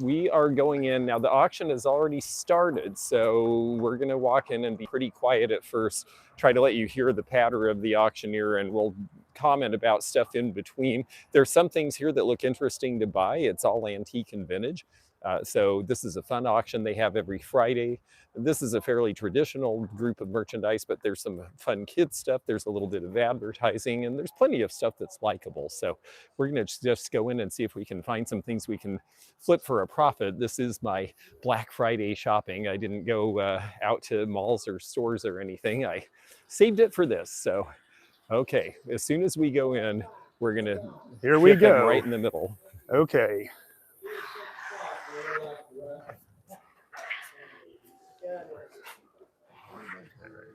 We are going in now. The auction has already started, so we're going to walk in and be pretty quiet at first, try to let you hear the patter of the auctioneer, and we'll comment about stuff in between. There's some things here that look interesting to buy. It's all antique and vintage. So this is a fun auction they have every Friday. This is a fairly traditional group of merchandise, but there's some fun kids stuff. There's a little bit of advertising, and there's plenty of stuff that's likable. So we're going to just go in and see if we can find some things we can flip for a profit. This is my Black Friday shopping. I didn't go out to malls or stores or anything. I saved it for this. So, okay, as soon as we go in, we're going to here we go right in the middle. Okay.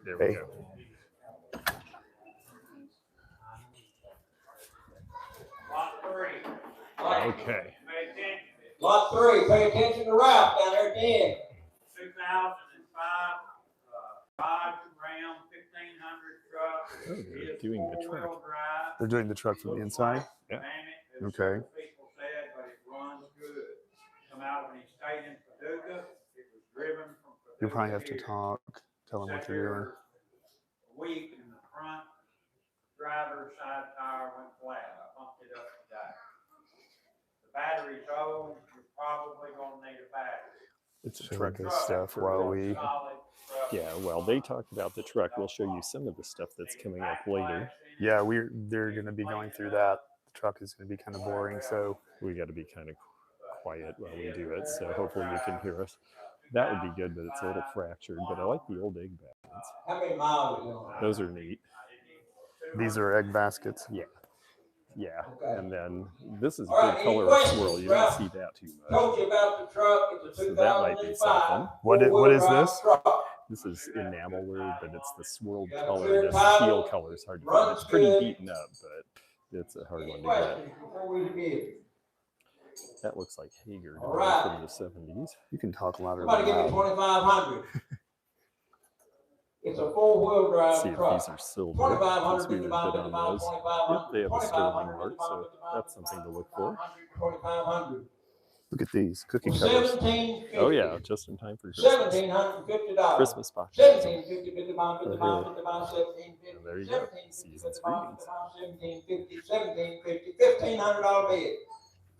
There we go. Okay. Lot 3, pay attention to Ralph down there at the end. 2005 Dodge Ram 1500 truck. Oh, they're doing the truck. They're doing the truck from the inside? Yeah. Okay. People said, but it runs good. Come out when he stayed in Paducah. It was driven from Paducah. You probably have to talk, tell them what you're doing. A week in the front driver's side tire went flat. I pumped it up today. The battery's old. You're probably going to need a battery. It's a truck. This stuff while we... Yeah, well, they talked about the truck. We'll show you some of the stuff that's coming up later. Yeah, they're going to be going through that. The truck is going to be kind of boring, so... We got to be kind of quiet while we do it, so hopefully you can hear us. That would be good, but it's a little fractured. But I like the old egg baskets. How many miles are you on? Those are neat. These are egg baskets? Yeah. Yeah, and then this is a All right, good color any swirl. You don't see that too much. Told you about the truck. It's a So that might be something. 2005 What is this? truck. This is enamelware, but it's the swirled color. The teal color is hard to find. It's pretty beaten up, but it's a hard Any one to get. questions before we begin? That looks like Hager All right. from the 70s. You can talk louder Somebody than give me 2,500. It's a four-wheel drive See if truck. these are silver. 2,500 Since we bid were about bid on those. 2,500. Yep, they have a sterling mark, so that's something to look for. 2,500. Look at these cookie cutters. 1750. Oh yeah, just in time for Christmas. $1,750. Christmas box. 1750, 55, 55, 55, 1750. There you go. Season's greetings. 1750, 1750, $1,500 bid.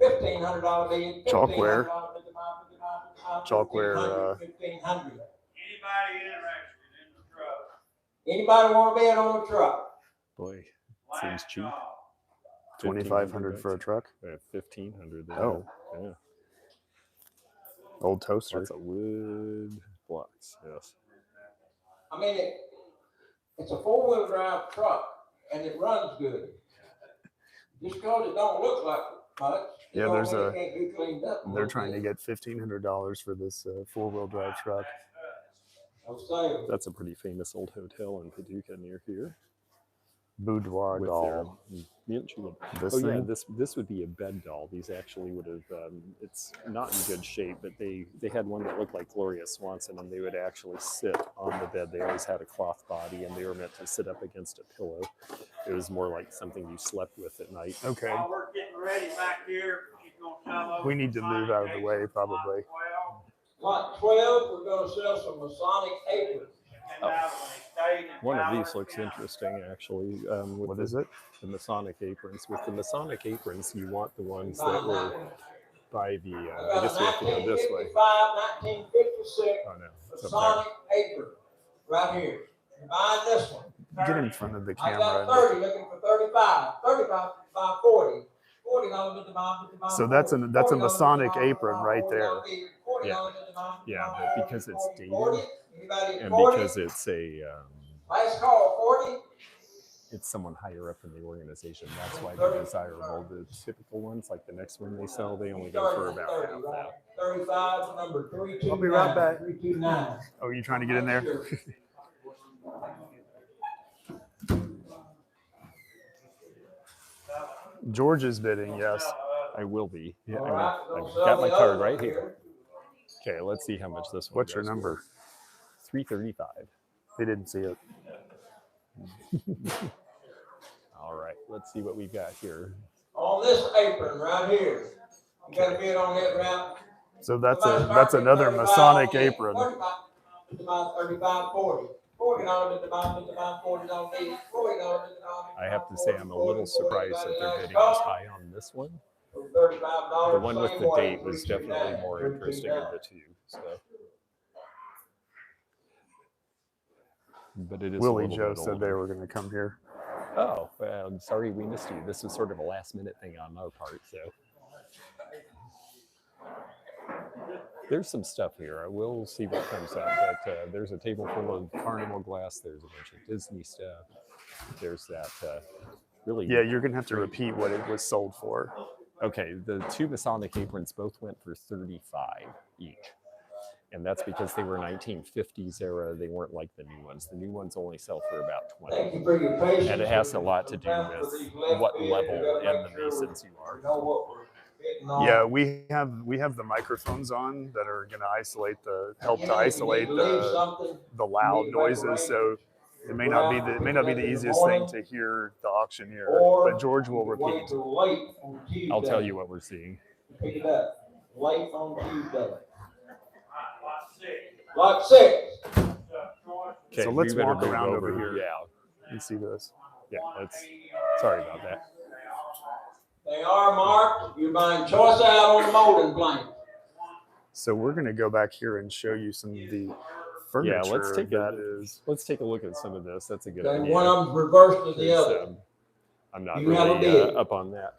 $1,500 bid. Chalkware. Chalkware. 1,500. Anybody interested in the truck? Anybody want to bid on the truck? Boy, seems cheap. 2,500 for a truck? 1,500 there. Oh. Yeah. Old toaster. Lots of wood blocks, yes. I mean, it's a four-wheel drive truck, and it runs good. Just because it don't look like much, Yeah, there's it can't be cleaned up. They're trying to get $1,500 for this four-wheel drive truck. I'm saying. That's a pretty famous old hotel in Paducah near here. Boudoir With doll. their tulip. This Oh yeah, thing? this would be a bed doll. These actually would have. It's not in good shape, but they had one that looked like Gloria Swanson, and they would actually sit on the bed. They always had a cloth body, and they were meant to sit up against a pillow. It was more like something you slept with at night. Okay. While we're getting ready back here, she's gonna tell us. We need to move out of the way, probably. Lot 12, we're going to sell some Masonic aprons. One of these looks interesting, actually. What is it? The Masonic aprons. With the Masonic aprons, you want the ones that were by the. I guess we have to go this way. 1956 Oh no, it's up Masonic apron, right here. You're buying this one. Get in front of the I got camera. 30, looking for 35. 35, 40. $40. So that's a Masonic apron right there. Yeah, but because it's dated and $40? because it's a. Last call, 40. It's someone higher up in the organization. That's why they're desirable. The typical ones, like the next one they sell, they only go for about half that. 35, number 329. I'll be right back. 329. Oh, you trying to get in there? George is bidding, yes. I will be. Yeah, All right, I've got my card right here. Okay, let's see how much this one What's your goes number? for. $335. They didn't see it. All right, let's see what we've got here. On this apron right here, you got a bid on that, Ralph? So that's another Masonic apron. $35, 40. $40 at the bottom, at the bottom, $40 each, $40 at the bottom. I have to say I'm a little surprised that they're bidding as high on this one. $35. The one with the same way, date was 339, definitely more 339. interesting of the two. So. But it is Willie a little Joe bit said older. they were going to come here. Oh, well, I'm sorry we missed you. This was sort of a last minute thing on our part, so. There's some stuff here. We'll see what comes up. But there's a table full of carnival glass. There's a bunch of Disney stuff. There's that really. Yeah, you're going to have to repeat what it was sold for. Okay, the two Masonic aprons both went for $35 each. And that's because they were 1950s era. They weren't like the new ones. The new ones only sell for about $20. Thank you for your patience. And it has a lot to do with what level in the Masons you are. Yeah, we have the microphones on that are going to isolate help to isolate the loud noises. So it may not be the easiest thing to hear the auctioneer, but George will repeat. I'll tell you what we're seeing. Pick it up. Late on Tuesday. Lot 6. Okay, So let's we better walk move around over here. Yeah, You see this? yeah. Sorry about that. They are marked. You're buying choice out on the molding plane. So we're going to go back here and show you some of the furniture. Yeah, let's take a look at some of this. That's a good Okay, idea. one of them's reversed to the 'Cause, other. I'm not You have a really bid. up on that.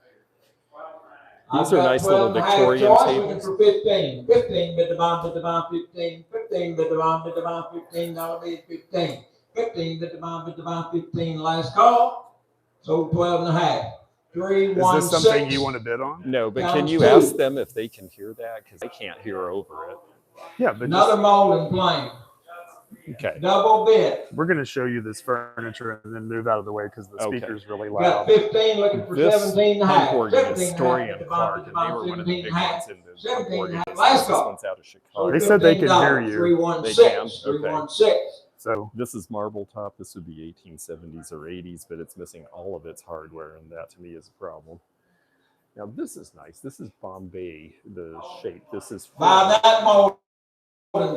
I've These are got nice little 12 and a half Victorian choice, looking tables. for 15. 15 bid the bomb, bid the bomb, 15. 15 bid the bomb, bid the bomb, $15 bid 15. 15 bid the bomb, bid the bomb, 15. Last call. Sold 12 and a half. 3, Is 1, this something 6. you want to bid on? No, but Down can you 2. ask them if they can hear that? Because I can't hear over it. Yeah, but Another molding plane. Okay. Double bid. we're going to show you this furniture and then move out of the way because the Okay. speaker's really Got loud. 15 looking for This 17 and a half. Hump organ 17 is and a Story half, and bid the bomb, Clark, bid and the they bomb, were one of the 17 big and a half. ones in the 17 organ and a half. business. Last This call. one's out of Chicago. They said they can hear you. 316. They can? Okay. 316. So This is marble top. This would be 1870s or 80s, but it's missing all of its hardware, and that to me is a problem. Now this is nice. This is Bombay, the shape. This is Buy that molding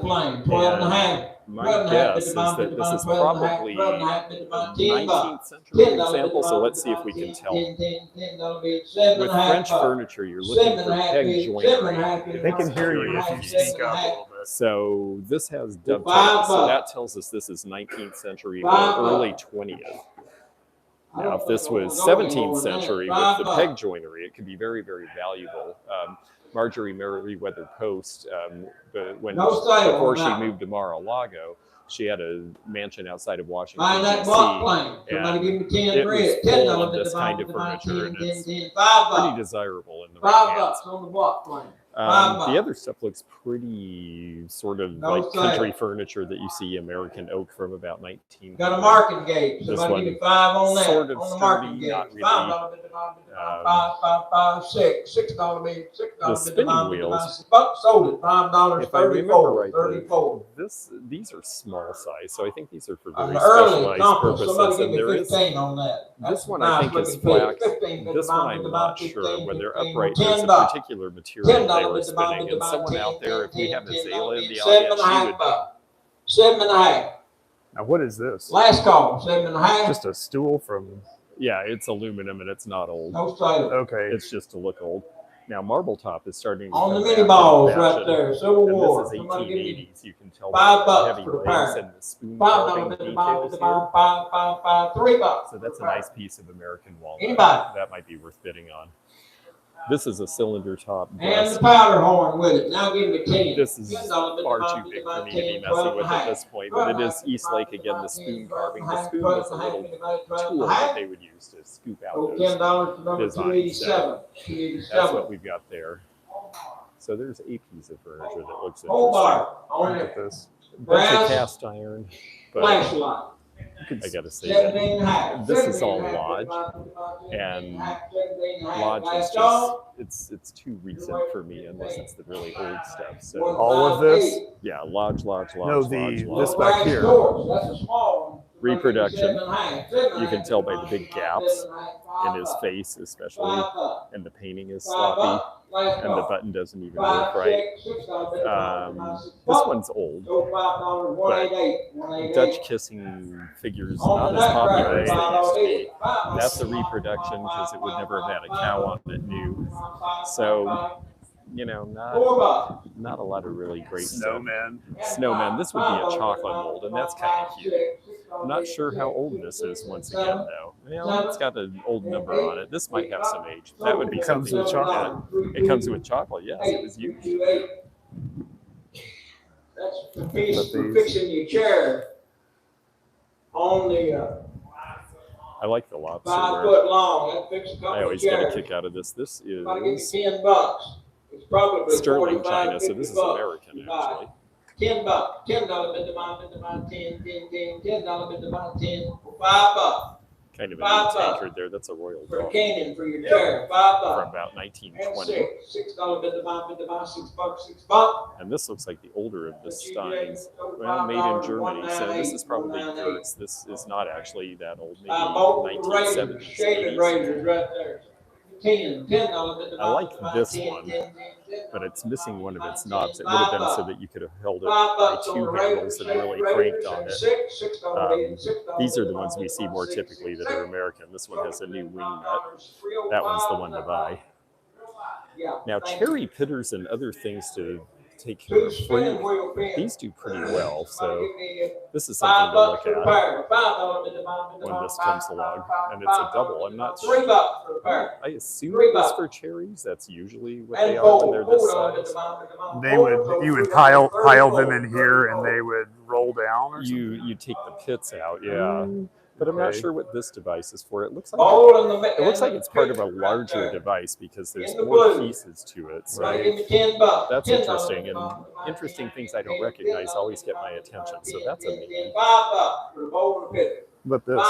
plane. 12 and a half. my guess is that this is probably 19th century example, so let's see if we can tell. With French furniture, you're looking for peg joinery. they can hear you if you speak up a little bit. So this has dovetails, so that tells us this is 19th century or early 20th. Now, if this was 17th century with the peg joinery, it could be very, very valuable. Marjorie Merriweather Post, before she moved to Mar-a-Lago, she had a mansion outside of Washington, Buy that block plane. D.C. Somebody give me 10 it was red. full $10 of at this the kind bottom, of the bottom, furniture, 10, and 10, it's 10. pretty $5. desirable in the right hands. $5 on the block plane. The other stuff looks pretty sort of No like sale. country furniture that you see American oak from about 19. Got a marking gauge. This Somebody give me one, 5 on that. sort of On the marking sturdy, gauge. not really. $5 at the bottom, $5, $6. $6 bid. $6 The at spinning bottom, wheels. Sold it. $5. If I remember 34. right, 34. these are small size, so I think these are for An very early specialized conference. Somebody purposes. give And me there is 15 on that. this one nice I think is looking flax. plate. 15 at This the one bottom, I'm the not bottom, sure 15, whether 15, upright. There's a $10. particular material they were $10 spinning, and someone out there, if we have a Zayla in the $7 audience, and a she half would. bucks. 7 and a half. Now, what is this? Last call. 7 and a half. Just a stool from. Yeah, it's aluminum and it's not old. No sale. Okay. It's just to look old. Now, marble top is starting to On the come mini back balls into right fashion. there. Civil And War. this is Somebody give me 1880s. You can tell $5 by the bucks heavy for the legs pair. and the spoon $5 carving at the bottom, at details the here. bottom, $3. So that's a nice piece of American walnut. Anybody. That might be worth bidding on. This is a cylinder top And breast. the powder horn with it. Now give me 10. This is $10 at the far bottom, too big at for the me to be 10, messing 12 with and a at half. this point, but it is Eastlake again, the spoon carving. The spoon was a little tool that they would use to scoop out Oh, those $10 to number designs. 287. That's 287. what we've got there. So there's a piece of furniture that looks Whole interesting. bar on Look it. at this. Bunch of Brass. cast iron, but Flashlight. I gotta say 17 and a that half. this is 17 all and a half, Lodge, 17 and and a half, 17 and a half. Lodge is Last just call. it's too recent for me unless it's the really old stuff. So All of this? yeah, Lodge, No, Lodge, the- Lodge. this Brass back here. doors. That's a small one. Reproduction. 7 and a half, 7 and a You can half, tell by the big gaps 7 and a half, in his $5. face, especially, $5. and the painting is $5. sloppy. Last and the call. button doesn't even 5 work right. check, $6 bet the bomb, This 6 bucks. one's old. So $5, 188, Dutch 188. kissing figures On not the as popular nutcracker, as they used $5 to be. hit. $5 That's a reproduction because it would never have had a cow on it new. So, you know, not a lot of really great Snowman. stuff. Snowman. This would be a chocolate mold, and that's kind of cute. I'm not sure how old this is once again, though. You know, it's got an old number on it. This might have some age. That would be Comes something with to look chocolate. at. It comes with chocolate, yes. It was used. That's the piece for fixing your chair on the I like the lobster 5 wear. foot long. That fixes a couple I always of get a chairs. kick out of this. This About to is give me $10. It's probably sterling 45, China, so 50 this is bucks. American, You buy it. actually. $10. $10 bet the bomb, bet the bomb, 10, 10, 10, $10 bet the bomb, 10 for $5. Kind of a $5 neat tankard there. That's a Royal For a Dog canyon for your chair, $5. from about And 1920. $6 bet the bomb, $6 bucks, $6. And this looks like the older of the But you Steins. get over Well, made in $5, Germany, so this is probably 198. Gertz. This is not actually that old, maybe Both the razors, 1970s, shaving 80s. razors right there. $10 bet the I bomb, like bet the bomb, this 10, one, 10, 10, 10. but it's missing one of its knobs. It would have been so that you could have held it by $5 on two the handles razor, and really razor, cranked on it. $6 These are the ones we see more typically that are American. This one has a new wing nut. That one's the one to buy. Now, cherry pitters and other things to take care of fruit, these do pretty well. So this is something to look at when this comes along. And it's a double. I'm not sure. I assume it's for cherries. That's usually what they are when they're this size. You would pile them in here and they would roll down or something? You take the pits out, yeah. But I'm not Okay. sure what this device is for. It looks like it's part of a larger device because there's more pieces to it. So that's interesting, and interesting things I don't recognize always get my attention. So that's a neat one. But this.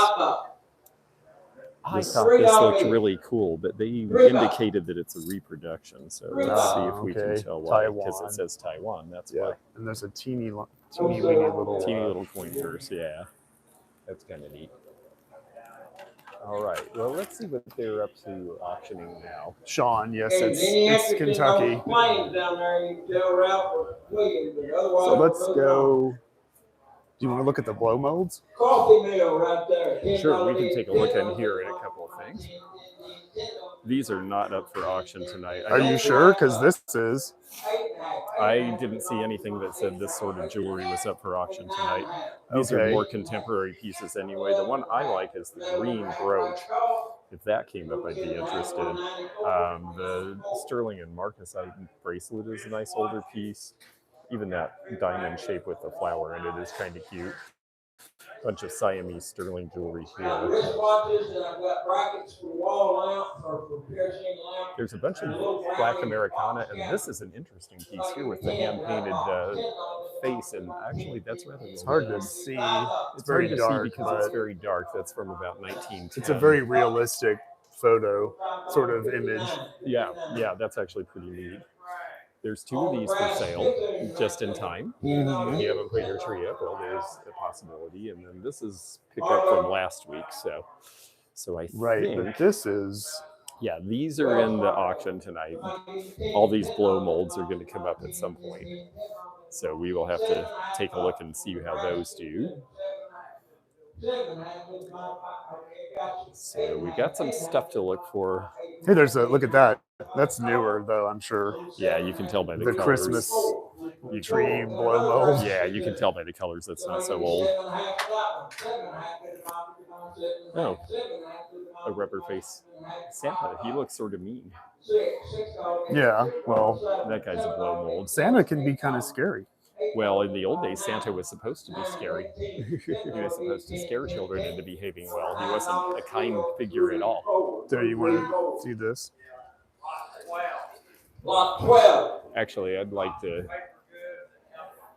I thought this looked really cool, but they indicated that it's a reproduction. So let's see if we can tell why, because Taiwan. it says Taiwan. That's Yeah. why. And there's a teeny weeny little. Teeny little coin purse, yeah. That's kind of neat. All right. Well, let's see what they're up to auctioning now. Sean, yes, it's Kentucky. So let's go. Do you want to look at the blow molds? Coffee mill right there. Sure, we can take a look in here at a couple of things. These are not up for auction tonight. Are you sure? Because this is. I didn't see anything that said this sort of jewelry was up for auction tonight. These are Okay. more contemporary pieces anyway. The one I like is the green brooch. If that came up, I'd be interested. The sterling and marcasite bracelet is a nice older piece. Even that diamond shape with the flower in it is kind of cute. Bunch of Siamese sterling jewelry here. There's a bunch of black Americana, and this is an interesting piece here with the hand-painted face, and actually that's rather It's hard to see. It's very hard to dark, see because it's very dark. That's from about 1910. It's a very realistic photo sort of image. Yeah, that's actually pretty neat. There's two of these for sale, just in time. If you haven't put your tree up, well, there's a possibility. And then this is picked up from last week, so I think, But this is. yeah, these are in the auction tonight. All these blow molds are going to come up at some point, so we will have to take a look and see how those do. So we got some stuff to look for. Hey, look at that. That's newer though, I'm sure. Yeah, you can tell by the colors. Christmas tree blow mold. Yeah, you can tell by the colors that's not so old. Oh, a rubber face Santa. He looks sort of mean. Yeah, well, That guy's a blow mold. Santa can be kind of scary. Well, in the old days, Santa was supposed to be scary. He was supposed to scare children into behaving well. He wasn't a kind figure at all. Do you want to see this? Lot 12. Actually, I'd like to.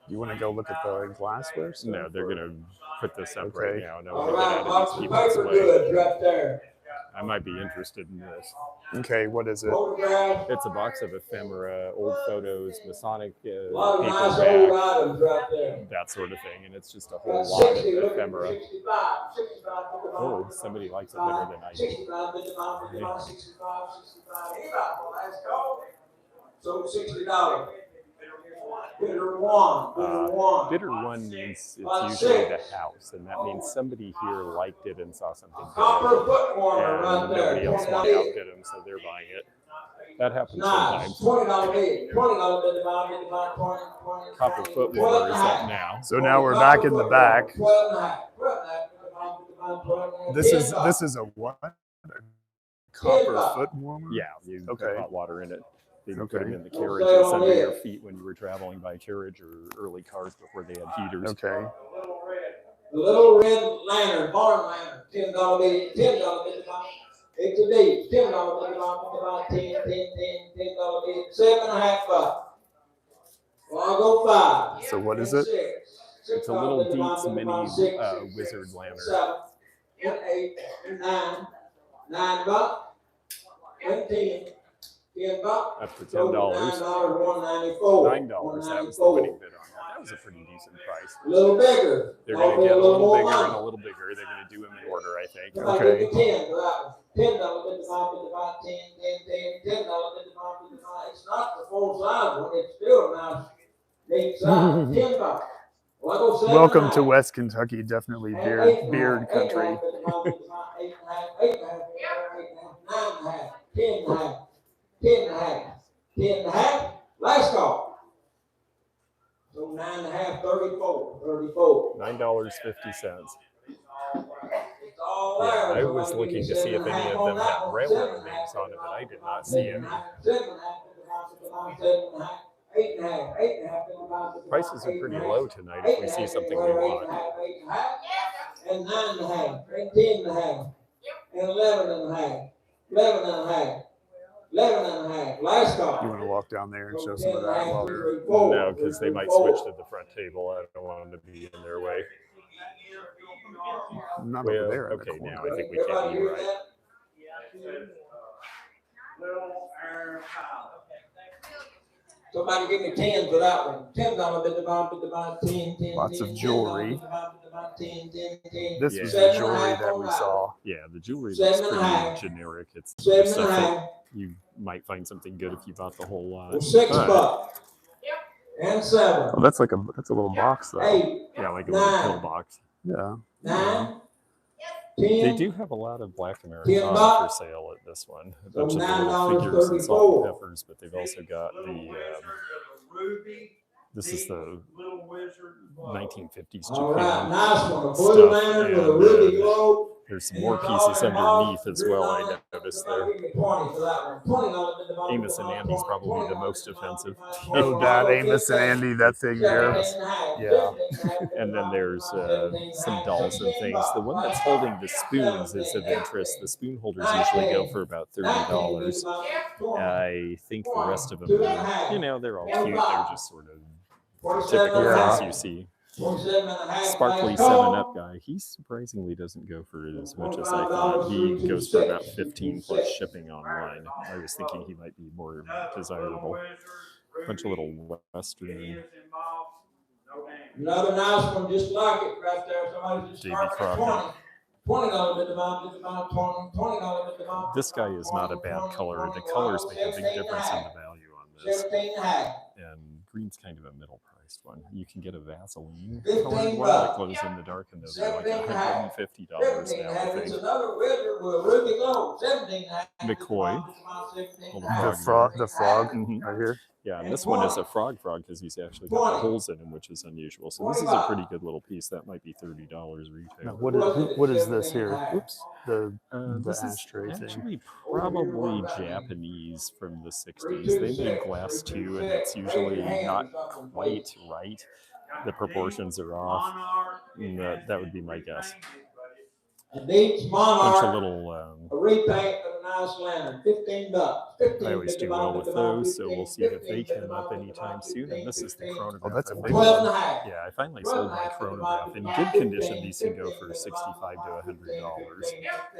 You want to go look at the glassware stuff? No, they're going to put this up right Okay. now. And I All want to right, get out box of of these people's paper way. goods right there. I might be interested in this. Okay, what is it? Photograph. It's a box of ephemera, old photos, Masonic A lot of nice old paperback, items right there. that sort of thing. And it's just a whole Got lot of 60, look at ephemera. 65. Oh, somebody likes it better than I do. 65, 65, 65, 65. Anybody, well, let's go. So $60. Bidder one. Bidder one. Bidder one means Lot it's usually the six. house, and that means somebody here liked it and saw something good, Copper foot warmer right and there. nobody else wanted to outbid them, so they're buying it. That happens Nice. sometimes. $20 bid. $20 bid divide 20. Copper foot warmer is up now. So now we're back in the back. 12 and a half. 12 and a half. Divide 12 and a half. This is a what? A copper foot warmer? Yeah, you Okay. put hot water in it. They put Okay. them in the carriages under your feet when you were traveling by carriage or early cars before they had heaters. Okay. The little red lantern, barn lantern, $10 bid. $10 bid divide. It's a deed. $10 bid divide 10 $10 bid. $7.5. Well, I'll go 5. So what is it? It's a little Dietz mini wizard lantern. 7, 8, 9, $9. 10. $10. Up to $10. $9, $194. $9. That was the winning bid on that. That was a pretty decent price. A little bigger. They're going to get a little bigger more and a little bigger. They're going to do them in order, I think. Okay. $10 for that one. $10 bid divide 10. $10 bid divide. It's not the full size one. It's still a nice, neat size. $10. Well, I go 7 Welcome and a to half. West Kentucky, definitely And beard 8 and a beard half. country. 8 and a half, 8 and a half, 8 and a half, 9 and a half, 10 and a half, 10 and a half, 10 and a half. Last call. So 9 and a half, 34. $9.50. It's all there. Yeah, I So was give looking you to see if 7 and a any half of on them that had one. railroad 7 and a half, names on them, and I did not see any. 7 and a half, 7 and a half, 8 and a half, 8 and a half. Prices are pretty low tonight if we see something we want. 8 and a half, and 9 and a half, and 10 and a half, and 11 and a half, 11 and a half, 11 and a half. Last call. You want to walk down there and show some of that while we're No, because they might switch to the front table. I don't want them to be in their way. not Well, over there. In the okay, corner. now I think we can be right. Somebody give me 10 for that one. $10 bid divide 10. Lots of jewelry. 10. This Yeah. was Seven the and a jewelry half that on we that. saw. Yeah, the jewelry 7 looks and a half. pretty generic. It's 7 and a stuff that half. you might find something good if you bought the whole lot. Well, $6. But, And 7. Oh, that's a little box though. 8. yeah, like a little 9. pill box. Yeah. 9. They 10. do have a lot of black 10 Americana bucks. for sale at this one. A So bunch of the little figures and salt $9.34. and peppers, but they've also got the. This is the 1950s All right, Japan. nice one. A blue stuff, lantern with a and, ruby globe. There's some more pieces underneath as well. I noticed there. $20 for that one. Amos and Andy's probably the most offensive. Oh, God, Amos and Andy, that thing there. Yeah. And then there's some dolls and things. The one that's holding the spoons is of interest. The spoon holders usually go for about $30. I think the rest of them are, they're all cute. They're just sort of typical Yeah. things you see. Sparkly 7-Up guy, he surprisingly doesn't go for it as much as I thought. He goes for about 15 plus shipping online. I was thinking he might be more desirable. Bunch of little Western. Another nice one just like it right there. Somebody just Davy started at Crockett. $20 bid divide 20. $20 bid divide. This guy is not a bad color. The colors make a big difference in the value on this. 17 and a half. And green's kind of a middle-priced one. You can get a Vaseline 15 colored one that glows in the dark, and those are like $150 17 now, and a I half. It's think. another wizard with a ruby globe. 17 and a half. McCoy. Little The frog Mhm. right here. Yeah, and this one is a frog because he's actually got the holes in him, which is unusual. So this is a pretty good little piece. That might be $30 Now, retail. what is this here? Oops. The This is ashtray thing. actually probably Japanese from the 60s. They made glass too, and it's usually not quite right. The proportions are off. And that would be my guess. A Dietz Bunch of Monarch, little. a repaint of a nice lantern, $15. 15 I always do well with those, so we'll see if they 15 come up anytime soon. And this is the chronograph. Oh, that's a I big think. 12 and a half. Yeah, I finally sold my chronograph. In good condition, these can go for $65 to $100.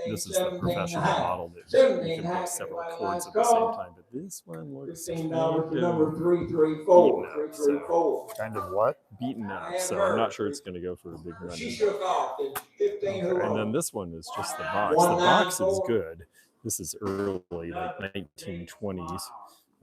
This is the professional model that you can put several chords at the same time. But this one looks $15 kind to number of 334. beaten up, so- 334. Kind of what? beaten up, so I'm not sure it's going to go for a big run. She shook off. It's 15 And then this one is just the box. The box is good. This is early, like 1920s.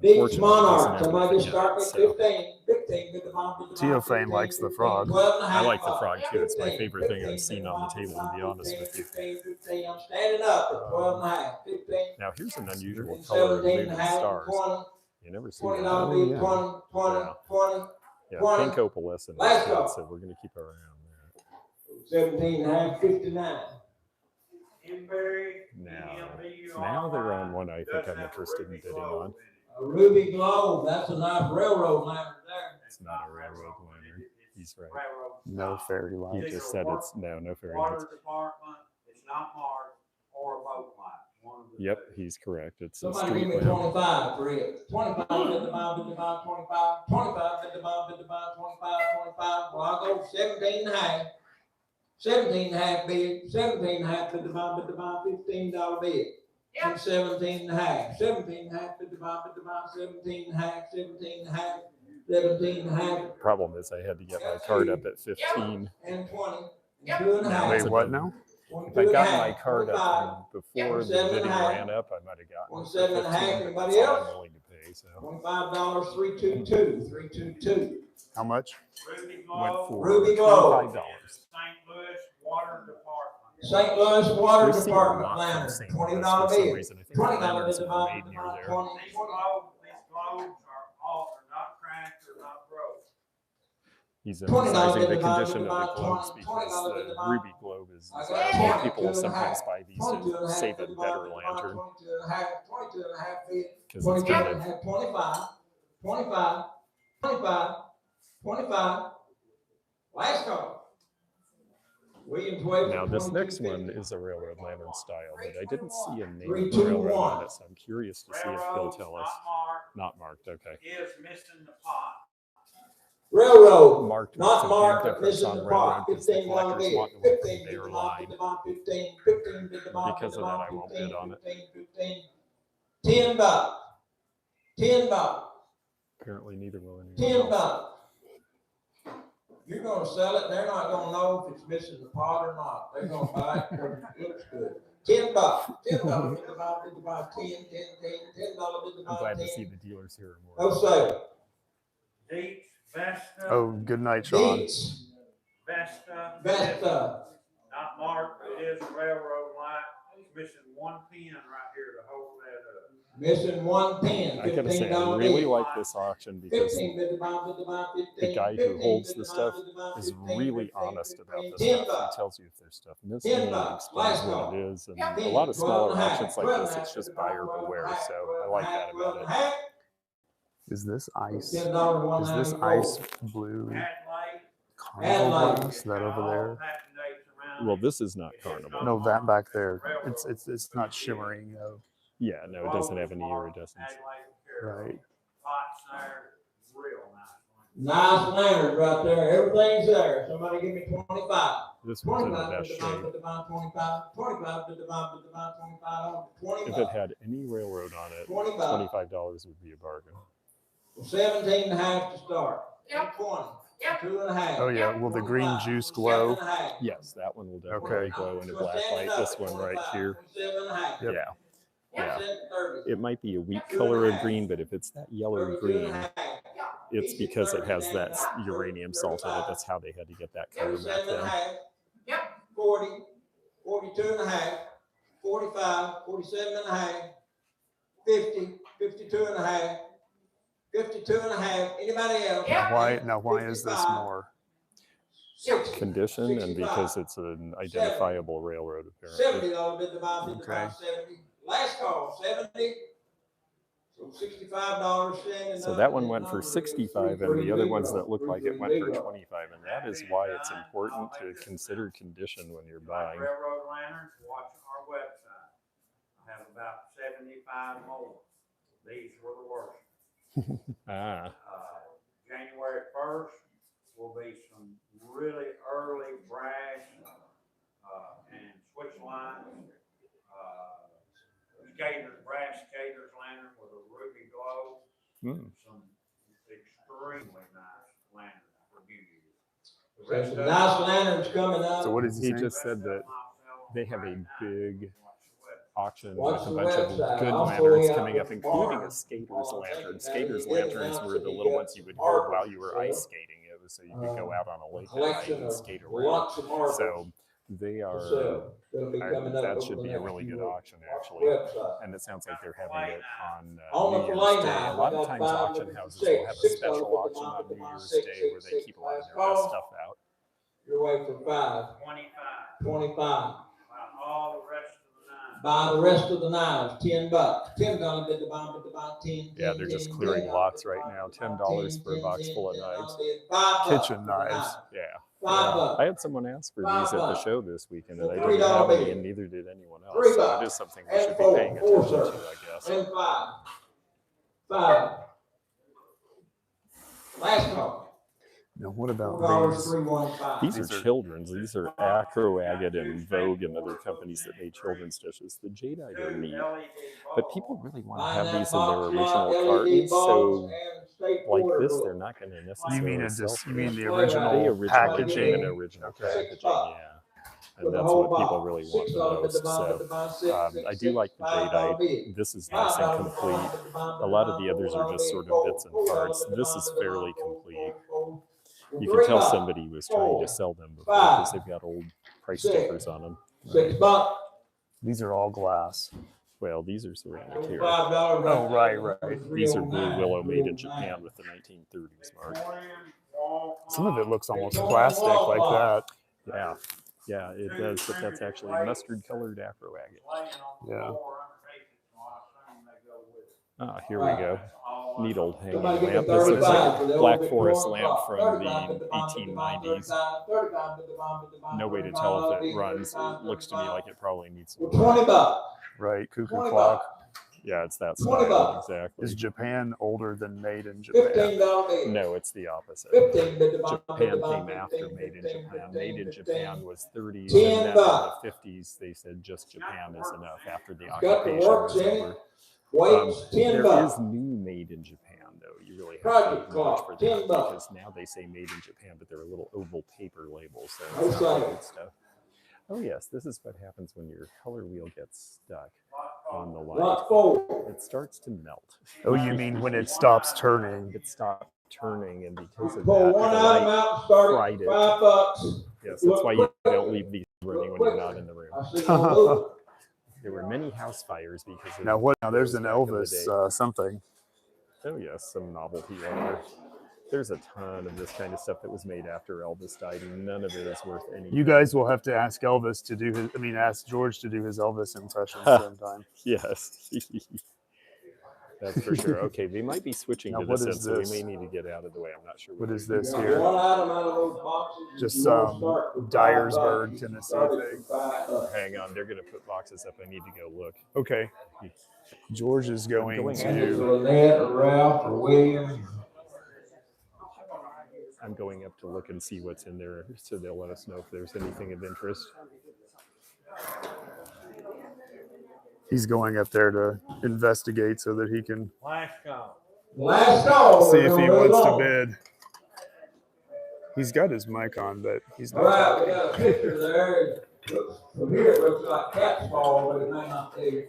Beach Unfortunately, it doesn't Monarch, have somebody anything just in start it, with so. 15, 15, bid the bomb, bid the bomb, Teofane 15, likes the 15, frog. 12 and a I half like the up. frog too. It's my 15, favorite thing 15, I've seen bid the on the bomb, bid table, to be honest 15, with you. 15, 15, I'm standing up at 12 and a half, 15. Now here's an unusual 17 color of and a moving half, stars. 20, You never see $20 that. bid, yeah. 20, 20, Yeah. 20, Yeah, 20. pink opalescent is Last good, call. so we're going to keep our eye on that. 17 and a half, 59. Now they're on one I think I'm interested in bidding on. A ruby globe, that's a nice railroad lantern there. It's not a railroad lantern. He's right. No fairy He lights. just said it's no fairy Water lights. department, it's not marked, or a boat light. One of the Yep, two. he's correct. It's a Somebody give street me lamp. 25 for it. 25, bid the bomb, bid the bomb, 25. 25, bid the bomb, bid the bomb, 25, 25. Well, I'll go 17 and a half. 17 and a half bid. 17 and a half, bid the bomb, bid the bomb, $15 bid. And 17 and a half. 17 and a half, bid the bomb, bid the bomb, 17 and a half, 17 and a half, 17 and a half. Problem is I had to get my card up at 15. And 20. And 2 and a half. Wait, what now? If I got my card up before the bidding ran up, I might have gotten it 27 and a for half. 15. Anybody That's all else? I'm willing to pay. So $25, 322. 322. How much? Ruby went Globe, for Ruby Globe. $25. St. Louis Water Department. St. Louis Water We've seen a Department lot from lantern, St. $20 Louis for some bid. reason. I think the $20 lanterns bid are about made near there. 20. These globes are all, they're not cracked, they're not broke. He's $20 emphasizing the bid about condition of the 20, globes $20 because bid the about- ruby globe is I got people will 22 and a sometimes half. buy these 22 and to a half save bid a about better lantern 22 and a half, 22 and a half bid. because it's 22 kind and a of half, 25, 25, 25, 25. Last call. Williams Way. now this next one is a railroad lantern style, but I didn't see a name of 3, the 2, railroad 1. on it, so I'm curious to see if he'll Railroad's tell us. not marked, Not marked, okay. is missing the pot. Railroad. Marked Not makes a big marked, but difference missing on the railroad pot. because the $15 collectors bid. want to work 15 their bid the bomb, line. bid the bomb, 15, 15 bid the bomb, Because bid of the that, bomb, I won't 15, bid on it. 15, 15. $10. $10. Apparently neither will anyone $10. else. You're gonna sell it, they're not gonna know if it's missing the pot or not. They're gonna buy it because it looks good. $10. $10 bid the bomb, bid the bomb, 10, 10, 10, $10 bid the I'm bomb, glad 10. to see the dealers here are No more. sale. Deets, Vesta. Oh, good night, Sean. Deeds. Vesta. Vesta. Not marked, it is a railroad light. It's missing one pin right here to hold that up. Missing one pin. I gotta say, I $15 really bid. like this auction because 15 bid the bomb, bid the bomb, 15. the guy who 15 holds bid the the stuff bomb, bid the bomb, is 15, really 15, honest about 15, this $10. stuff. He tells you if there's stuff missing, $10. he explains Last what call. it is, and 10, a lot of 12 smaller and a half, auctions like 12 this, and a it's half, just 12 buyer and a beware, half, so 12 I and like a half, that 12 about and it. a half. Is this ice? $10 one Is this ninety ice gold. blue Adelaide. carnival Adelaide. glass? That over there? Patent dates around Well, it. this is not Carnival. No, that back there. It's not shimmering though. Yeah, no, it doesn't have any iridescence. Right. Pots there, real nice. Nice lanterns right there. Everything's there. Somebody give me 25. This one's in the 25 best bid the bomb, shape. bid the bomb, 25. 25 bid the bomb, bid the bomb, 25. If 20 it had any railroad on it, $20. $25 would be a bargain. 17 and a half to start. Yep. 20. Yep. 2 and a half. Oh yeah. Will the green 25, juice 27 glow? and a half. Yes, that one will definitely Okay. glow in a 27 black light. and This up, one right 25, here. 27 and a half. Yep. Yeah, yeah. 27, 30. It might be a weak 2 color and a of half. green, but if it's that yellow 32 green, and a half. it's because it has that uranium salt in it. That's how they had to get that color back 37 and a then. half. Yep. 40, 42 and a half, 45, 47 and a half, 50, 52 and a half, 52 and a half. Anybody else? Yeah. Now why is this 55, more? 60, Condition and 65, because it's an identifiable railroad, apparently. $70 bid the bomb, bid the bomb, 70. Last call, 70. So $65 standing So up, that one and went for numbers is 65, and 33 the other big ones roll, that look like it 33 went for big roll. 25, and that is why it's important to consider condition when you're buying. Railroad lanterns, watch our website. I have about 75 more. These were the worst. Ah, January 1st will be some really early brass and switch lines. Brass skaters lantern with a ruby glow. Some extremely nice lanterns for beauty. The rest Some of nice them- lanterns coming up. So what is he he saying? just said that they have a big auction Watch with a the bunch of website. good Also, lanterns we have coming the up, including a barn. skater's Oh, lantern. thank you. Skater's Now, you lanterns announce were it, the you little get ones you would hold while arbors, you were so, ice skating. It was so you could go out on a lake at night collection and of skate around. lots of arbors. So they are. So, it'll be coming up That over should the be a next really few good weeks. auction, Watch actually. the website. And it sounds like they're having it on On the New fillet Year's Day. knife, A lot I of got times 5, auction look at houses 6. will have a 6 special $6 auction on with the New mom, Year's 6, Day where 6, they 6. keep a lot of Last their best call. stuff out. You're away from 5. 25. 25. All the rest of the nine. Buy the rest of the knives, $10. $10 bid the bomb, bid the bomb, 10. Yeah, they're just clearing lots right now. $10 for a box full of knives. Kitchen knives. Yeah. $5. I had someone ask for these at the show this weekend, and I $3 didn't have any, bill. and neither did anyone else. $3. So it is something we And should be four. paying Four, attention sir. to, I guess. And 5. 5. Last call. Now, what about these? $4.315. These are children's. These are Acro, Agate, and Vogue and other companies that made children's dishes. The jadeite are neat, but people really want to have these in their original cartons. So, like this, they're not going to necessarily sell. You mean the the original original packaging? and original Okay. packaging, yeah. And that's what people really want the most. So I do like the jadeite. This is nice and complete. A lot of the others are just sort of bits and parts. This is fairly complete. You can tell somebody was trying to sell them before because they've got old price stickers on them. $6. These are all glass. Well, these are ceramic here. Oh, right. These are blue willow made in Japan with the 1930s mark. Some of it looks almost plastic like that. Yeah, it does, but that's actually mustard colored Acro agate. Yeah. Ah, here we go. Neat old hanging lamp. This looks like a Black Forest lamp from the 1890s. No way to tell if it runs. It looks to me like it probably needs some. $20. Right. Cuckoo clock. Yeah, it's that style. Exactly. Is Japan older than made in Japan? $15. No, it's the opposite. Japan came after Made in Japan. Made in Japan was 30s, and then in the 50s they said just Japan is enough after the occupation was over. There is new Made in Japan, though. You really have to watch for that because now they say Made in Japan, but they're little oval paper labels, so it's not good stuff. Oh yes, this is what happens when your color wheel gets stuck on the light. It starts to melt. Oh, you mean when it stops turning? It stopped turning, and because of that, Pull the one item light out, start fried at it. $5. Yes, that's why you don't leave these running when you're not in the room. There were many house fires because of Now what? Now there's an back in the Elvis day. something. Oh yes, some novelty wonder. There's a ton of this kind of stuff that was made after Elvis died, and none of it is worth anything. You guys will have to ask Elvis to do his. I mean, ask George to do his Elvis impression sometime. Yes. That's for sure. Okay, they might be switching Now, to what this, is end, so this? we may need to get out of the way. I'm not sure. What is this One here? item out of those boxes. Just some Dyersburg, Tennessee thing. Hang on, they're going to put boxes up. I need to go look. Okay. George is going going And it's to. Lynette or Ralph or William. I'm going up to look and see what's in there, so they'll let us know if there's anything of interest. He's going up there to investigate so that he can Last call. Last call. see if he wants to bid. He's got his mic on, but he's All not right, we talking. got a picture there. From here, it looks like cat's paw, but it may not be.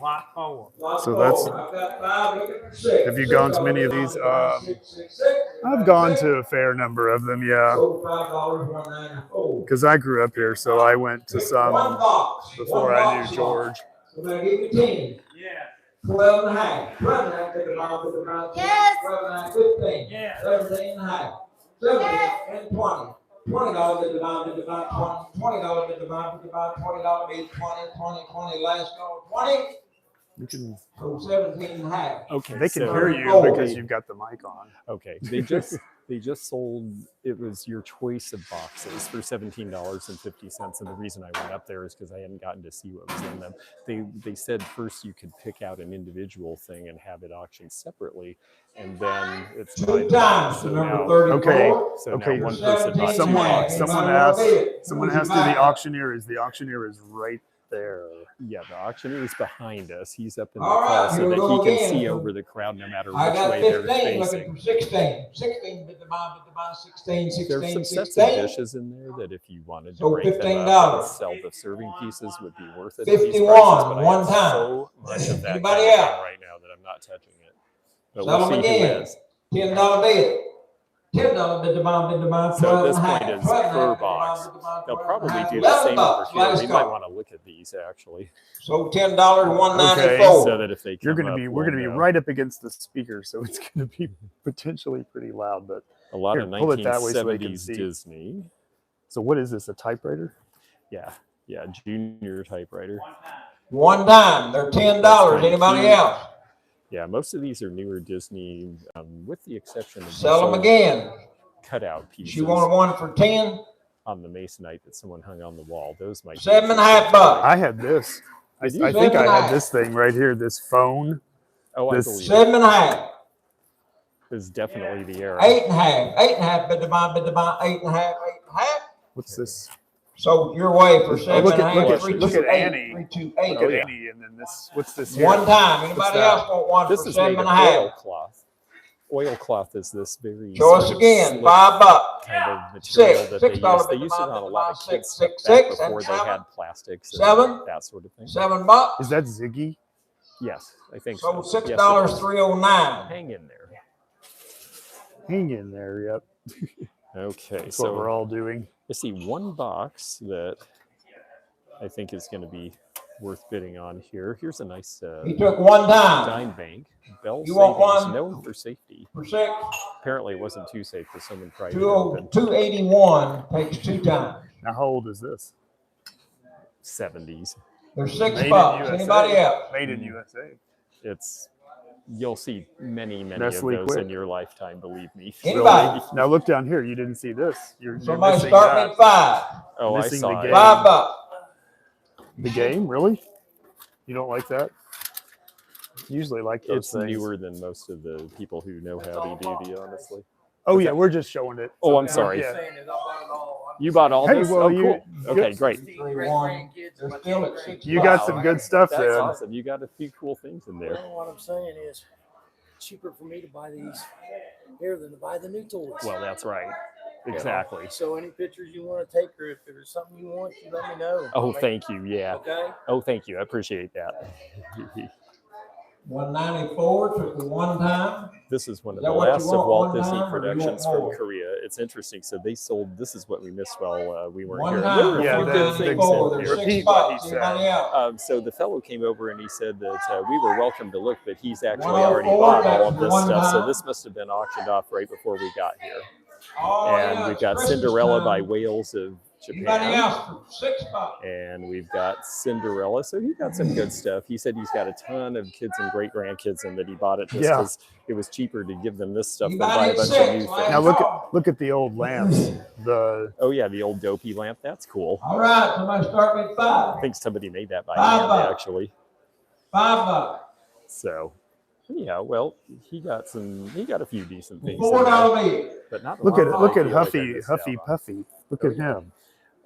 Lot 4. So that's- I've got 5, look at 6. Have you gone to many of these? 666. I've gone to a fair number of them, yeah. Sold $5, $1.94. Because I grew up here, so I went to One some box. before One I box knew long. George. So I'm gonna give you 10. Yeah. 12 and a half. 12 and a half, take it off with the round. Yes. 12 and a half, 15. Yeah. 17 and a half. 17 and 20. $20 at the bottom, at the bottom, $20 at the bottom, at the bottom, $20 bid, 20, last call, 20. You can, So 17 and a half. Okay, they can so- hear you Oh. because you've got the mic on. Okay, they just sold. It was your choice of boxes for $17.50, and the reason I went up there is because I hadn't gotten to see what was in them. They said first you could pick out an individual thing and have it auctioned separately, and then it's Two $5. times So the number now, 34. Okay, so okay. now one person buys Someone- a box. Someone Anybody asked. want to bid? Someone Who's asked who the buying? auctioneer is. The auctioneer is right there. Yeah, the auctioneer is behind us. He's up in the All right, call here so we that go he can again. see over the crowd no matter I which got way they're 15 looking facing. for 16. 16 bid to buy, 16, 16, There's some 16. sets of dishes in there that if you wanted to So break them $15. up and sell the serving pieces would be worth it at these 51, prices, but I one have time. so much of that kind of Anybody thing else? right now that I'm not touching it. But Sell we'll them see who again. is. $10 bid. $10 bid to buy, So 12 this and a point half, is 12 and a per half, box. bid to buy, They'll 12 and a probably half, do the 11 same over bucks, here. last We might call. want to look at these actually. So $10, 194. Okay, So that if they You're come going to be, up, we're going to be we'll know. right up against the speaker, so it's going to be potentially pretty loud. But A lot here, of pull it that way so they can 1970s see. Disney. So what is this? A typewriter? Yeah, junior typewriter. One time. They're $10. kinda Anybody cute. else? Yeah, most of these are newer Disney, with the exception of Sell them these again. cutout pieces She wanted one for 10. on the masonite that someone hung on the wall. Those might be 7 and a half bucks. I had this. I Did you? think I had 7.5. this thing right here, this phone. Oh, I This- believe it. 7 and a half. Is definitely the era. 8 and a half. 8 and a half bid to buy, 8 and a half, 8 and a half. What's this? So your way for 7 look and a at- half. look at- 3, look 2, at 8, Annie. 3, 2, 8. Look Oh, at yeah. Annie, and then this. What's this here? One time. Anybody that? else want one This for is 7 made and of a half? oilcloth. Oilcloth is this very Show us sort of again. slick $5. kind of material Six. that they use. $6 They use it on a lot of six, kids six, stuff back six, and before they seven. had plastics and 7. that sort of thing. $7. Is that Ziggy? Yes, I think So so. $6, Yes, it is. 309. Hang in there. Hang in there. Yep. Okay, That's what we're so all doing. I see one box that I think is going to be worth bidding on here. Here's a nice He took one time dime bank. Bell You want savings, one? known for safety. for 6. Apparently, it wasn't too safe for someone pried it open. 281 takes 2 times. Now, how old is this? 70s. There's $6. Made in USA. Anybody else? Made in USA. It's You'll see many Nestle of those Quik. in your lifetime. Believe me. Anybody? Now look down here. You didn't see this. You're Somebody missing start that. me at 5. Oh, I Missing saw the it. game. $5. The game, really? You don't like that? Usually like those It's things. newer than most of the people who know how to do, honestly. Oh What's yeah, that? we're just showing it. Oh, I'm sorry. Yeah. You bought all Hey, this? well, Oh, you- cool. Okay, great. 3-1. They're still at 6. You got some good stuff That's there. awesome. You got a few cool things in there. Well, what I'm saying is, cheaper for me to buy these here than to buy the new toys. Well, that's right. Exactly. So any pictures you want to take, or if there's something you want, you let me know. Oh, Make- thank you. Yeah. Okay. Oh, thank you. I appreciate that. 194 took the one time. This is one of Is the that what you last of want, Walt one Disney time, or you productions want from more? Korea. It's interesting. So they sold. This is what we missed while we weren't One here. time. There were a Yeah, few the- good the- things $194. in There's here. Repeat $6. what he said. Anybody else? So the fellow came over and he said that we were welcome to look, but he's actually 104, already bought all of that's this one stuff. So time. this must have been auctioned off right before we got here. Oh, And yeah, we've it's got Christmas Cinderella time. by Wales of Anybody Japan. else for $6? And we've got Cinderella. So he got some good stuff. He said he's got a ton of kids and great grandkids and that he bought it just Yeah. because it was cheaper to give them this stuff You than got buy a it bunch six, of new like- things. Now look at the old lamps. The Oh yeah, the old dopey lamp. That's cool. All right, somebody start me at 5. I think somebody made that by $5. hand actually. $5. So yeah, well, he got a few decent things. in $4 there, bid. but not a look lot at that look I at feel like I Huffy missed Huffy out on. Puffy. Look Oh, at him.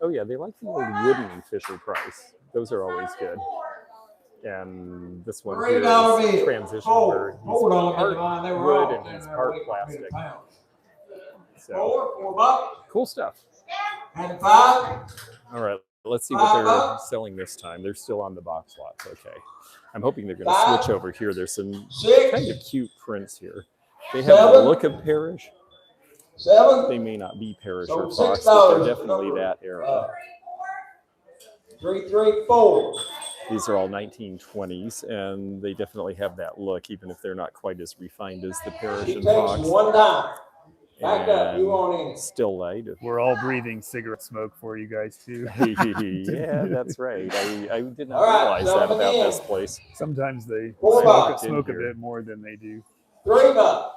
Oh yeah, they like the old wooden Fisher Price. Those are always good. And this one here $3 is bid. transition where he's $4 part bid line. They were wood all and in he's there part waiting for me to plastic. pounce. So $4 cool stuff. and 5. All right, let's see what they're selling this time. They're still on the box lots. Okay. I'm hoping they're going to switch over here. There's some kind of 6. cute prints here. They have the 7. look of Parrish. 7. They may not be Parrish So or Fox, $6 but they're is the definitely number. that era. 334. These are all 1920s, and they definitely have that look, even if they're not quite as refined as the Parrish She and takes Fox. one time. Back up. You And want in. still light. We're all breathing cigarette smoke for you guys too. Yeah, that's right. I did not All right, realize so that about again. this place. Sometimes they $4 smoke a in here. bit more than they do. $3.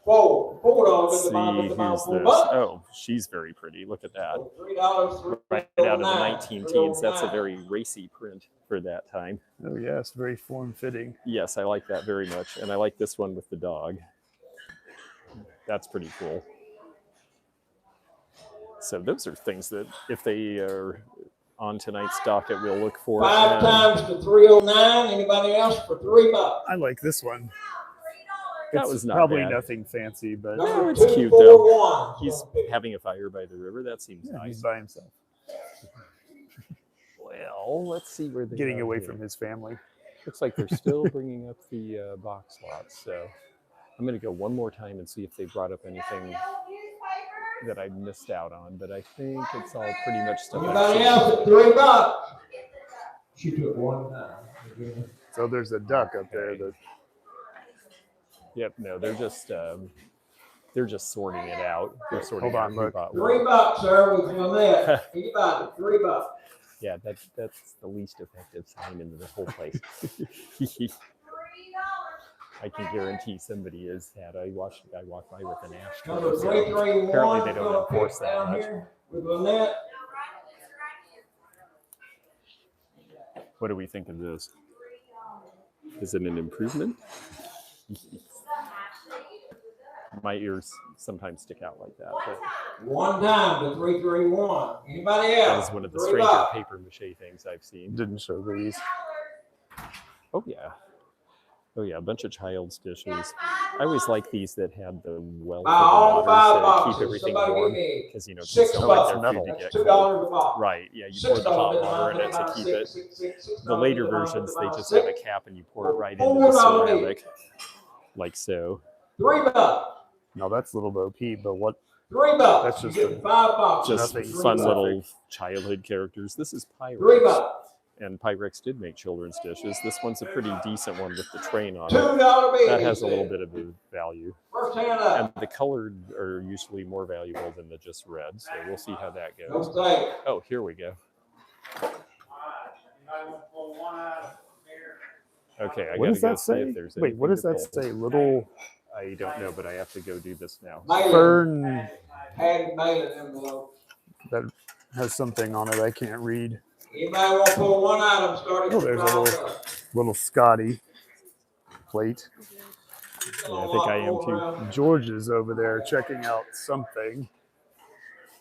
$4 Let's is the amount see of the amount. who's this. $4. Oh, she's very pretty. Look at that. $3. Right out of the 19 teens. That's a very racy print for that time. Oh yeah, it's very form fitting. Yes, I like that very much. And I like this one with the dog. That's pretty cool. So those are things that if they are on tonight's docket we'll look for. 5 times to 309. Anybody else for $3? I like this one. That It's was not probably bad. nothing fancy, but Number it's cute, 241. He's having a fire by the river. That seems he's nice. by himself, Well, let's see where they're getting away from his family. Looks like they're still bringing up the box lots. So I'm going to go one more time and see if they brought up anything that I missed out on. But I think it's all pretty much stuff. Anybody else at $3? She took one time. So there's a duck up there that Yep, no, they're just sorting it out. They're sorting Hold on, out who look. bought what. $3, sir, with Lynette. Anybody, $3? Yeah, that's the least effective sign in the whole place. I can guarantee somebody is that. I watched a guy walk by with an ashtray. Number So 331. apparently they don't enforce that down much. here with Lynette. What do we think of this? Is it an improvement? My ears sometimes stick out like that. But 1 time to 331. Anybody that else? is one of the $3. stranger paper mache things I've seen. didn't show these. Oh yeah. Oh yeah, a bunch of child's dishes. I always like these that had the well All 5 water to boxes. keep everything Somebody warm. give me Because you know, $6. kids don't like their Metal. food to That's get $2 cold. a box. Right, yeah, you pour the hot water in it to keep it. The later versions, they just have a cap and you pour it right into the ceramic, like so. $3. No, that's Little Bo Peep, but what? $3. That's just You get 5 boxes. Just Nothing fun $3. little childhood characters. This is Pyrex. $3. And Pyrex did make children's dishes. This one's a pretty decent one with the train on it. $2 bill. That has a little bit of a value. First hand up. And the colored are usually more valuable than the just red. So we'll see how that No goes. mistake. Oh, here we go. Anybody want to pull one out of here? Okay, I What gotta does go that see say? if there's Wait, what does anything that to pull. say? Little I don't know, but I have to go do this now. Mailing. fern Had mailing envelope. that has something on it I can't read. Anybody want to pull one item starting Oh, from there's a $5? little Scotty plate. Yeah, I think I am too. George is over there checking out something.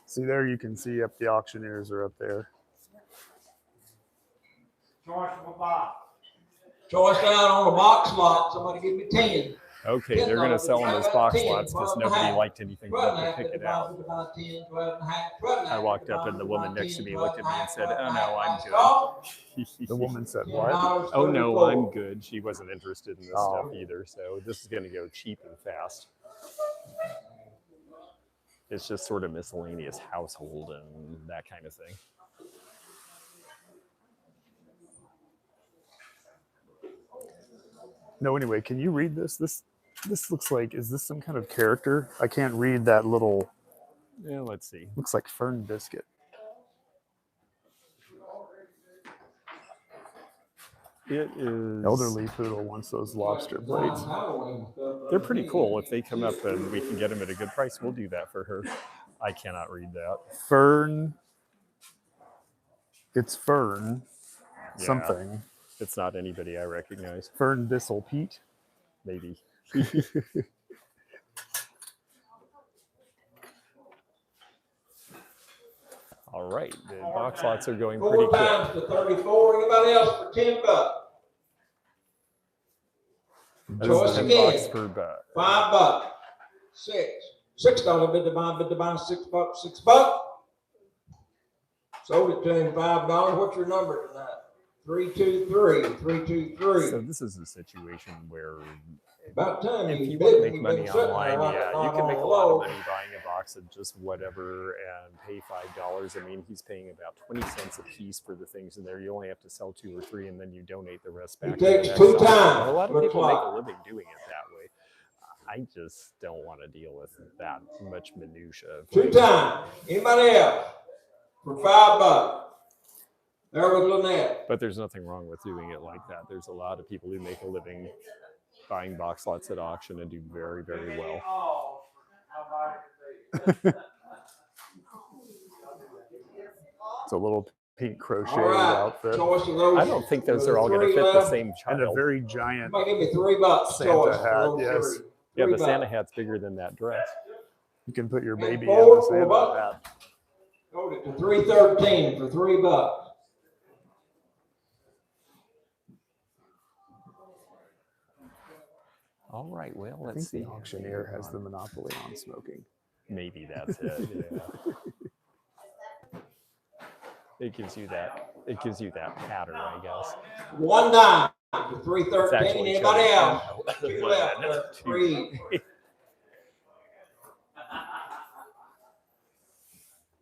See there, you can see up the auctioneers are up there. Choice of a box. Choice out on a box lot. Somebody give me 10. Okay, they're going to sell them as box lots because nobody liked anything but to pick it out. I walked up and the woman next to me looked at me and said, "Oh no, I'm good." The woman said, "What?" Oh no, I'm good. She wasn't interested in this Oh. stuff either. So this is going to go cheap and fast. It's just sort of miscellaneous household and that kind of thing. No, anyway, can you read this? This looks like, is this some kind of character? I can't read that little, Yeah, let's see. looks like Fern Biscuit. It is Elderly poodle wants those lobster plates. They're pretty cool. If they come up and we can get them at a good price, we'll do that for her. I cannot read that. Fern. It's Fern Yeah. something. It's not anybody I recognize. Fern Bissell Pete. Maybe. All right, the box lots are going pretty 4 quick. times to 34. Anybody else for $10? That's Choice 10 again. bucks per buck. $5. $6 bid to buy, $6. $6. Sold it to him $5. What's your number tonight? 323. So this is a situation where About time if you you bid, want to make you've money been sitting there online, like yeah, a you can dog make a on lot of low. money buying a box of just whatever and pay $5. I mean, he's paying about 20 cents a piece for the things in there. You only have to sell 2 or 3 and then you donate the rest back. It to the takes next 2 auction. times. A lot of Looks people make like. a living doing it that way. I just don't want to deal with that much minutia. 2 times. Anybody else? For $5. There with Lynette. But there's nothing wrong with doing it like that. There's a lot of people who make a living buying box lots at auction and do very, very well. Oh, how about it? It's a little pink crochet All right. outfit. Choice of those. I don't think those are all going to 3 fit the left. same And a child. very giant. Somebody give me $3. Santa choice hat, for those yes. 3. Yeah, the $3. Santa hat's bigger than that dress. You can put your And baby in four the for Santa $1. hat. Sold it to 313 for $3. All right, well, I let's think see. the auctioneer has the monopoly on smoking. Maybe that's it. Yeah. It gives you that. It gives you that pattern, I guess. One dime to It's 313. actually Anybody showing else? 10, Two 11, left. 2. Three.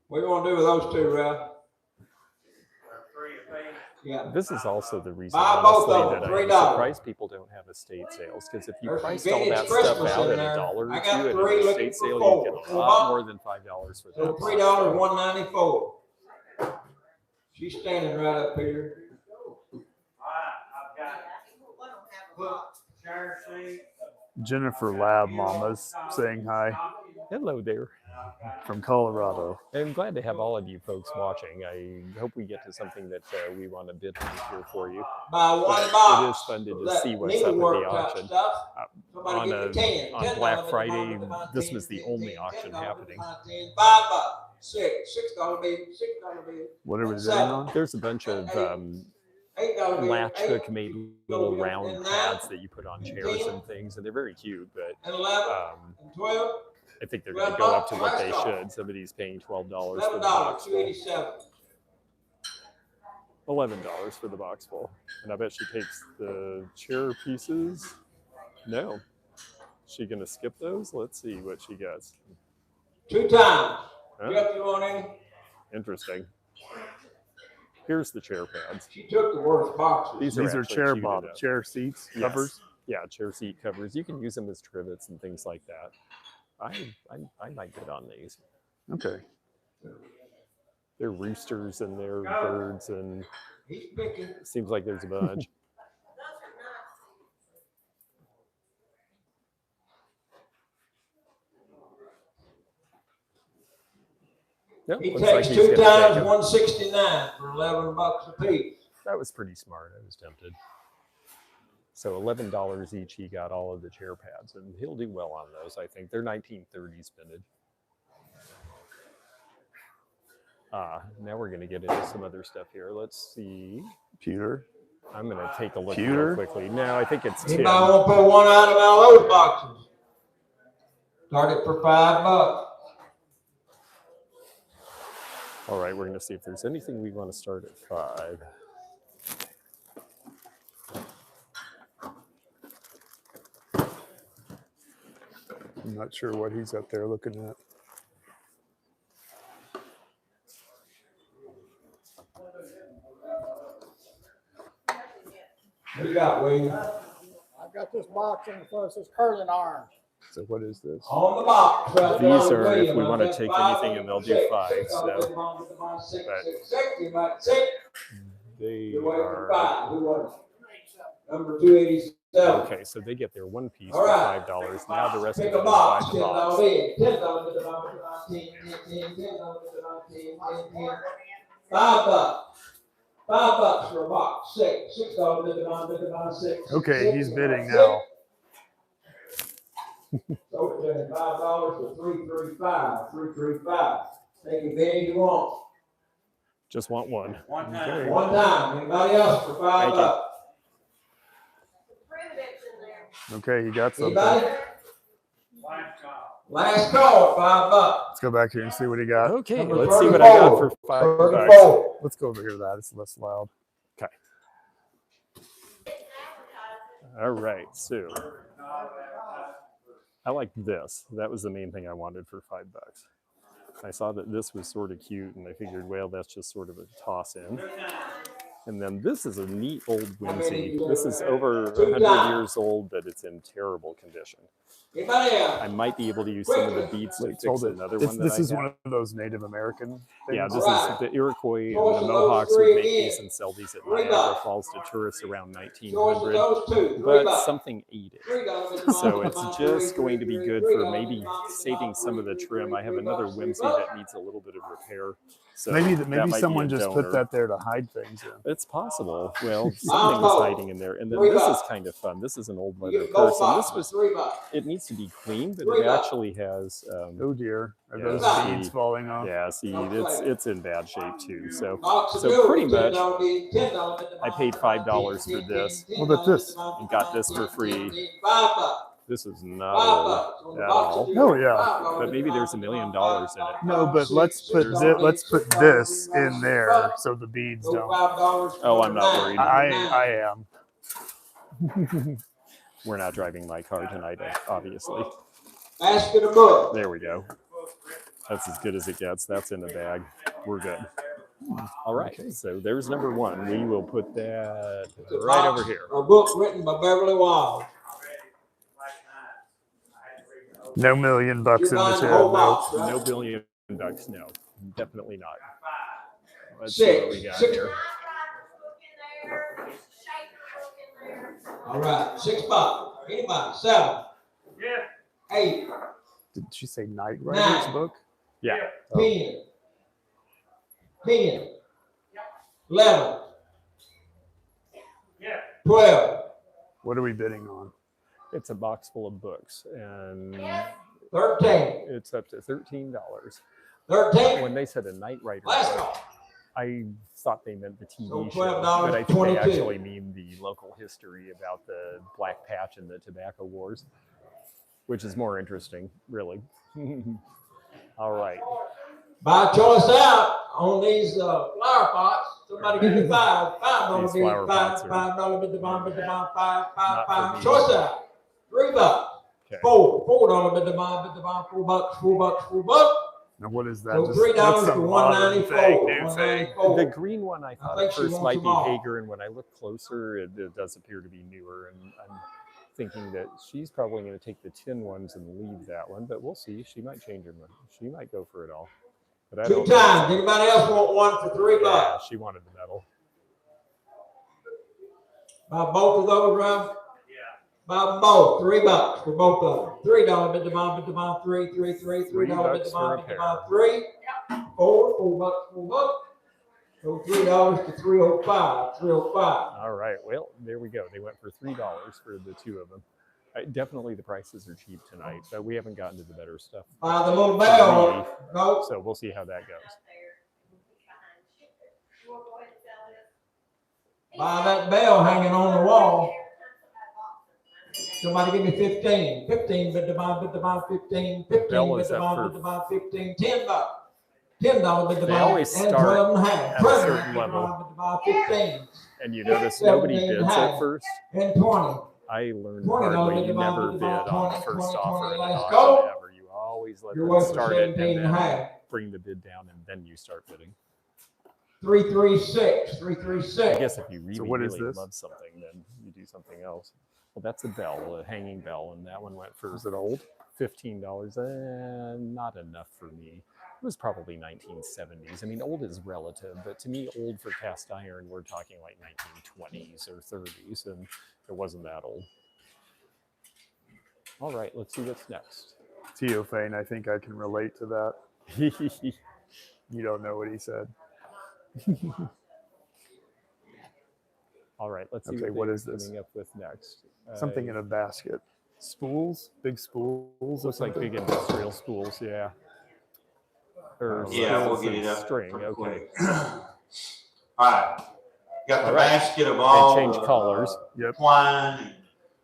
What do you want to do with those two, Ralph? Yeah. This is also the reason, Buy both honestly, of them, that I'm $3. surprised people don't have estate sales. Because if you There's some priced all vintage that stuff Christmas out in at there. $1 or I $2 got at an three looking estate for sale, four. you get a So lot about- more than $5 for that. So box. $3, $1.94. She's standing right up here. I've got chair seat. Jennifer Lab Mama's saying hi Hello there. from Colorado. I'm glad to have all of you folks watching. I hope we get to something that we want to bid on here for you. Buy one But box. it is fun to just That see what's up at the needlework type auction. stuff. Somebody On, give me 10. on $10 Black to Friday, buy this 10, was the 15, only auction $10 to happening. buy 10, $5. $6 bill, $6 bill. What are we That's bidding seven. on? There's a bunch of $8 bill. latch Eight, hook made little and round nine, pads that you put on and chairs 10, and things, and they're very cute, but and 11 and 12. I think they're going to go up to what they should. Somebody's paying $12 for the $11, box full. $287. $11 for the box full. And I bet she takes the chair pieces. No. Is she going to skip those? Let's see what she gets. 2 times. Huh? Jeff, you want any? Interesting. Here's the chair pads. She took the worst boxes. These These are actually chair cute bottom, enough. chair seats, Yes. covers. Yeah, chair seat covers. You can use them as trivets and things like that. I might bid on these. Okay. They're roosters and they're birds, and He's picking. it seems like there's a bunch. Yep, He looks like takes he's 2 gonna times take 'em. 169 for $11 a piece. That was pretty smart. I was tempted. So $11 each, he got all of the chair pads, and he'll do well on those, I think. They're 1930s vintage. Now we're going to get into some other stuff here. Let's see. Pewter. I'm going to take a look Pewter? real quickly. No, I think it's Anybody 10. want to put one item out of those boxes? Start it for $5. All right, we're going to see if there's anything we want to start at 5. I'm not sure what he's up there looking at. What you got, William? I've got this box in the front. It says curling irons. So what is this? On the box. right there, These are if William. we want to That's take five, anything, and they'll do six, 5. six, So six, six, they You're waiting for are 5. Who was it? Number 287. okay. So they get their one piece All for right. $5. Now the rest of Pick it a is box. by the $10 box. bid. $10 to the box. $10, $5. $5 for a box. $6 to the box. $6. Okay, he's bidding now. So $5 for 335. 335. Take advantage you want. Just want one. One time. One time. Anybody else for Thank you. $5? Okay, you got something. Anybody? Last call. Last call, $5. Let's go back here and see what he got. Okay, Number let's see what I got for 34. $5. 34. Let's go over here. That it's less loud. Okay. All right. So I like this. That was the main thing I wanted for $5. I saw that this was sort of cute, and I figured, well, that's just sort of a toss in. And then this is a neat old whimsy. This is over 100 years old, but it's in terrible condition. Anybody else? I might be able to use some of the beads to Wait, fix hold it. another This, one that this I is have. one of those Native American things. Yeah, this Right. is the Iroquois Choice and of the those Mohawks three would make again. these and sell these at $3. Niagara Falls to tourists around Choice of 1900, those two. but $3. something ate it. $3. So it's just going to be good for maybe saving some of the trim. I have another whimsy that needs a little bit of repair. So maybe that maybe might be someone a just donor. put that there to hide things in. It's possible. Well, something was hiding in there. And then this is kind of fun. This is an old You leather get both purse. And this boxes. was, $3. it needs to be clean, but $3. it actually has, Oh dear, are Yeah, those see. beads falling off? yeah, see, it's in bad shape too. So Box of So jewelry, pretty much, $10 bid, $10 I paid $5 for this. What about this? And got this for free. $5. This is not $5 old on the at box. all. Oh, yeah. $5 But maybe there's $1 million in it. No, but let's put this in there so the beads don't. Oh, I'm not worried. I am. We're not driving my car tonight, obviously. Basket of books. There we go. That's as good as it gets. That's in the bag. We're good. All right. So there's number one. We will put that right over here. A book written by Beverly Wild. No $1 million in the tip. No $billion. No, definitely not. Let's see what we got here. All right, $6. Anybody? 7. Yeah. 8. Did she say Night Rider's 9. book? Yeah. 10. 10. 11. Yeah. 12. What are we bidding on? It's a box full of books, and 13. it's up to $13. 13. When they said a Night Rider Last book, call. I thought they meant the TV So show, $12, but I think they 22. actually mean the local history about the Black Patch and the Tobacco Wars, which is more interesting, really. All right. Buy choice out on these flower pots. Somebody give me $5. $5 These bid, flower pots are $5 bid the bomb, bid the bomb, 5, 5, not for 5. me. Choice out. $3. Okay. $4 bid the bomb, $4, $4. Now what is that? So Just, $3 that's for some modern $194. thing, new thing. The green one I thought think at she first wants might them be all. Hager, and when I look closer, it does appear to be newer. And I'm thinking that she's probably going to take the tin ones and leave that one, but we'll see. She might change her mind. She might go for it all. But I 2 don't times. know. Anybody else want one for $3? Yeah, she wanted the metal. Buy both of those, Rob? Yeah. Buy them both. $3 for both of them. $3 bid the bomb, $3, $3, $3. $3 bid the $3 for bomb, a bid the pair. bomb, 3. $4. So $3 to $305. $305. All right. Well, there we go. They went for $3 for the two of them. Definitely the prices are cheap tonight, but we haven't gotten to the better stuff. Buy the little bell. No. So we'll see how that goes. Buy that bell hanging on the wall. Somebody give me 15. 15 bid the bomb, 15. 15 Bell bid is the up bomb, for- bid the bomb, 15. $10. $10 bid the They bomb. always And start 12 and a half. at a 12 certain bid the level. bomb, bid the bomb, 15. And you notice nobody 17 bids and a at half. first. And 20. I learned $20 hardly. bid You the bomb, never bid the bid bomb, on the 20, first 20, offer 20. in an Let's auction go. ever. You always let You're them worth start it 17 and and a then half. bring the bid down, and then you start bidding. 336. I 336. guess if you really, what is really this? love something, then you do something else. Well, that's a bell, a hanging bell, and that one went for Is it old? $15. Not enough for me. It was probably 1970s. I mean, old is relative, but to me, old for cast iron, we're talking like 1920s or 30s, and it wasn't that old. All right, let's see what's next. Teophane, I think I can relate to that. You don't know what he said. All right, let's see Okay, what is they're this? coming up with next. Something in a basket. Spools? Big spools? Looks like big industrial spools, yeah. Or Yeah, we'll spools get and it up. string, pretty okay. quick. All right. Got the All right. basket of all They change the, colors. Yep. twine and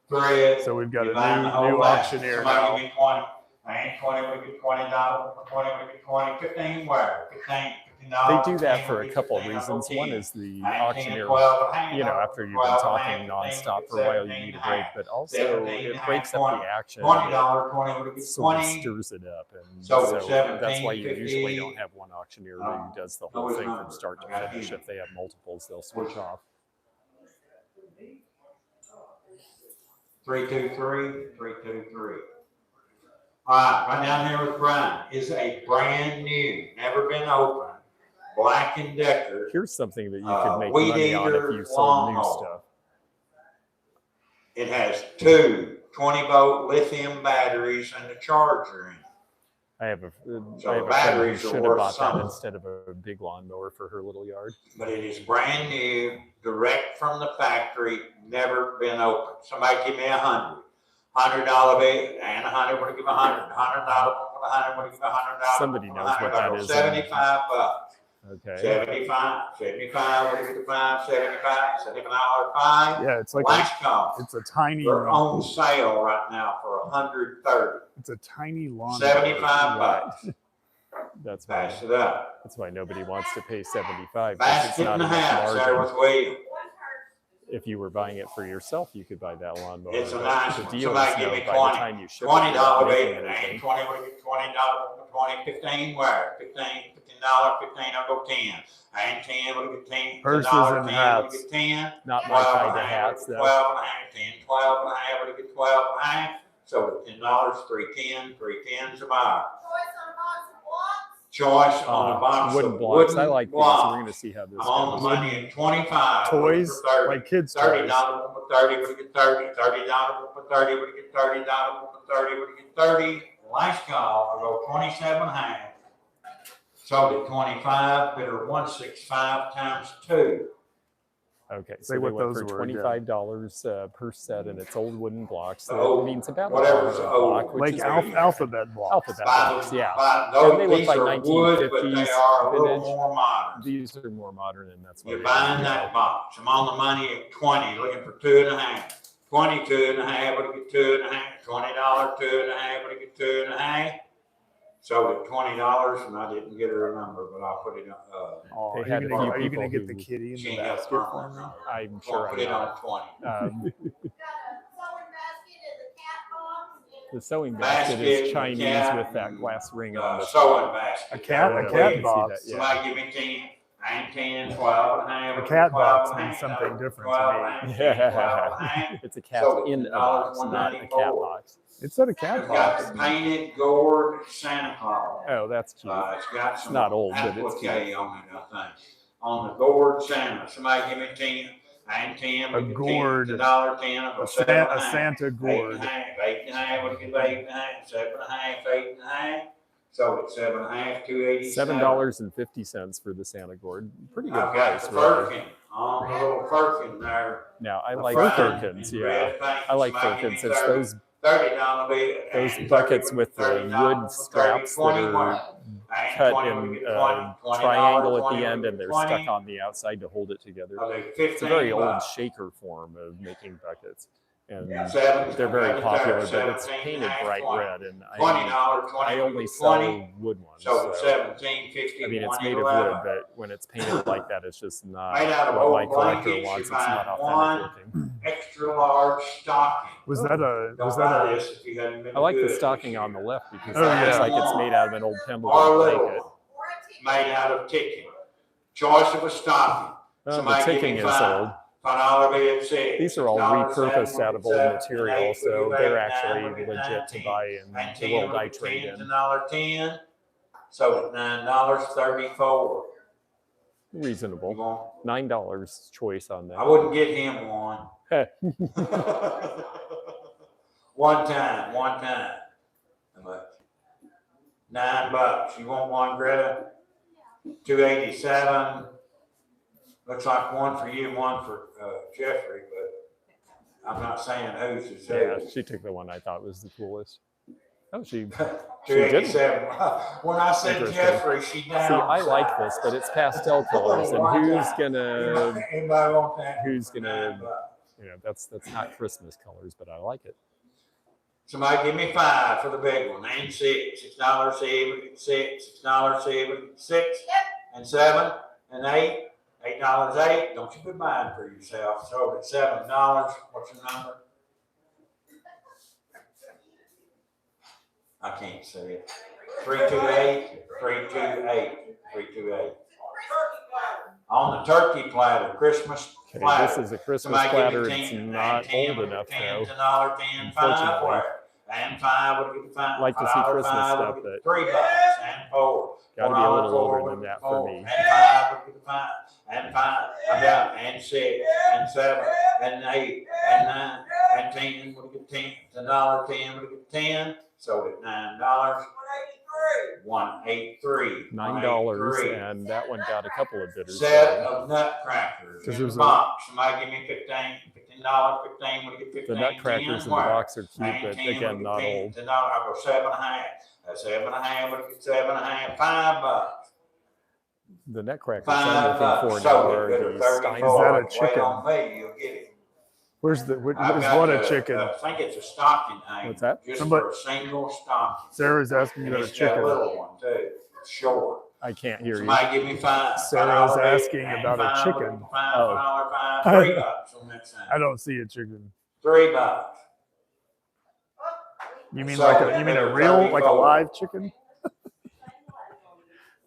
thread. So we've got You a buy the new whole basket. auctioneer Somebody now. give me 20. I ain't 20, we get $20. For 20, we get 20. 15, where? 15, $15. They do that 15, for we a get couple of 15, reasons. 10. One is the 19, auctioneer, 12, hang you know, on, after you've been 12, talking 15, nonstop for a while, you need a break, but also 17, it breaks up 20, the action. $20, 20, we get Sort of 20. stirs it up, and So so it's 17, that's why you 50, usually don't have one auctioneer who does the whole always thing from numbers. start to I got finish. you. If they have multiples, they'll switch off. 323, 323. All right, right down here with Brian is a brand new, never been opened, Black & Decker. Here's something that you could make Weed money on if eater you sold new lawnmower. stuff. It has two 20-volt lithium batteries and a charger in it. I have a So friend who batteries are should have worth bought that something. instead of a big lawnmower for her little yard. But it is brand new, direct from the factory, never been opened. Somebody give me $100. $100 bid and 100. What give $100? $100. $100. What give $100? Somebody knows what that is. $75. Okay. 75, 75, what do you get the 5, 75, $7.5. Yeah, it's like Last call. it's a tiny. They're on sale right now for $130. It's a tiny lawn. 75 bucks. That's why. Pass it up. That's why nobody wants to pay 75. 'cause it's Basket not and a enough half, there margin. was William. If you were buying it for yourself, you could buy that lawnmower. It's a but nice the one. deal Somebody is, give no, me by the 20. time you ship $20 it, you're not making baby. anything. Ain't 20, what do you get $20 for 20, 15 where? 15, $15, 15, I'll go 10. Ain't 10, what do you get 10? Purses $10, and 10, hats. what do you get 10? Not my 12 kind and of a half, hats, though. 12 and a half, 10, 12 and a half, what do you get 12 and a half? So $10, 310, 310's a buyer. Choice on a box wooden of blocks. wooden I like these. blocks. We're going to see how this I'm on the goes. money at 25. Toys, for 30. like kids' $30 toys. one for 30, what do you get 30? $30 one for 30, what do you get 30? $1 one for 30, what do you get 30? Last call, I go 27 and a half. Sold at 25, bidder 165 times 2. Okay, Say so they what went those for were, $25 per set, and it's old wooden blocks. So Oh, it means about whatever's $1 a old. block, which Like is alphabet blocks. alphabet blocks, yeah. Those, And they look these like are wood, but they 1950s are a little vintage. more modern. These are more modern, and that's why You're they buying go. that box. I'm on the money at 20, looking for 2.5. 22 and a half, what do you get 2.5? $20, 2.5, what do you get 2.5? Sold at $20, and I didn't get her a number, but I'll put it on. Oh, They are had you a gonna, few are you people gonna get the who- kitty in She the ain't got a basket firm for me? number. I'm Won't sure put I'm it on not. 20. The sewing basket Basket, is Chinese cat, with that glass ring on the sewing top. basket. A cat I can see box. that, yeah. Somebody give me 10. I ain't 10, 12 and a half. A cat 12 box and a means half, something no, different 12 to and me. a half, 10, 12 and a half. It's a cat So in a $10, box, not a cat 194. box. It's not a cat It's box. got the painted gourd Santa Claus. Oh, that's cute. It's got some not old, but it's cute. applique on it, I think. On the gourd Santa. Somebody give me 10. I ain't 10. A we get gourd. 10, $1.10. I'll go A 7 and a half. Santa 8 gourd. and a half, 8 and a half, what do you get 8 and a half, 7 and a half, 8 and a half. Sold at 7 and a half, 287. $7.50 for the Santa gourd. Pretty good I've got price, the really. firkin, on the little firkin there. Now, I The like brown firkins, and yeah. red paint. I like Somebody give firkins. me It's 30. those $30 bill. those And buckets 30, with the $30 wood for straps 30, that are 20. And cut 20, in we get a 20, triangle at 20, the end, we and get they're 20. stuck on the outside to hold it together. I'll do It's a very 15 old bucks. shaker form of making buckets, and Seven, they're very got popular. there, But it's 17 painted and a half, bright 20. red, and $20, 20, I only 20. sell wood ones. So So, 17, 50, I mean, it's made of 111. wood, but when it's painted like that, it's just not Made out of what my old collector blankets, wants. you It's not buy authentic looking. Extra large stocking. Was that a? Don't Was buy that a? this if you hadn't been I like the good. stocking on the left because Oh, it looks yeah. like it's made out of an old Or Pemberton blanket. little, made out of ticking. Choice of a stocking. Oh, the Somebody give ticking me is $5. old. $5 bill, 6. These are all $6, repurposed 7, out of old 7, material, 8, so 8, they're 9, actually 9, legit to 10, buy in the 10, world I trade in. $10. So at $9.34. You Reasonable. want? $9 choice on I that. wouldn't get him one. One time. How much? $9. You want one, Greta? 287. Looks like one for you and one for Jeffrey, but I'm not saying whose is Yeah, whose. she took the one I thought was the coolest. Oh, she didn't. 287. When I said Interesting. Jeffrey, she downsized. See, I like this, but it's pastel colors, and who's gonna, Anybody want that? who's gonna, $9. that's not Christmas colors, but I like it. Somebody give me 5 for the big one, and 6. $6, 6, $6, 6, and 7, and 8. $8, 8. Don't you be buying for yourself. So at $7, what's your number? I can't see it. 328, 328, 328. On the turkey platter, Christmas Okay, platter. this is a Christmas Somebody give platter. me It's 10, not 10, old enough 10, though. $10, 10, 5, Unfortunately. where? And 5, what do you get 5? Like to see $5, Christmas 5, stuff, what do you but get? $3 and 4. Gotta be a little older than that for me. And 5, what do you get 5? And 5, I'm down, and 6, and 7, and 8, and 9, and 10, what do you get 10? $1, 10, what do you get 10? Sold at $9. 183. $9, and that one got a couple of bidders. Set of nutcrackers in there's the a- box. Somebody give me $15, $15, 15, what do you get 15? The nutcrackers 10, in the where? box are cute, And but 10, again, not what do you old. get 10? $10, I'll go 7.5. That's 7.5, what do you get 7.5? $5. The nutcrackers I'm $5. looking for now So are it the Stein. Is that a Wait chicken? on me, you'll get it. Where's the, what I've is got what a the- chicken? I think it's a stocking hanger. What's that? Just Somebody- for a single stocking. Sarah's asking And about a it's got a chicken. little one too. It's short. I can't hear you. Somebody give me $5. Sarah's $5 asking and about a $5, chicken. $5, Oh. $5, $3 on that sign. I don't see a chicken. $3. You mean So like a, you mean a real, like a 34. live chicken?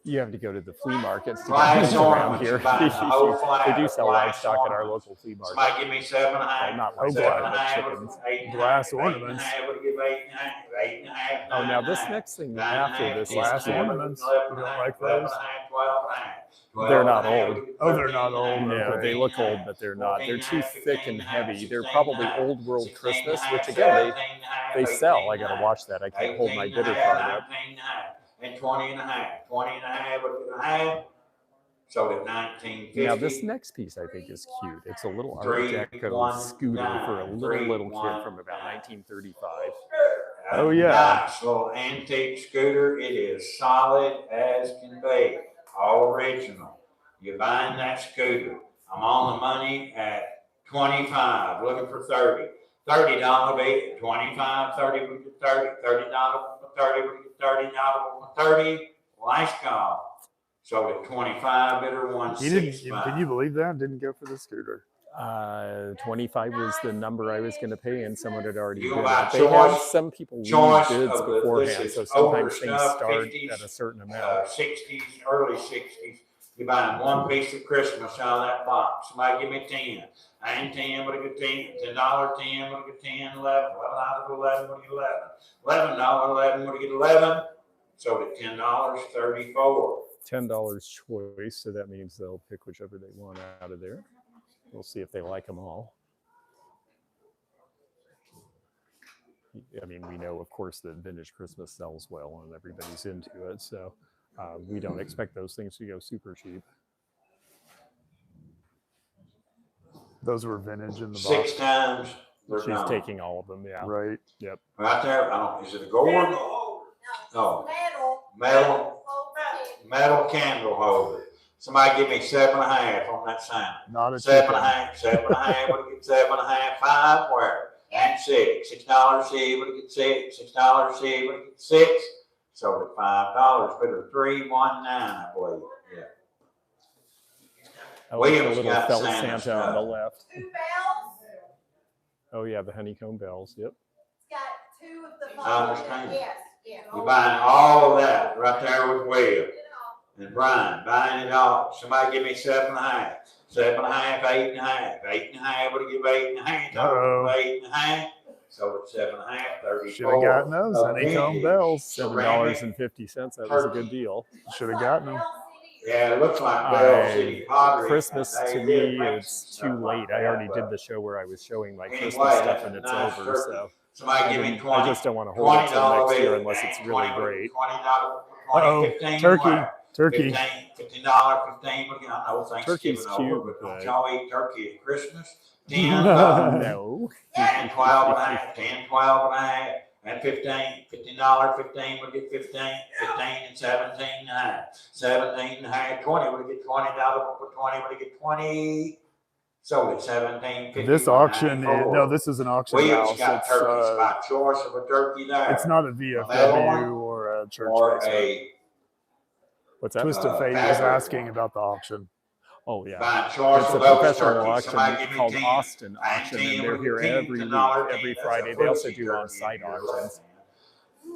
You have to go to the flea markets to Glass get things around ornaments, here. buy the whole flat They do of sell glass livestock at our ornaments. local flea market. Somebody give me 7.5. Well, not like 7.5, that, but chickens. 8.5, Glass 8.5, ornaments. 8.5, would give 8.5, 8.5, Oh, now this 9.5, next thing 9.5, after this is glass 10.5, ornaments. 11.5, You don't like those? 11.5, 12.5, They're not 12.5, old. Oh, they're not old. No, they look old, but they're not. They're too thick and heavy. They're probably old world Christmas, which again, they sell. I gotta watch that. I can't hold my bidder card up. 19.5, and 20.5, 20.5, would give a half. Sold at 19.50. Now this next piece I think is cute. It's a little Art 319, Deco scooter for a little 319. kid from about 1935. Oh, yeah. Nice little antique scooter. It is solid as can be. All original. You're buying that scooter. I'm on the money at 25, looking for 30. $30 bid, 25, 30 would get 30, $30 for 30 would get $30 for 30. Last call. Sold at 25, bidder You 165. can you believe that? Didn't go for the scooter. 25 was the number I was going to pay, and someone had already You bid buy it. They have choice- some people leave choice bids of the- beforehand, this so is sometimes older things stuff, start 50s, at a certain amount. 60s, early 60s. You're buying one piece of Christmas out of that box. Somebody give me 10. I ain't 10, but I get 10. $10, 10, but I get 10, 11. $11, 11, but I get 11. $11, 11, but I get 11. Sold at $10, 34. $10 choice, so that means they'll pick whichever they want out of there. We'll see if they like them all. I mean, we know, of course, that vintage Christmas sells well and everybody's into it, so we don't expect those things to go super cheap. Those were vintage in the 6 box. times. They're She's gone. taking all of them, yeah. Right. Yep. Right there. I don't. Is it a gourd? No. Metal candle holder. Somebody give me 7.5 on that sign. Not a 7.5, 7.5, what do you get 7.5, 5, where? And 6. $6, see, what do you get 6? $6, see, what do you get 6? Sold at $5, bidder 319, I believe. Yeah. I like the Williams little got felt Santa Santa stuff. on the left. 2 bells. Oh yeah, the honeycomb bells. Yep. It's got 2 of the. I understand. Yes, yes. You're buying all of that right there with Will and Brian, buying it all. Somebody give me 7.5. 7.5, 8.5. 8.5, what do you give 8.5? Uh-oh. 8.5. So it's 7.5, 34. Should have gotten those A honeycomb vintage bells. $7.50. That was a good deal. Should have gotten them. Yeah, it looks like Bell City pottery. Christmas They to did me, make it's some too stuff like late. I that, already but did the show where I was showing my anyway, Christmas stuff that's and a it's nice over. turkey. So Somebody give me 20. I just don't want to hold it till $20 next year bill. unless it's really $20, great. $20, Uh-oh, 15 turkey, where? turkey. $15, $15, I know Thanksgiving Turkey's over, cute, but don't but- y'all eat turkey at Christmas? 10 bucks. No. 10, 12 and a half, 10, 12 and a half, and 15, $15, 15 would get 15, 15 and 17 and a half, 17 and a half, 20 would get $20 for 20 would get 20. Sold at 17.50. This auction, no, this is an auction Williams house. got It's, turkeys by choice of a turkey there. it's not a VFW or a church or basement. a What's that? Twisted Fate was asking about the auction. Oh yeah. by choice It's a of those professional turkeys. auction Somebody give me called 10. Austin Auction, and they're here every week, every Friday. They also do on-site auctions.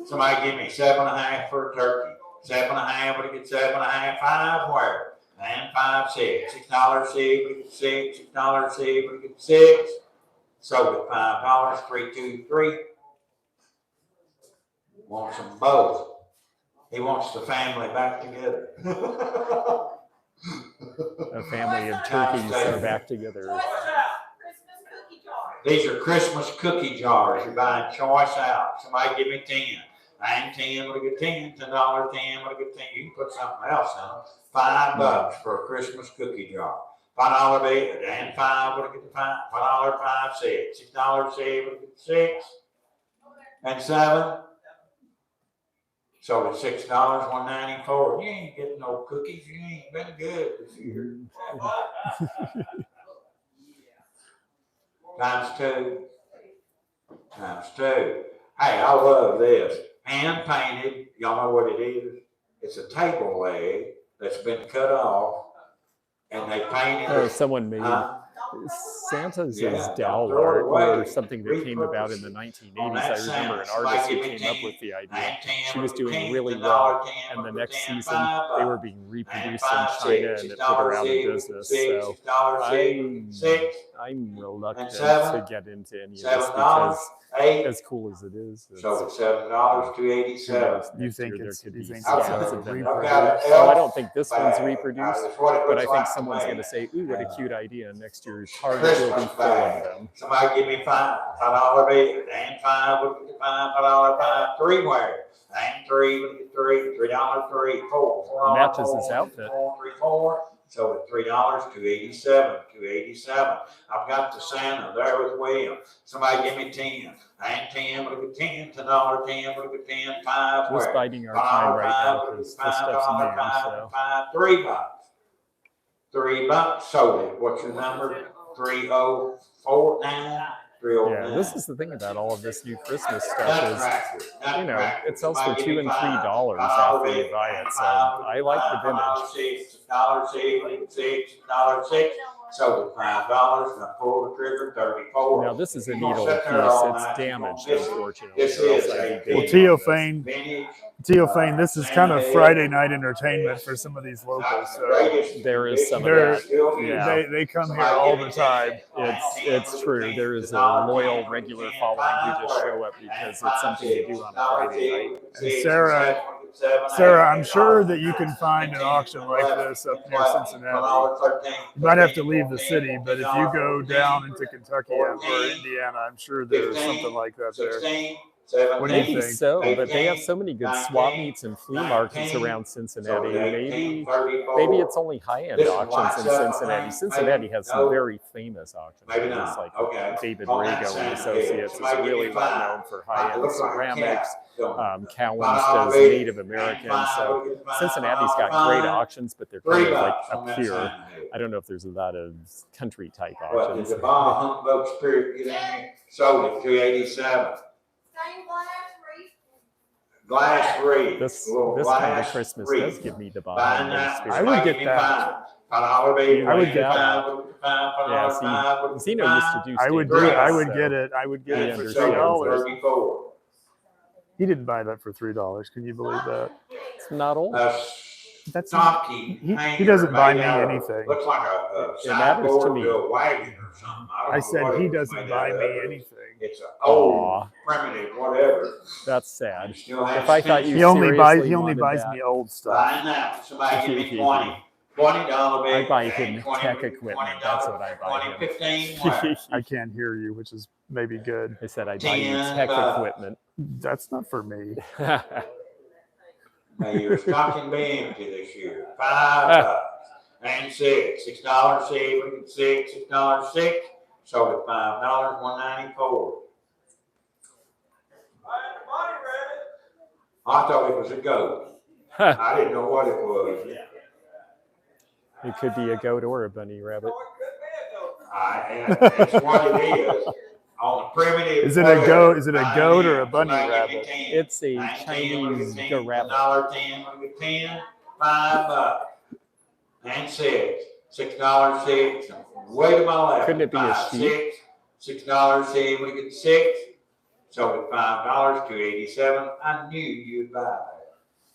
Somebody give me 7.5 for a turkey. 7.5, would get 7.5, 5 where? And 5, 6. $6, see, we get 6. $6, see, we get 6. Sold at $5, 323. Wants them both. He wants the family back together. A family of turkeys that are back together. Christmas cookie jar. These are Christmas cookie jars. You're buying choice out. Somebody give me 10. I ain't 10, but I get 10. $10, 10, but I get 10. You can put something else in them. $5 for a Christmas cookie jar. $5 bid and 5, what I get the 5? $5, 5, 6. $6, 7, what I get 6. And 7. Sold at $6, $1.94. You ain't getting no cookies. You ain't been good this year. Times two. Times two. Hey, I love this. Hand painted. Y'all know what it is? It's a table leg that's been cut off, and they painted Oh, it. someone made Santa's Yeah, is don't dowel throw it art or away. something that came about in the Repurpose it. 1980s. On that I remember an Santa, artist who somebody give me came up 10, with the idea. 9, 10, She was doing 10, really $10, well, 10, and the next 10, season they were being reproduced in $5, China, and it put her out of $6, business. $6, So $6, I'm reluctant $7, to get into any of this $7, because, 8. as cool as it is, So it's, it's $7, $2.87. You think there it's could you be think scams it's of them. reproduced? Oh, I don't think this one's bag. reproduced, That's what it but I looks think like to someone's me. going to say, "Ooh, what a cute idea!" And next year's Target will be Christmas full of bag. them. Somebody give me $5 bill. And five, look at the $5, three wear. And three, look at three, $3, three, four. Matches his outfit. Four. So at $3, $2.87. I've got the Santa there with William. Somebody give me 10. And 10, look at 10, $10, 10, look at 10, 5. Just biding our time right now because this stuff's new. So. $3. Sold it. What's your number? 3049. 309. Yeah, this is the thing about all of this new Christmas stuff is, you know, it sells for $2 and $3 after you buy it. So I like the vintage. $6. Sold it $5, and I pulled the trigger 34. Now this is a needle piece. It's damaged, unfortunately. This or else is I'd be a bidding on Teofane, this. vintage. Teofane, this is kind of Friday night entertainment for some of these locals. So There is some of they're, that. Yeah. they come here all the time. It's true. There is a loyal, regular following who just show up because it's something to do on a Friday night. And Sarah, I'm sure that you can find an auction like this up near Cincinnati. You might have to leave the city, but if you go down into Kentucky or Indiana, I'm sure there's something like that there. What do you Maybe think? so, but they have so many good swap meets and flea markets around Cincinnati. Maybe it's only high-end auctions in Cincinnati. Cincinnati has some very famous auctioneers, like David Rago and Associates is really well known for high-end ceramics. Cowan's does Native American. So Cincinnati's got great auctions, but they're kind of like up here. I don't know if there's a lot of country type auctions. The Baja Humbug Spirit get in there? Sold it $2.87. Same glass wreath. Glass wreath. This Glass kind of Christmas wreath. does give me the Buy Baja that. spirit. I would get that. $5 baby. I would get Yeah, see, Zeno used to do I would steak I fries, would so get it. I would get He it for understands $3. it. He didn't buy that for $3. Can you believe that? It's not old. That's Stocky he doesn't buy me hanger made out of- anything. Looks like a It matters to sideboard me. to a wagon or something. I don't I know said what he it was doesn't made buy out me of. anything. It's an old, Aw, primitive, whatever. that's sad. Still has If I thought you He only buys seriously wanted me that, old stuff. Buying that. Somebody give me 20. $20 bill. I buy him tech equipment. That's what I buy him. 20, 15. I can't hear you, which is maybe good. I said I buy you 10 tech bucks. equipment. That's not for me. Now your stocking be empty this year. $5 and $6. $6 saving, $6, sold at $5, $1.94. I thought it was a goat. I didn't know what it was. It could be a goat or a bunny rabbit. It's what it is. On the primitive. Is it a goat? Is it a goat or a bunny Somebody give me rabbit? 10. It's a 19, Chinese rabbit. $10, $5 and $6. $6, way to my left. Couldn't it be a sheep? $6, we get 6. Sold at $5, $2.87. I knew you'd buy that.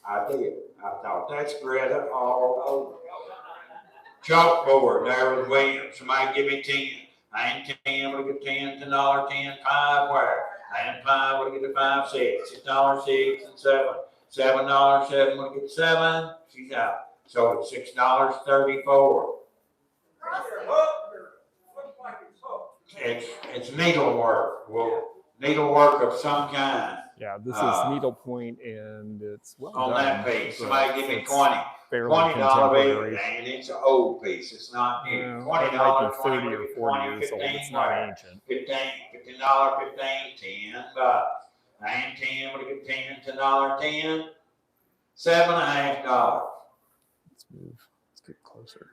I did. I thought that's Greta all over. Chalkboard there with Williams. Somebody give me 10. I ain't 10, we get 10, $10, 10, 5 where? And 5, we get the 5, $6, $6, 6, and 7. $7, 7, we get 7. She's out. So it's $6.34. It's needlework. Well, needlework of some kind. Yeah, this is needlepoint and it's well On done, that piece. but Somebody give me it's 20. fairly $20 contemporary. bill, and it's an old piece. It's not new. It $20, might be 30 or 20, 40 years old. 15 It's not where? ancient. $15, $10. $10, we get 10, $10, $7.50. Let's move. Let's get closer.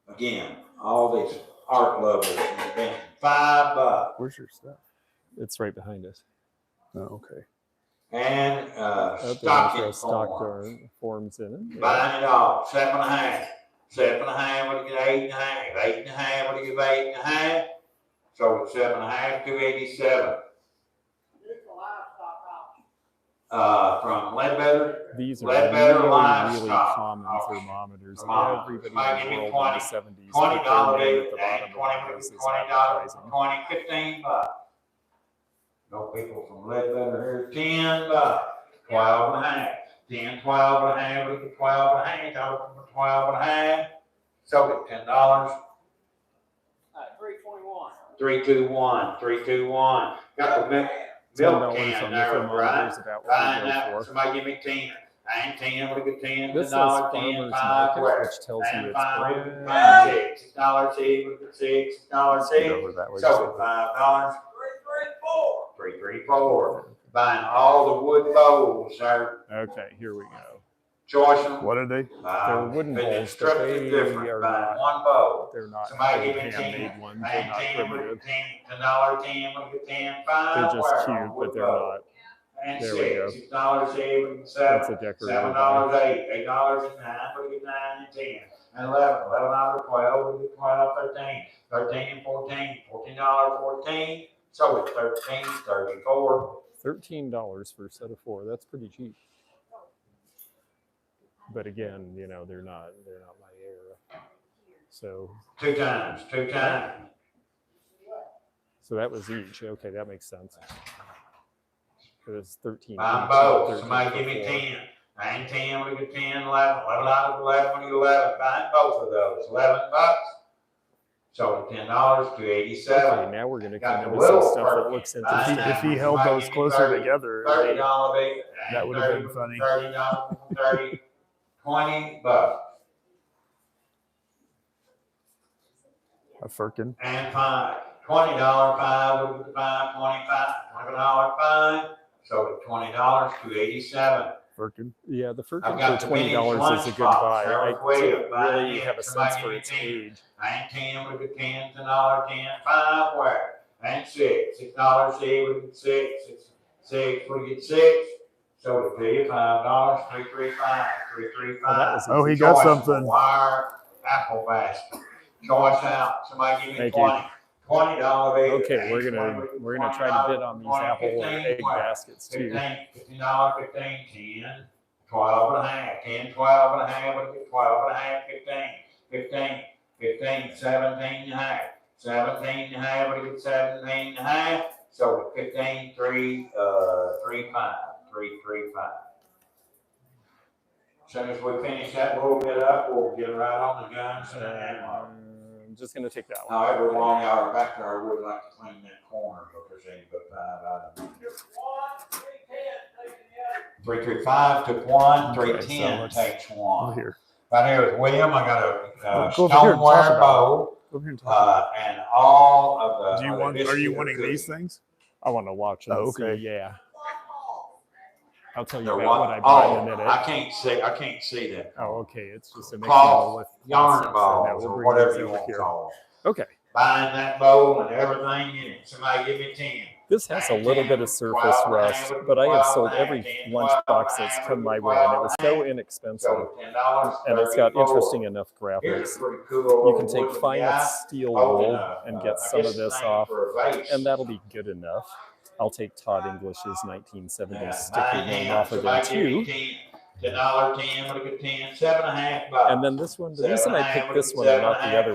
Again, all these art lovers have been $5. Where's your stuff? It's right behind us. Oh, okay. And Oh, they're gonna stocking throw stock forms. forms in it. Yeah. Buying it all, 7.5. 7.5, what do you get? 8.5. 8.5, what do you get? 8.5. So it's 7.5, 287. From Ledbetter. These are Ledbetter really livestock common auction. thermometers. Thermometers. Everybody Give in me the world in the 20, 70s $20 put their name bid, at the bottom of one of those as $20, advertising. 20, $15. No people from Ledbetter here, $10. 12.5. 10, 12.5, look at 12.5, got it for 12.5. Sold it $10. 321. 321. Got the milk $10 can on the there, thermometer right? is about what Buying we go that, for. somebody give me 10. I ain't 10, what do you get 10? This says $10, 10, farmer's 5, market, where? which tells you it's $5, brand new. $6 seed, look at $6 Get seed. over that way. Sold it $5. 334. Buying all the wood bowls, sir. Okay, here we go. Choice. What are they? They're wooden been bowls, but instructed they different. are Buying not. one bowl. They're not Somebody give me 10. handmade ones. They're not 10, primitive. $10, $10, 5. They're just where? cute, but they're not. And There we go. $6, $7, That's a decorative. $7, $8, $8 and 9, but you get 9 and 10, and 11, $11, 12, we get 12, 13, 13 and 14, $14, 14, so it's 13, 34. $13 for a set of 4. That's pretty cheap. But again, you know, they're not my era. So Two times. so that was each. Okay, that makes sense. It was 13. Buying each, both. 13 Somebody for give me 4. 10. I ain't 10, we get 10, 11, $11, when you 11. Buying both of those. $11. So $10, $287. Okay, now we're going to Got come the into some little stuff that perky. looks Buying interesting. that. If he held Somebody those give me closer 30, together, $30 big. that would have been funny. $30, 30, $20. A firkin. And $5. $20, 5, we get 5, 25, $20, 5. So $20, $287. Firkin. Yeah, the I've Firkin got for the vintage $20 is a good lunchbox. buy. There I was way don't up buying really it. have a Somebody sense give for me its 10. age. I ain't 10, we get 10, $10, 10, 5, where? And $6, see, we get 6, we get 6. So to pay $5, 335, 335. Oh, he got Choice something. Wire apple basket. Choice out. Somebody give me Thank you. 20. $20 bid. Okay, we're gonna try to bid on these apple or egg baskets too. 15, $15, 15, 10, 12 and a half, 10, 12 and a half, we get 12 and a half, 15, 17 and a half, 17 and a half, we get 17 and a half, so 15, 3, 3.5, 3.35. As soon as we finish that little bit up, we'll get right on the guns and the ammo. I'm just gonna take that one. However long y'all are back there, I would like to clean that corner because they ain't but 5 items. 335 took 1, Okay, 310 so takes 1. Here. Right here with William, I got a Go over here and talk stoneware about bowl, Go here and talk and all of the. Do you want? Are you wanting these things? I want to watch and Oh, okay. see. Yeah, I'll tell you The about what? what I buy in a Oh, minute. I can't see that. Oh, okay. It's just a mixing Cloth, bowl with yarn stuff, so now balls, we'll or bring whatever these you over want to here. call Okay. Buying that bowl and everything in it. Somebody give me 10. This has a little bit of surface rust, but I have sold every lunchbox that's come my way, and it was so inexpensive. So $10, And it's got 34. interesting enough Here's graphics. a pretty cool You can take wooden fine guy steel holding wool a- and I get some guess of this thing off, for a vase. and that'll be good enough. I'll take Todd English's 1970s Yeah, sticker buying name him, off of there somebody give me too. 10, $10, 10, what do you get 10, $7.50. And then this one, the reason I picked this one and not the other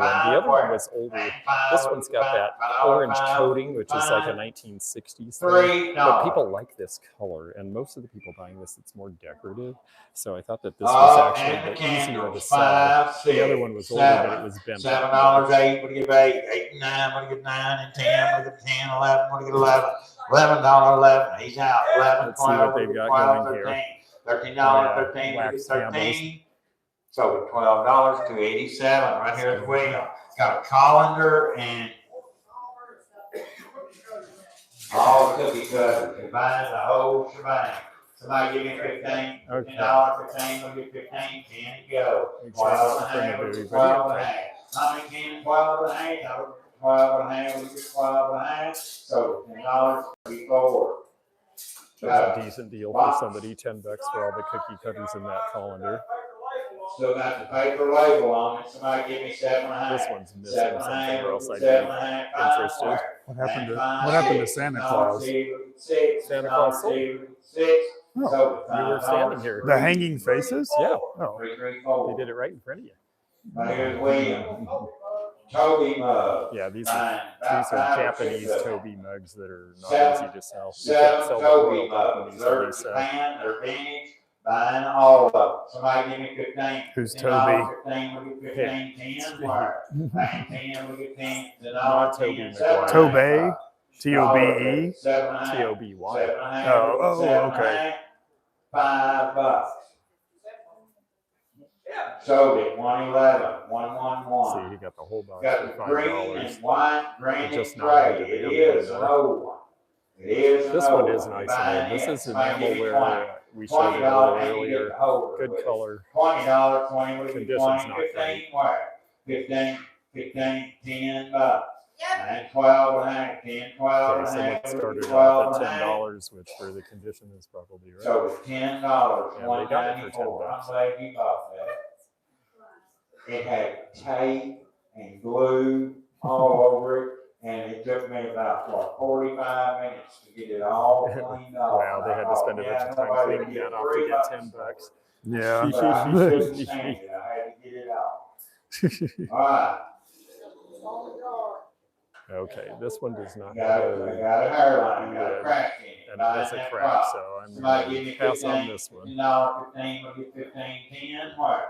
one was older. This one's got that orange coating, which is like a 1960s thing. But people like this color, and most of the people buying this, it's more decorative. So I thought that this was actually the easier to sell. 5, 6, The other one was older, but it was bent. $7, 8, what do you get 8? 8 and 9, what do you get 9 and 10, what do you get 10, 11, what do you get 11? $11, 11, he's out. 11, Let's see what 12, they've got 12, going here. 13, $13, Yeah, 13, wax 13. So $12 to 87 right here at William. Got a colander and all the cookie cutters. Combine the whole shebang. Somebody give me 15, Okay. $15, 15, we'll get 15, 10 to go. Make sure 12 I'm and a not half, in we'll get front of 12 and a everybody. half. How many 10, 12 and a half? 12 and a half, we'll get 12 and a half. So $10, 34. That's a decent deal for somebody. $10 for all the cookie cutters in that colander. Still got the paper label on it. Somebody give me 7 and a half. This one's missing 7 and a something, half, or else I'd 7 be and a half, interested. What happened to Santa Claus? Santa Claus sold. Oh, You were standing here. the hanging faces? Yeah, Oh, they did it right in front of you. Here's William. Toby mug. Yeah, these Fine. are Five or Japanese six of them. Toby mugs that are not Seven- easy to sell. You 7 can't sell the Toby royal mugs. Japanese They're release. Japan, they're vintage. Buying all of them. Somebody give me 15. Who's $15, Toby? 15, we'll get 15, 10, where? 10, we'll get 10, Not Toby $10, Maguire. Tobe? T-O-B-E? 7 and a half. T-O-B-Y. 7 and a half. Oh, seven and a okay. half, $5. Sold it, 111, 111. See, he got the whole box Got for the green $5. and white, green Just and not gray. into the It other is an anymore. old one. It is an This old one is one. nice Buying and old. This it. is Somebody enamel give me where we showed it a little earlier. Good color. $20, 20, we Condition's 20, not 15, great. where? 15, 15, $10. Yep. And 12 and a half, 10, 12 Okay, and a someone half, started 12 off and a at half. $10, which for the condition is probably right. So it's $10, Yeah, they got it for $194. I'm $10. glad you bought that. It had tape and glue all over it, and it took me about 45 minutes to get it all cleaned off. Wow, they had to spend a bunch of time cleaning that off to get $10. Yeah. But I just couldn't stand it. I had to get it off. All right, Okay, this one does not got have it. I a, got a hairline, got a crack in it. and it has a crack, so I'm Somebody going give me to pass on 15, this one. $15, we'll get 15, 10, where?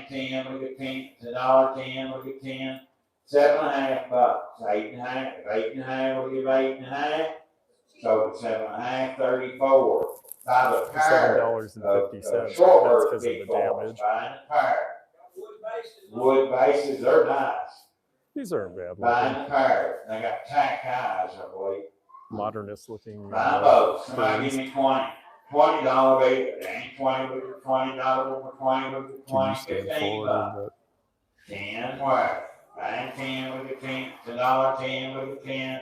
10, we'll get 10, $10, we'll get 10, $7.50, 8.5, 8.5, we'll give 8.5, so it's 7.5, 34. By the pair $7.50. That's short because of the damage. buying a pair. Wood bases, they're nice. These aren't bad Buying looking. a pair, they got tack eyes, I believe. Modernist looking. Buy both. Somebody give me 20. $20 baby. It ain't 20, we'll get $20 over 20, we'll get 20, 15 bucks. 10, where? 9, 10, we'll get 10, $10, 10, we'll get 10,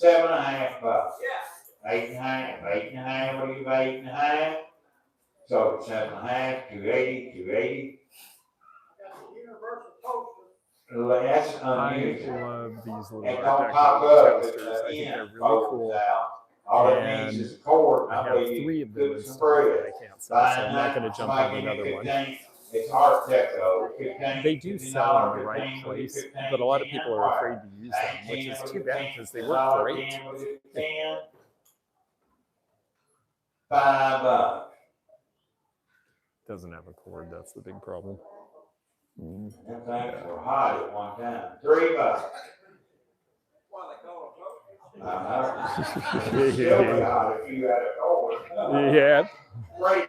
$7.50. 8.5, 8.5, we'll give 8.5. So it's 7.5, 280, 280. That's I unusual. love these little It art don't pop up at coasters. I the think they're end, really folks, cool. out. All it needs is a cord. I have 3 of them in Cook some stock that bread. I can't sell, so I'm not going to jump on Somebody another give me one. 15. It's Art Deco. 15, They do sell in the right $15, place, 15, but a lot of people are 10, afraid to use them, which is too bad because they work $10, great. 10, $5. Doesn't have a cord, that's the big problem. Them things were hot at one time. $3. It'd still be hot if you had a cord. Yeah. Great.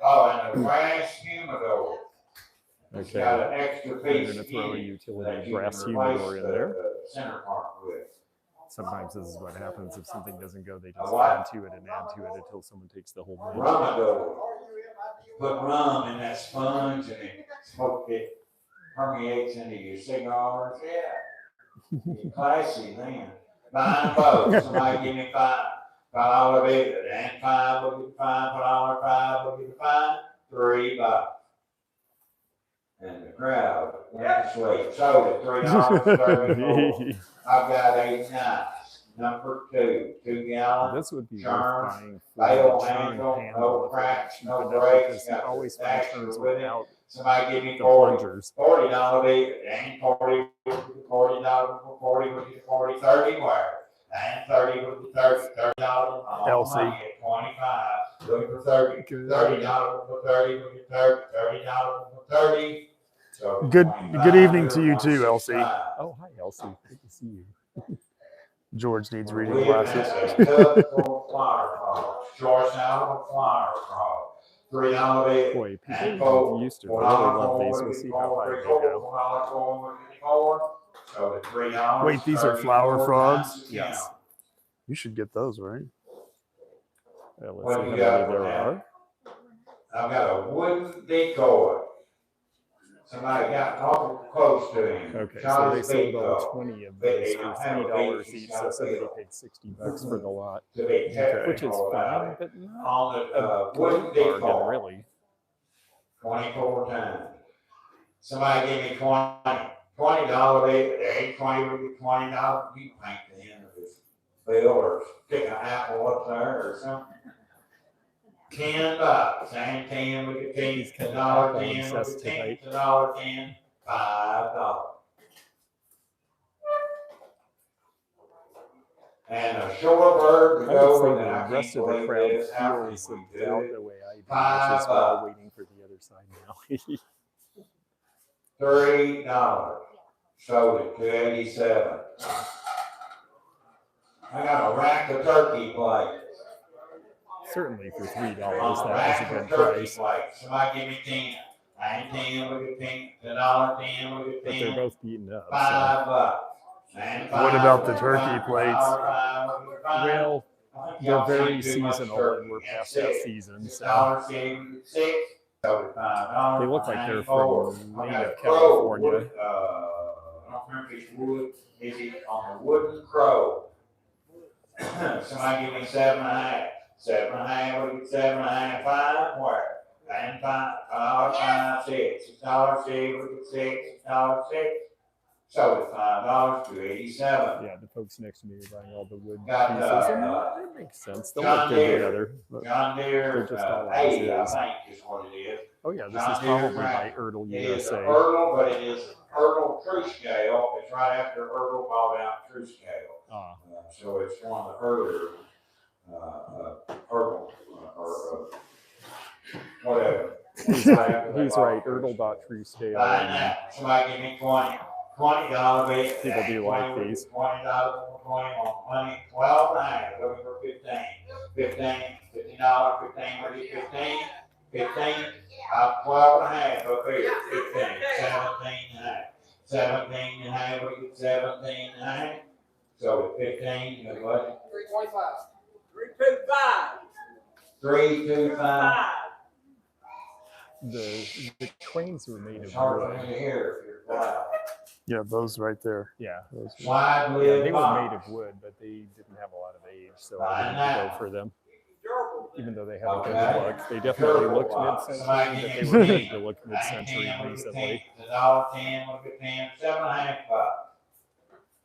Oh, and a brass humidor. It's Okay. got an extra I'm piece going to of throw a unit utility that you brass can replace humidor in there. the center part with. Sometimes this is what happens if something doesn't go, they A just what? add to it until someone takes the whole thing. Rummador. Put rum in that sponge and it permeates into your cigars. Yeah. You're classy then. Buying both. Somebody give me 5. $5 bid and 5 will get 5. $5 will get 5. $3. And the crowd went to sleep. Sold it $3.34. I've got 89. Number 2, 2 gallon. This would be Churn, worth buying fail for the churn handle, handle. no if it cracks, cheap no enough, breaks, because you got always the find extra turns with it. without Somebody give me the 40. plungers. $40 bid and 40, $40 for 40, we'll get 40, 30 where? And 30 will be 30, $30 on Elsie. money at 25. Looking for 30. Good. $30 for 30, we'll get 30, $30 for 30. So Good 25, evening to you too, Elsie. 165. Oh, hi, Elsie. Good to see you. George needs reading We glasses. have a tub for flower cross. Georgetown flower cross. $3 bid. Boy, And people four. used to really love these. We'll see how high they go. So the $3. Wait, these are flower frogs? Yes. You should get those, right? Let's What see do how you got many for there that? are. I've got a wooden decoy. Somebody got awful close to him. Okay, Shot so they his sold feet all off. 20 of But those they for don't have a $3 beach, he's each, got so a somebody bill. paid $60 for the lot, To be which is technical about fine, it. but not On the a wooden great bargain, decoy, really. 24 times. Somebody gave me $20 bill. There ain't 20 would be $20. You paint the end of this bill or stick an apple up there or something. $10. And 10 we could He's take kind of $1, apple 10 we obsessed could take tonight. $1, 10, $5. And a shore bird to I would go say with the it. I rest can't of the believe crowd this. How feels can we do about it? the way I do, which is we're all waiting for the other side now. $3. Sold it, 287. I got a rack of turkey plates. Certainly for $3, On that a was a rack good of turkey price. plates. Somebody give me 10. I ain't 10, look at 10. $1, 10, look at But they're 10. both beaten up. So. $5. And What about the turkey plates? Well, they're very seasonal, and we're past that season. So they look like they're from native California. I don't remember if it's wood. Is it on the wooden crow? Somebody give me 7.5. 7.5, we get 7.5, 5, where? And 5, $5, 6, $6, 6, we get 6, $6, 6. Sold it $5, 287. Yeah, the folks next to me are buying all the wood Got, pieces, and it makes sense. They'll John look good Deere. together. But John Deere they're just all as 80, I is. think is what it is. Oh yeah, this John is Deere probably by tractor. Erdl It is a USA. Erdl, but it is an Erdl True Scale. It's right after Erdl bought out True Scale. Ah. So it's one of the earlier Erdl whatever. He's right. Erdl bought True Scale. Buying that. Somebody give me 20. $20 bill. People do like these. $20 on 20, 12 9, looking for 15. 15, $15, 15, what is 15? 15, 12 and a half up here, 15, 17 and a half. 17 and a half, we get 17 and a half. So 15, you know what? 325. 325. 325. The cranes were made It's of hard for wood. me to hear if you're loud. Yeah, those right there. Yeah. Those. Wide Yeah, lid they were box. made of wood, but they didn't have a lot of age, so I didn't go for them. Even though they had a good look, they definitely looked mid-century, but they were made to look mid-century recently. $1.10, look at 10, $7.5.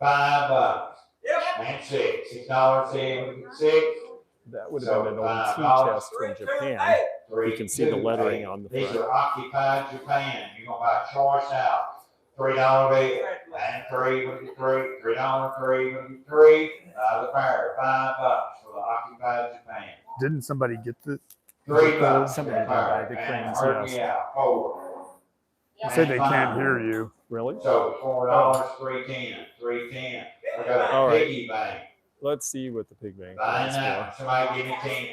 $5. Yep. And $6, 6. That would have been an old tea chest from Japan. You can see the lettering on the These front. are occupied Japan. You're gonna buy choice out. $3 bill. And 3 would be 3. $3, 3 would be 3. The pair, $5 for the occupied Japan. Didn't somebody get the? $3. Somebody did buy the cranes, yes. Yeah, 4. You said they can't hear you. Really? So $4, 310, 310. I got All a right. piggy bank. Let's see what the pig bank Buying is that. for. Somebody give me 10.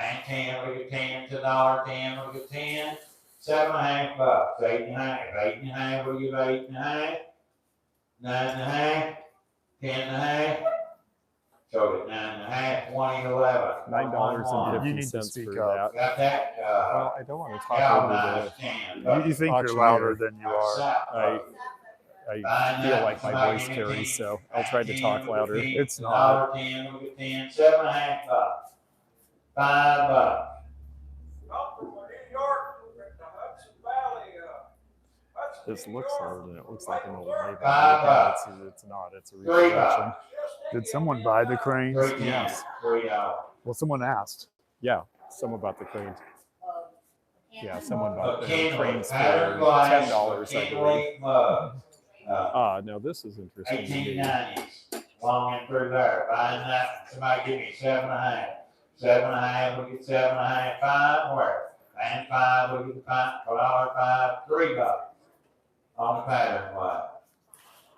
And 10, look at 10, $2, 10, look at 10. $7.5. $8.5. $8.5, we'll give $8.5. $9.5. $10.5. So it's $9.5, 20, 11. You need to $9.50 speak for up. that. Got that? Well, I don't want to talk Galvanized over 10. You think you're Auctioneer. louder than you are. I feel like my voice carries, so I'll try to talk louder. It's not. $10, look at 10, $7.5. $5. This looks old, and it looks like an old neighborhood. $5. It's not. It's a $3. reproduction. Did someone buy the cranes? Yes. $3. Well, someone asked. Yeah, someone bought the cranes. Yeah, someone bought the Kenley, cranes for pattern glass, $10, I believe. Kenley mug. Now this is interesting to me. 1890s, long and through there. Buying that, somebody give me 7.5. 7.5, we get 7.5. 5, where? And 5, we get $5, $5, $3 on the pattern glass.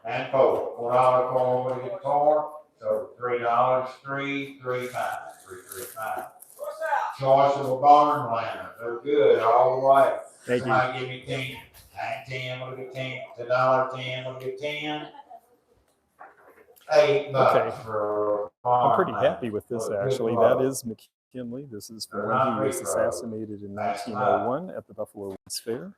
And 4, $4, 4, we get 4. So $3, 3, 3, 5, 3, 3, 5. Choice of a barn lantern, they're good all the way. Thank you. Somebody give me 10. And 10, look at 10. $1, 10, look at 10. $8 Okay. for I'm pretty happy with this, actually. That is McKinley. This is from when he was assassinated in 1901 at the Buffalo World's Fair.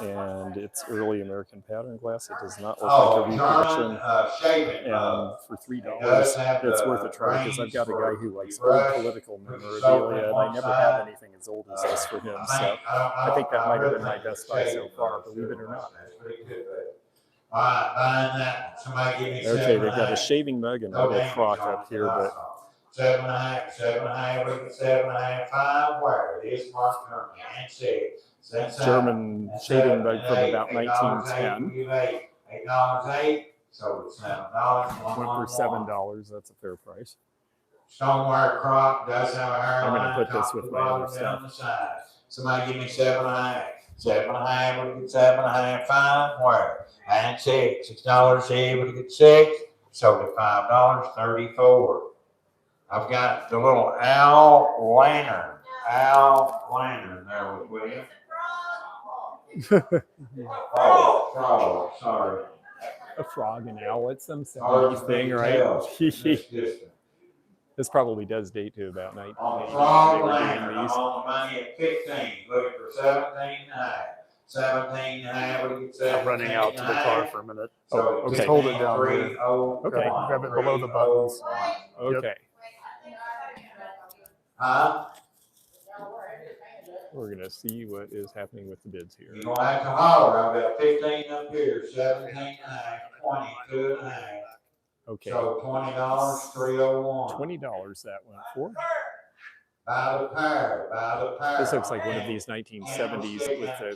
And it's early American pattern glass. It does not look like a reproduction. And for $3, it's worth a try because I've got a guy who likes old political memorabilia, and I never have anything as old as this for him. So I think that might have been my best buy so far, believe it or not. Okay, they've got a shaving mug and a little crock up here, but 7.5, 7.5, 7.5, 5 wire. This mark Germany and 6. German shaving mug from about 1910. $8, so it's $7. Went for $7. That's a fair price. Stoneware crock does have a hairline. I'm going to put this with my other stuff. Somebody give me 7.5. 7.5, we get 7.5, 5 wire. And 6. $6 here, we get 6. Sold at $5, 34. I've got the little owl lantern. Owl lantern there with you. Oh, frog, sorry. A frog and owl, it's some 70s thing, right? This probably does date to about 1980. Frog lantern, I'm on the money at 15, looking for 17.5. 17.5, we get 17. I'm running out to the car for a minute. Oh, okay. Just hold it down there. Okay. Grab it below the buttons. Okay. Yep. Huh? We're going to see what is happening with the bids here. You're going to have to holler. I've got 15 up here, 17.5, 20, 2.5. Okay. So $20, 301. $20 that went for. By the pair, by the pair. This looks like one of these 1970s with the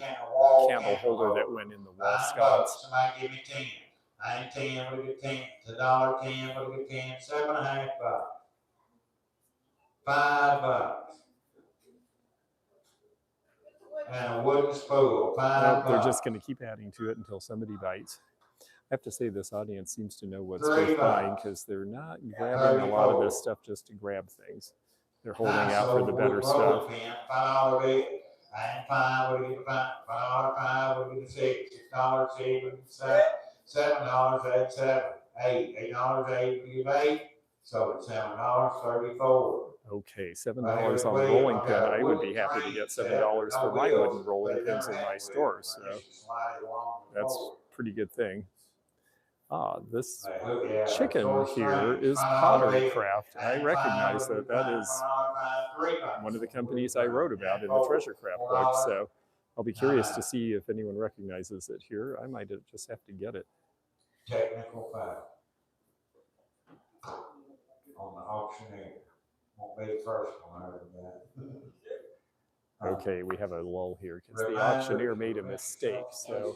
candle holder that went in the wall sconce. Somebody give me 10. I ain't 10, we'll get 10. It's $1.10, we'll get 10. $7.5. $5. And a wooden spool. Nope, they're just going to keep adding to it until somebody bites. I have to say this audience seems to know what's worth buying because they're not grabbing a lot of this stuff just to grab things. They're holding out for the better stuff. $5 bill. I ain't $5, we'll get $5. $5, we'll get $6. $6, $7. $7, that's $7. $8. $8, we get $8. So it's $7.34. Okay, $7 on a rolling pin. I would be happy to get $7 for my wooden rolling pins in my store. So that's a pretty good thing. This chicken here is Pottery Craft. I recognize that that is one of the companies I wrote about in the Treasure Craft book. So I'll be curious to see if anyone recognizes it here. I might just have to get it. Technical fact. On the auctioneer. Won't be the first one I heard that. Okay, we have a lull here because the auctioneer made a mistake. So,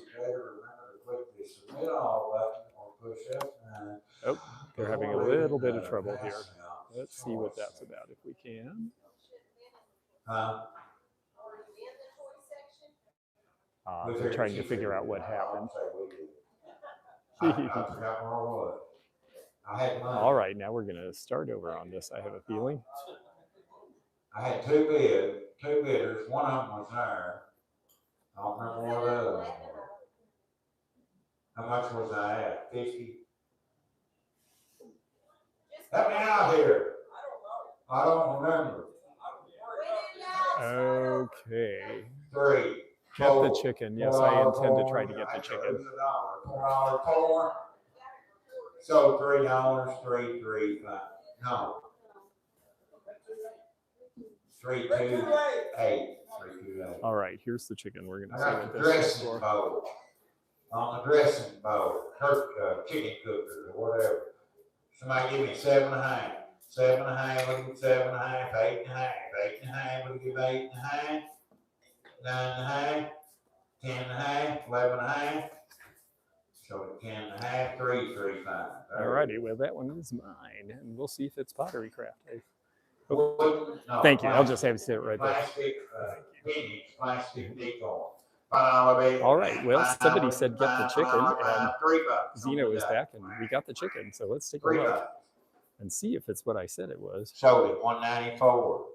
oh, they're having a little bit of trouble here. Let's see what that's about if we can. They're trying to figure out what happened. All right, now we're going to start over on this, I have a feeling. I had two bidders. One of them was there. I don't remember what the other one was. How much was I at? 50? Help me out here. I don't remember. Okay. 3. Get the chicken. Yes, I intend to try to get the chicken. $4. So $3, 335. No. 328. 328. All right, here's the chicken. We're going to see I got what the this is dressing for. bowl. On the dressing bowl, chicken cooker or whatever. Somebody give me 7.5. 7.5, we get 7.5, 8.5. 8.5, we give 8.5. 9.5. 10.5, 11.5. So 10.5, 335. All righty, well, that one is mine, and we'll see if it's Pottery Craft. No, Thank you. I'll just have to sit right there. Plastic decor. All right, well, somebody said get the chicken, and Zeno is back, and we got the chicken. So let's take a look and see if it's what I said it was. Sold it $194.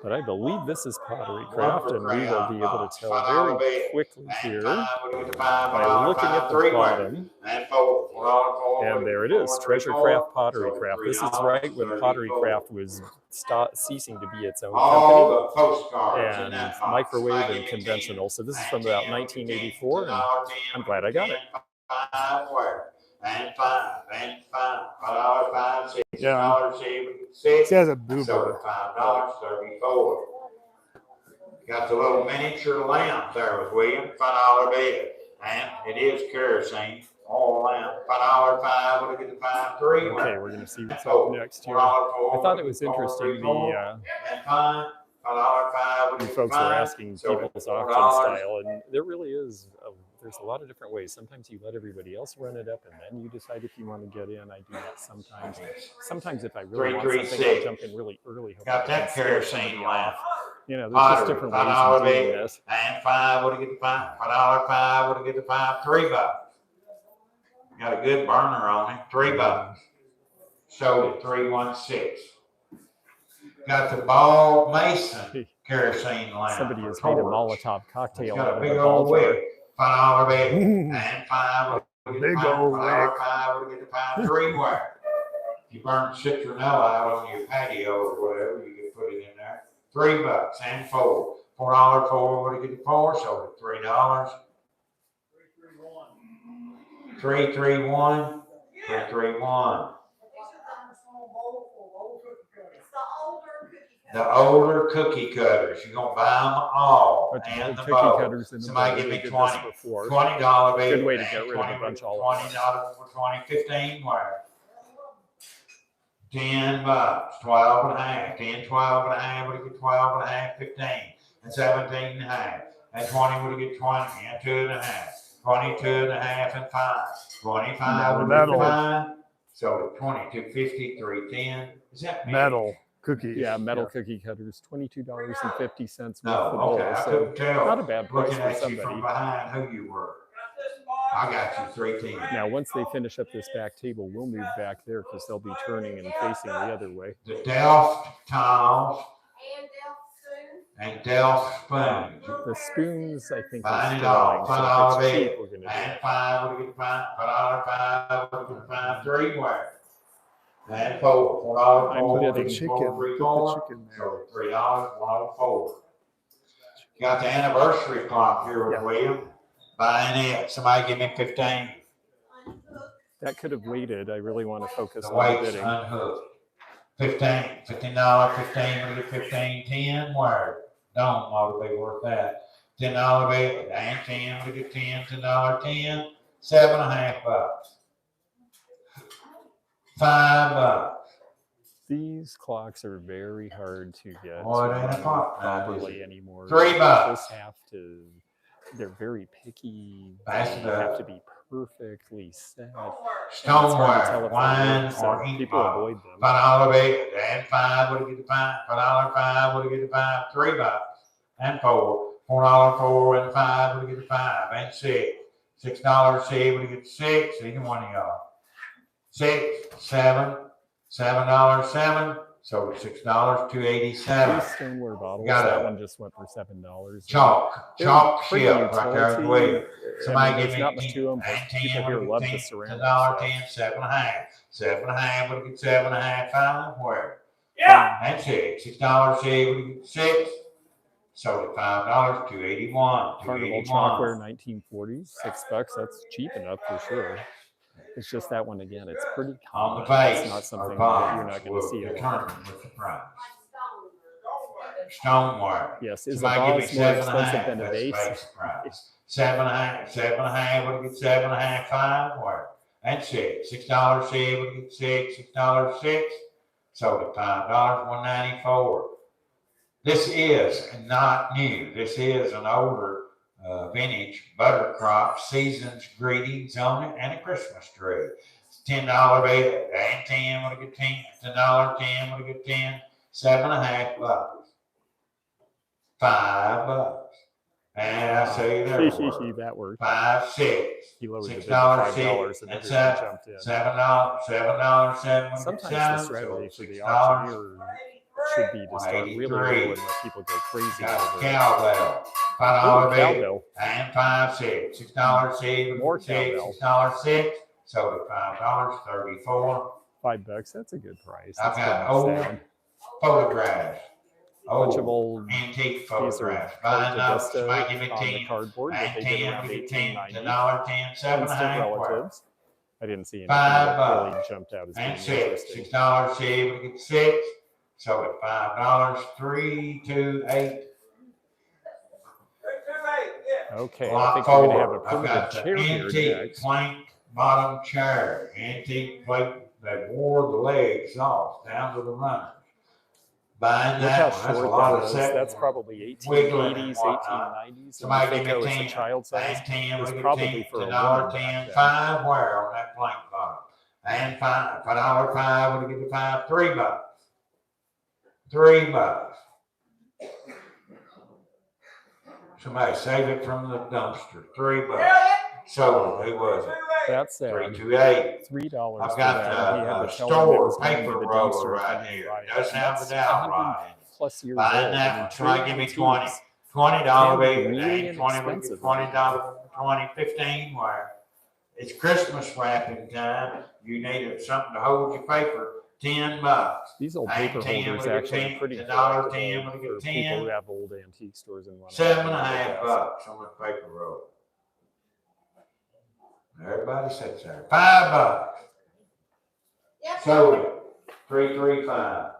But I believe this is pottery One craft, for and we will crayon be able to box, tell $5 very bid. quickly And here 5, we'll get the 5, by looking at the $3 bottom. And 4, $4, And there it is, Treasure Craft Pottery Craft. This is right when Pottery Craft was ceasing to be its own all company the postcards in and that box. microwave Give and me conventional. 10. So this is And from about 10, 1984, and $10, I'm glad I got it. 5 where? And 5, and 5, $5, 5, $6, Yeah. 6. He has a So boober. $5, 34. Got the little miniature lamp there with William, $5 bid. And it is kerosene, oil lamp, $5, 5, what do you get the 5, 3? Okay, we're going to see what's up next here. I thought it was interesting, the you folks were asking people's auction style, and there really is, there's a lot of different ways. Sometimes you let everybody else run it up, and then you decide if you want to get in. I do that sometimes. Sometimes if I really want something, I'll jump in really early. Got that kerosene lamp. You know, there's just different ways of doing this. And 5, what do you get the 5? $5, 5, what do you get the 5? $3. Got a good burner on it, $3. Sold at 316. Got the Ball Mason kerosene lamp. Somebody has made a Molotov cocktail Got out a of big the old ball wick, $5 bid. And 5, what do you get the Big 5? old $5, wick. 5, what do you get the 5? 3 where? If you burn citronella out on your patio or whatever, you can put it in there. $3 and 4. $4, 4, what do you get the 4? Sold at $3. 331. 331. The older cookie cutters, you're gonna buy them all. But the And old the cookie bowl. cutters in the Somebody bowl, give we me did 20. this before. $20 bid. Good way to get rid of a bunch all at once. $20 for 20, 15 where? $10, 12 and a half, 10, 12 and a half, what do you get 12 and a half, 15, and 17 and a half, and 20, what do you get 20, and 2 and a half, 22 and a half, and 5, 25, what do you get Metal. 5? So 22, 50, 310, is that Metal cookies. Yeah, metal cookie cutters, $22.50 worth No, of bowl. okay, I So couldn't tell. not a bad price Looking for at you somebody. from behind who you were. I got you 310. Now, once they finish up this back table, we'll move back there because they'll be turning and facing the other way. The Delft tiles and Delft spoons. The spoons, I think, Find are it all. sterling. $5 So if it's cheap, bid. we're going to do And it. 5, what do you get 5? $5, 5, what do you get 5? 3 where? And 4, $4, I'm 4, bidding. The chicken. 4, 3, Put 4. the chicken there. So $3, 104. Got the anniversary clock here with Yeah. William. Buying it. Somebody give me 15. That could have waited. I really want to focus The on weight's bidding. unhooked. $15, $15, 15, we get 15, 10 where? Don't ought to be worth that. $10 bid, and 10, we get 10, $10, 10, $7.50. $5. These clocks are very hard to get Boy, to it ain't a run clock now, is properly it? anymore. $3. You just have to. They're very picky. Pass They it up. have to be perfectly set. Stoneware, wine, or ink people bottle. avoid them. $5 bid, and 5, what do you get the 5? $5, 5, what do you get the 5? $3. And 4, $4, 4, and 5, what do you get the 5? And 6, $6, 6, what do you get the 6? Either one of y'all. 6, 7, $7, 7, so $6, 287. These stoneware bottles, Got that it. one just went for $7. Chalk They're chip pretty right there in the way. utility. Somebody there's give me not much to them, but 10, people here love the 10, ceramic. $1, So. 10, 7.5, 7.5, what do you get 7.5, 5, where? Yeah. And 6, $6, 6, what do you get 6? Sold at $5, 281, Carnival 281. Chalkware 1940s, $6. That's cheap enough for sure. It's just that one again. It's pretty On the common. It's base not or something that bottom you're not going will to see. determine with the price. Stoneware. Yes, is a Somebody give vase me more 7.5, expensive than a that's vase? base price. 7.5, 7.5, what do you get 7.5, 5, where? And 6, $6, 6, what do you get 6, $6, 6, sold at $5, 194. This is not new. This is an older vintage buttercrop, season's greetings on it, and a Christmas tree. It's $10 bid, and 10, what do you get 10? $10, 10, what do you get 10? $7.5. $5. And I say that That worked. 5, 6. He lowered the bid to $6, $5 6, and and everyone jumped in. $7, $7, 7. Sometimes the strategy for the $6, auctioneer should be to start really low and let people go crazy Got a over it. cowbell, Ooh, $5 bill, cowbell. and 5 cents, $6 More $6, cowbell. $6, sold at $5, 34. $5, that's a good price. I've That's got good old sound. photographs. Bunch of old antique These are photographs. Carta Buying up, Vista somebody give me on the 10, cardboard that they did around 1890. $10, 7 Instant $1/2. relatives. I didn't see anything $5 that really jumped out as being and 6, interesting. $6, sold at $5, 328. Okay, I Lot think we're going to have a 4. I've primitive got the chair here antique next. plank bottom chair, antique plate that wore the legs off down to the runners. Buying Look how that one, that's a short lot that of is. set. That's probably wiggling and 1880s, whatnot. 1890s. And you Somebody think, give oh, me it's a 10, child size? and 10, It's we get probably 10, for a $10, woman 10, back then. 5 wear on that plank bottom. And $5, 5, we get the 5, $3. $3. Somebody save it from the dumpster. $3. So who was it? That's sad. 328. $3 I've for got that. He had the to tell them it was store going to paper the roller dumpster right and here. buy it. Doesn't have That's the dowel 100 line. plus years Buying old. that I mean, one. Somebody give me trade 20. antiques. $20 Can be bill. really And 20, inexpensive. $20, 20, 15 wire. It's Christmas wrapping time. You need something to hold your paper. $10. These old And paper 10, holders we get actually 10, are pretty $10, collectible 10, we for get people 10. who have old antique stores and whatnot. $7 $1/2 on the paper roll. Everybody sits there. $5. Yep. Sold it. 335.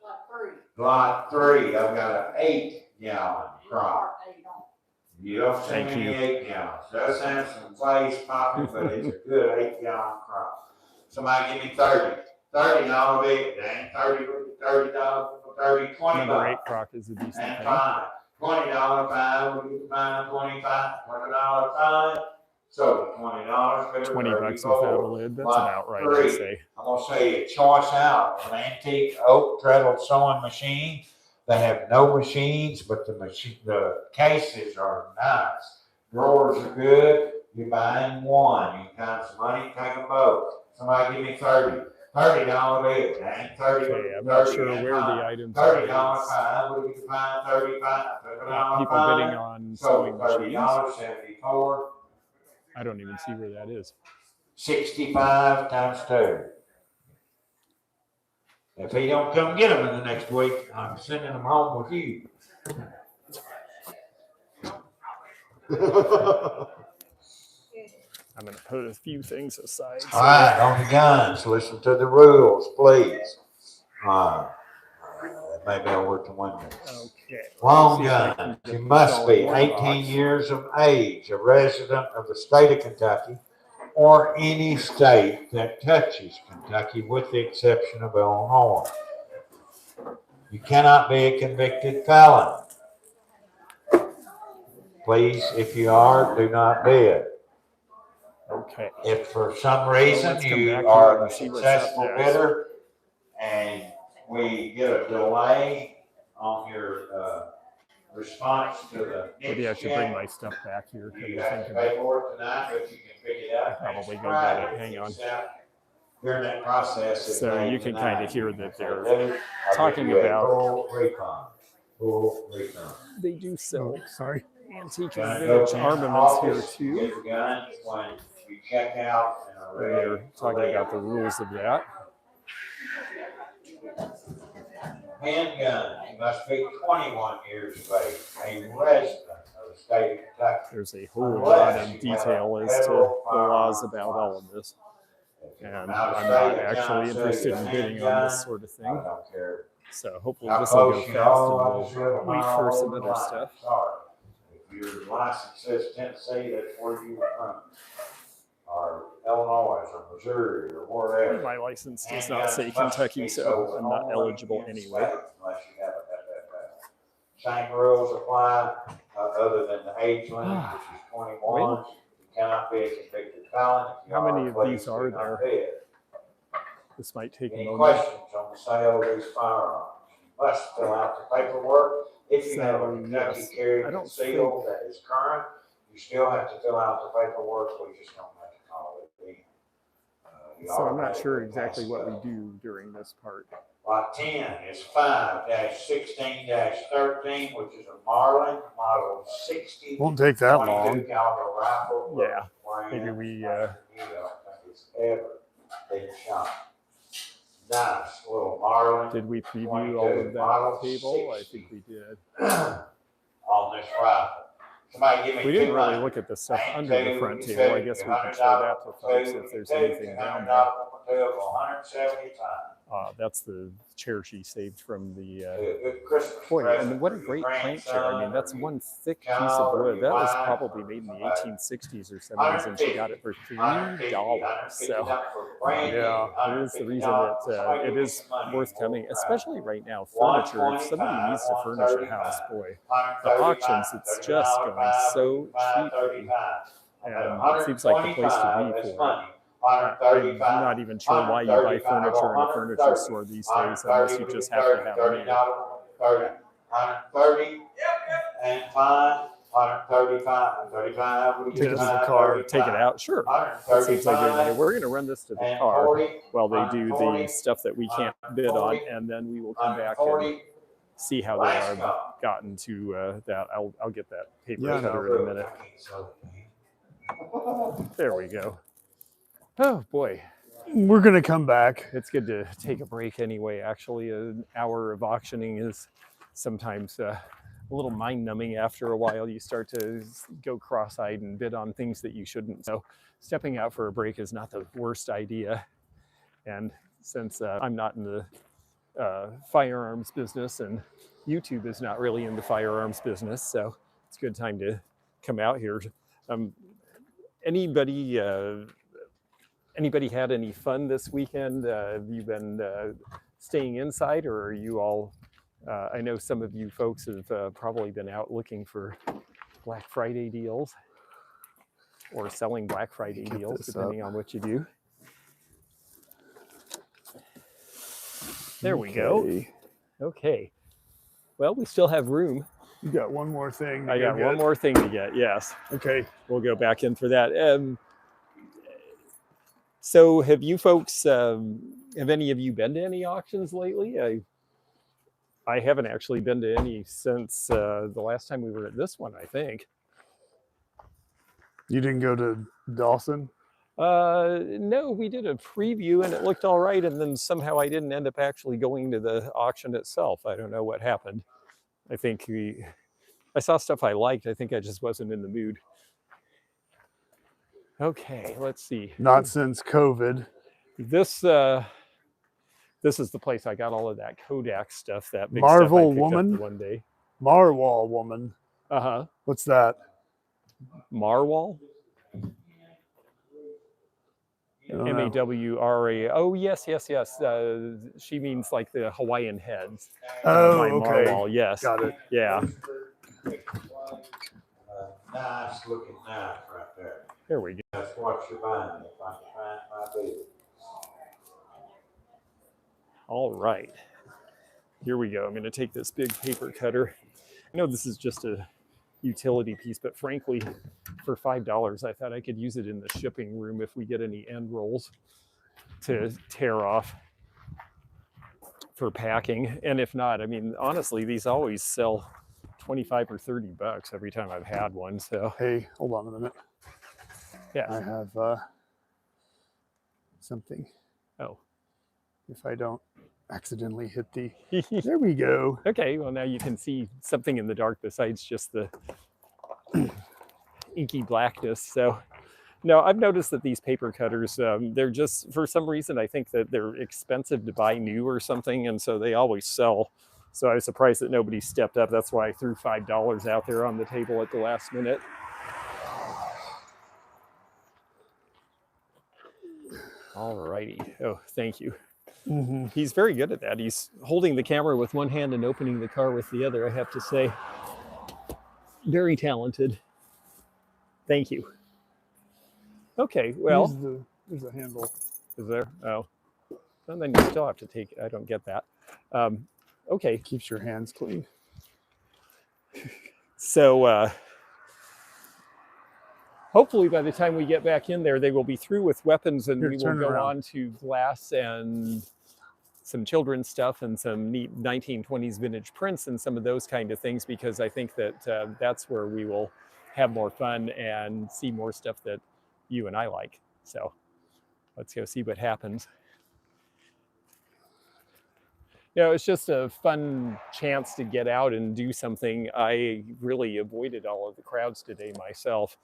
Lot 3. Lot 3. I've got an 8-gallon crop. You don't see Thank many you. 8 gallons. Does have some glaze popping, but it's a good 8-gallon crop. Somebody give me 30. $30 big. Dang, 30, $30, 30, $20. Number 8 crock is a decent And thing. 5. $20 5. We can find 25. $20 5. So $20. $20 without a lid. That's about right, I'd say. I'm gonna say a choice out an antique oak treadle sewing machine. They have no machines, but the cases are nice. Drawers are good. You're buying one. You got some money, take them both. Somebody give me 30. $30 bill. Dang, 30. Okay, I'm not sure where the items are. $30 5. What do you find? 35. People bidding on sewing machines. $30, 74. I don't even see where that is. 65 times 2. If he don't come get them in the next week, I'm sending them home with you. I'm going to put a few things aside. All right, on the guns, listen to the rules, please. Maybe I'll work the windows. Okay. Long See if I can guns, get you this must all be in one 18 box. years of age, a resident of the state of Kentucky, or any state that touches Kentucky with the exception of Illinois. You cannot be a convicted felon. Please, if you are, do not bid. Okay. If for some reason let's come you back are here a and see what's up successful next. bidder and we get a delay on your response to the Maybe I next should bring check, my stuff back here. you have to pay for it tonight, but you can pick it up. Probably next go get it. Friday. Hang on. During that process, it's So made you can tonight. kind of hear You that can they're say, "Dude, I'll talking give you a about- full refund. Full refund. They do sell Sorry. antique Gonna and go vintage to the armaments here office, too. get the guns when you check out and are And ready. they're talking about the rules of that. Handgun, you must be 21 years of age, a resident of the state of Kentucky. There's a whole lot of detail as to the laws about all of this. And I'm not actually interested in bidding on this sort of I thing. don't care. So hopefully How this will go close you fast know, I and just live a we'll wait mile for some over the other line. stuff. Sorry. If your license says Tennessee, that's where you were from. Or Illinois or Missouri or wherever. My license does not say Kentucky, so I'm not eligible anyway. Unless you have a same rules apply, other than the age limit, which is 21. You cannot be a convicted felon. If you How many are, of please these are do not there? bid. This might take a Any moment. questions on the sale of these firearms? You must fill out the paperwork. If you have a So, Kentucky yes. carry I don't concealed that is current, you still have to fill out the paperwork. We just don't have to call it in. You So I'm not automatically sure pass exactly what we that. do during this part. Lot 10 is 5-16-13, which is a Marlin Model 60. Won't take that 22 long. caliber rifle. Yeah, brand maybe we, spanking new. I don't think it's ever been shot. Nice little Marlin. did we preview all of that Model table? I 60. think we did. On this rifle. Somebody give me We didn't really 200. look at the stuff Ain't under the two, front you table. I said guess we $200 could show that to folks two, if there's two, anything down there. $200 170 times. That's the chair she saved from the Good Christmas boy, present and what a for your great plant chair. I mean, that's grandson one thick piece child of or wood. your That was wife probably or made in the somebody. 1860s or 70s, and she got it for $3. So it is the reason that it is worth coming, especially right now. Furniture, if somebody needs to furnish a house, boy, the auctions, it's just going so cheaply. And it seems like the place to be for it. I'm not even sure why you buy furniture in a furniture store these days, unless you just have to have money. 130 and fine, 135, 35. Take it to the car, take it out. Sure. That seems like a good idea. We're going to run this to the car while they do the stuff that we can't bid on, and then we will come back and see how they are gotten to that. I'll get that paper cutter in a minute. There we go. Oh boy, We're gonna come back. it's good to take a break anyway. Actually, an hour of auctioning is sometimes a little mind-numbing. After a while, you start to go cross-eyed and bid on things that you shouldn't. So stepping out for a break is not the worst idea. And since I'm not in the firearms business and YouTube is not really in the firearms business, so it's a good time to come out here. Anybody had any fun this weekend? Have you been staying inside, or are you all? I know some of you folks have probably been out looking for Black Friday deals or selling Black Friday deals, depending on what you do. There we go. Okay. Well, we still have room. You got one more thing. I got one more thing to get. Yes. Okay. We'll go back in for that. So have you folks, have any of you been to any auctions lately? I haven't actually been to any since the last time we were at this one, I think. You didn't go to Dawson? No, we did a preview and it looked all right. And then somehow I didn't end up actually going to the auction itself. I don't know what happened. I think I saw stuff I liked. I think I just wasn't in the mood. Okay, let's see. Not since COVID. This is the place I got all of that Kodak stuff. That big Marvel stuff I picked Woman? up one day. Marwall Woman. What's that? Marwall. M-A-W-R-A. Oh yes. She means like the Hawaiian heads. Oh, My okay. Marwall. Yes. Got it. Yeah. Nice looking knife right there. There we go. That's what you're buying. If I can find my bill. All right. Here we go. I'm going to take this big paper cutter. I know this is just a utility piece, but frankly, for $5, I thought I could use it in the shipping room if we get any end rolls to tear off for packing. And if not, I mean, honestly, these always sell 25 or 30 bucks every time I've had one. So, Hey, hold on a minute. yeah. I have something. Oh. If I don't accidentally hit the... There we go. Okay, well, now you can see something in the dark besides just the inky blackness. So, no, I've noticed that these paper cutters, they're just, for some reason, I think that they're expensive to buy new or something, and so they always sell. So I was surprised that nobody stepped up. That's why I threw $5 out there on the table at the last minute. All righty. Oh, thank you. Mm-hmm. He's very good at that. He's holding the camera with one hand and opening the car with the other, I have to say. Very talented. Thank you. Okay, well. There's a handle. Is there? Oh. And then you still have to take it. I don't get that. Okay. Keeps your hands clean. So, hopefully by the time we get back in there, they will be through with weapons and Here, we will turn go around. on to glass and some children's stuff and some neat 1920s vintage prints and some of those kind of things, because I think that that's where we will have more fun and see more stuff that you and I like. So let's go see what happens. It's just a fun chance to get out and do something. I really avoided all of the crowds today myself.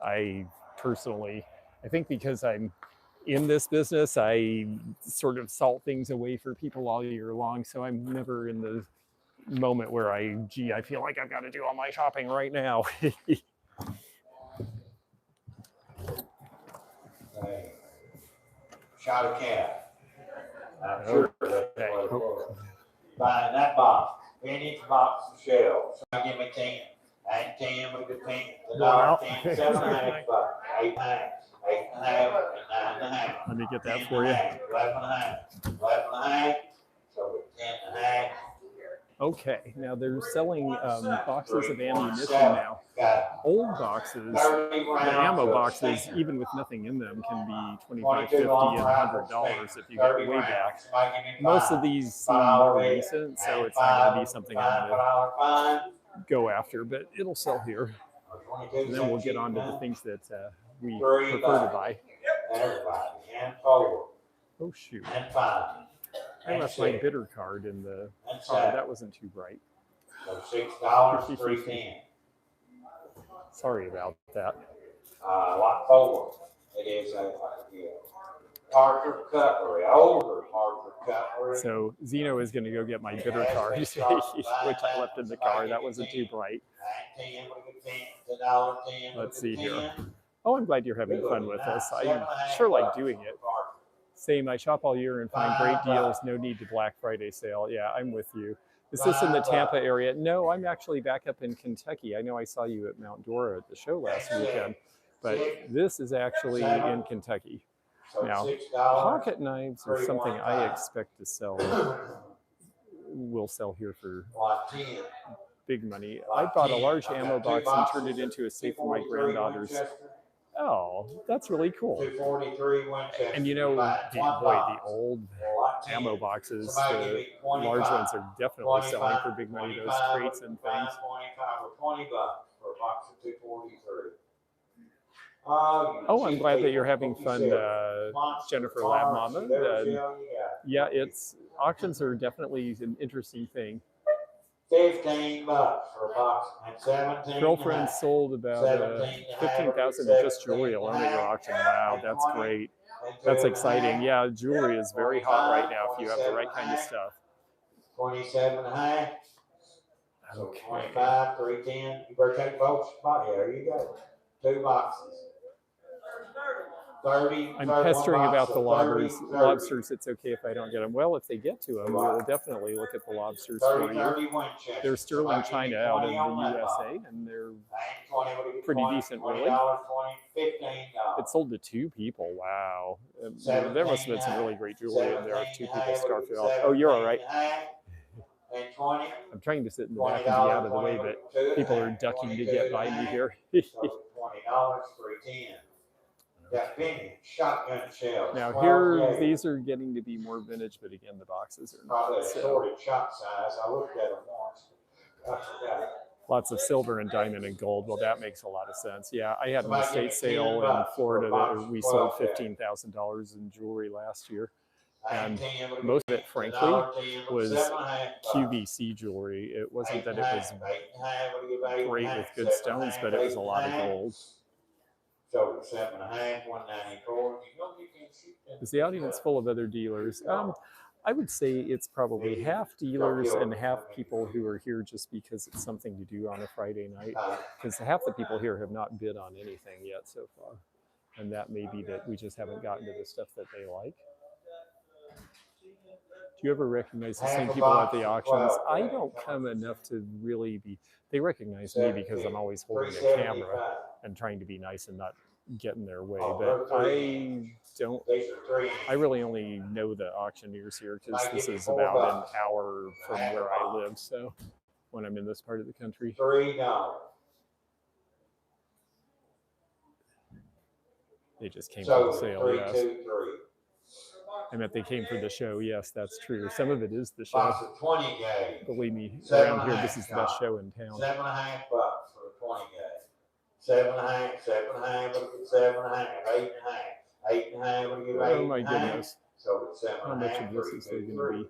I personally, I think because I'm in this business, I sort of salt things away for people all year long. So I'm never in the moment where I feel like I've got to do all my shopping right now. Shot a cat. I'm Okay. sure that's what it was. Buying that box, 10-inch box of shells. So give me 10. I ain't 10 with a good 10. $1.10, 7.5 bucks. 8.5, 8.5, 9.5. Let me get that for you. 11.5, 11.5. So 10.5. Okay, now they're selling boxes of ammunition now. Old boxes, the ammo boxes, even with nothing in them, can be $25, $50, and $100 if you get way back. Most of these seem more recent, so it's not going to be something I'm going to go after, but it'll sell here. And then we'll get on to the things that we prefer to buy. Oh, shoot. I left my bidder card in the car. That wasn't too bright. So $6, $3.10. Sorry about that. Lot 4. It is a Parker cutlery, older Parker cutlery. So Zeno is going to go get my bidder card, which I left in the car. That wasn't too bright. Let's see here. Oh, I'm glad you're having fun with us. I sure like doing it. Same, I shop all year and find great deals. No need to Black Friday sale. Yeah, I'm with you. Is this in the Tampa area? No, I'm actually back up in Kentucky. I know I saw you at Mount Dora at the show last weekend, but this is actually in Kentucky. Now, pocket knives are something I expect to sell. Will sell here for big money. I bought a large ammo box and turned it into a safe for my granddaughter's. Oh, that's really cool. And you know, the old ammo boxes, the large ones are definitely selling for big money, those crates and things. $20 for a box of 243. Oh, I'm glad that you're having fun, Jennifer Lab Mama. Yeah, auctions are definitely an interesting thing. $15 for a box and 17. Girlfriend sold about 15,000 of just jewelry alone at your auction. Wow, that's great. That's exciting. Yeah, jewelry is very hot right now if you have the right kind of stuff. 27.5. Okay. 25, 310. You better take both spots. There you go. 2 boxes. 30. I'm pestering about the lobsters. It's okay if I don't get them. Well, if they get to them, we'll definitely look at the lobsters for you. They're sterling china out in the USA, and they're pretty decent, really. It sold to 2 people. Wow. There must have been some really great jewelry in there. 2 people scarfed it off. Oh, you're all right. I'm trying to sit in the back and be out of the way, but people are ducking to get by me here. $20, 310. Got vintage shotgun shells. Now here, these are getting to be more vintage, but again, the boxes are not. Probably assorted shot size. I looked at them once. I forgot. Lots of silver and diamond and gold. Well, that makes a lot of sense. Yeah, I had an estate sale in Florida that we sold $15,000 in jewelry last year. And most of it, frankly, was QVC jewelry. It wasn't that it was great with good stones, but it was a lot of gold. So 7.5, 194. Is the audience full of other dealers? I would say it's probably half dealers and half people who are here just because it's something to do on a Friday night. Because half the people here have not bid on anything yet so far. And that may be that we just haven't gotten to the stuff that they like. Do you ever recognize the same people at the auctions? I don't come enough to really be, they recognize me because I'm always holding a camera and trying to be nice and not get in their way. But I really only know the auctioneers here because this is about an hour from where I live. So when I'm in this part of the country. $3. They just came on sale, yes. I meant they came for the show. Yes, that's true. Some of it is the show. Box of 20 gauge. Believe me, $7.5 around here, this is the best show in town. $7.5 bucks for a 20 gauge. 7.5, 7.5, look at 7.5, 8.5, 8.5, look at 8.5. Oh my goodness. So it's 7.5. How much of this is there going to be?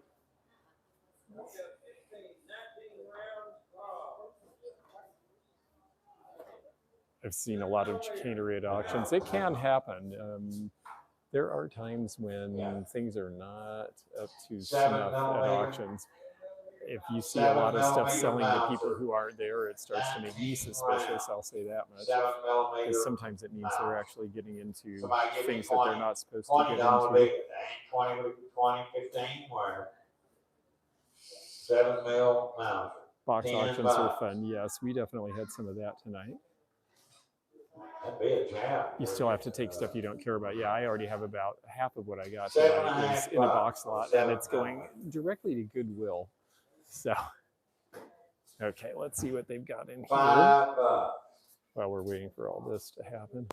I've seen a lot of chicanery at auctions. It can happen. There are times when things are not up to snuff at auctions. If you see a lot of stuff selling to people who aren't there, it starts to make me suspicious. I'll say that much. Because sometimes it means they're actually getting into things that they're not supposed to get $20 into. big, 20, 15, where 7 mil Mauser. Box 10 auctions bucks. are fun. Yes, we definitely had some of that tonight. That'd be a jam. You still have to take stuff you don't care about. Yeah, I already have about half of what I got tonight is in a box lot, and it's going directly to Goodwill. So, okay, let's see what they've got in here $5. while we're waiting for all this to happen.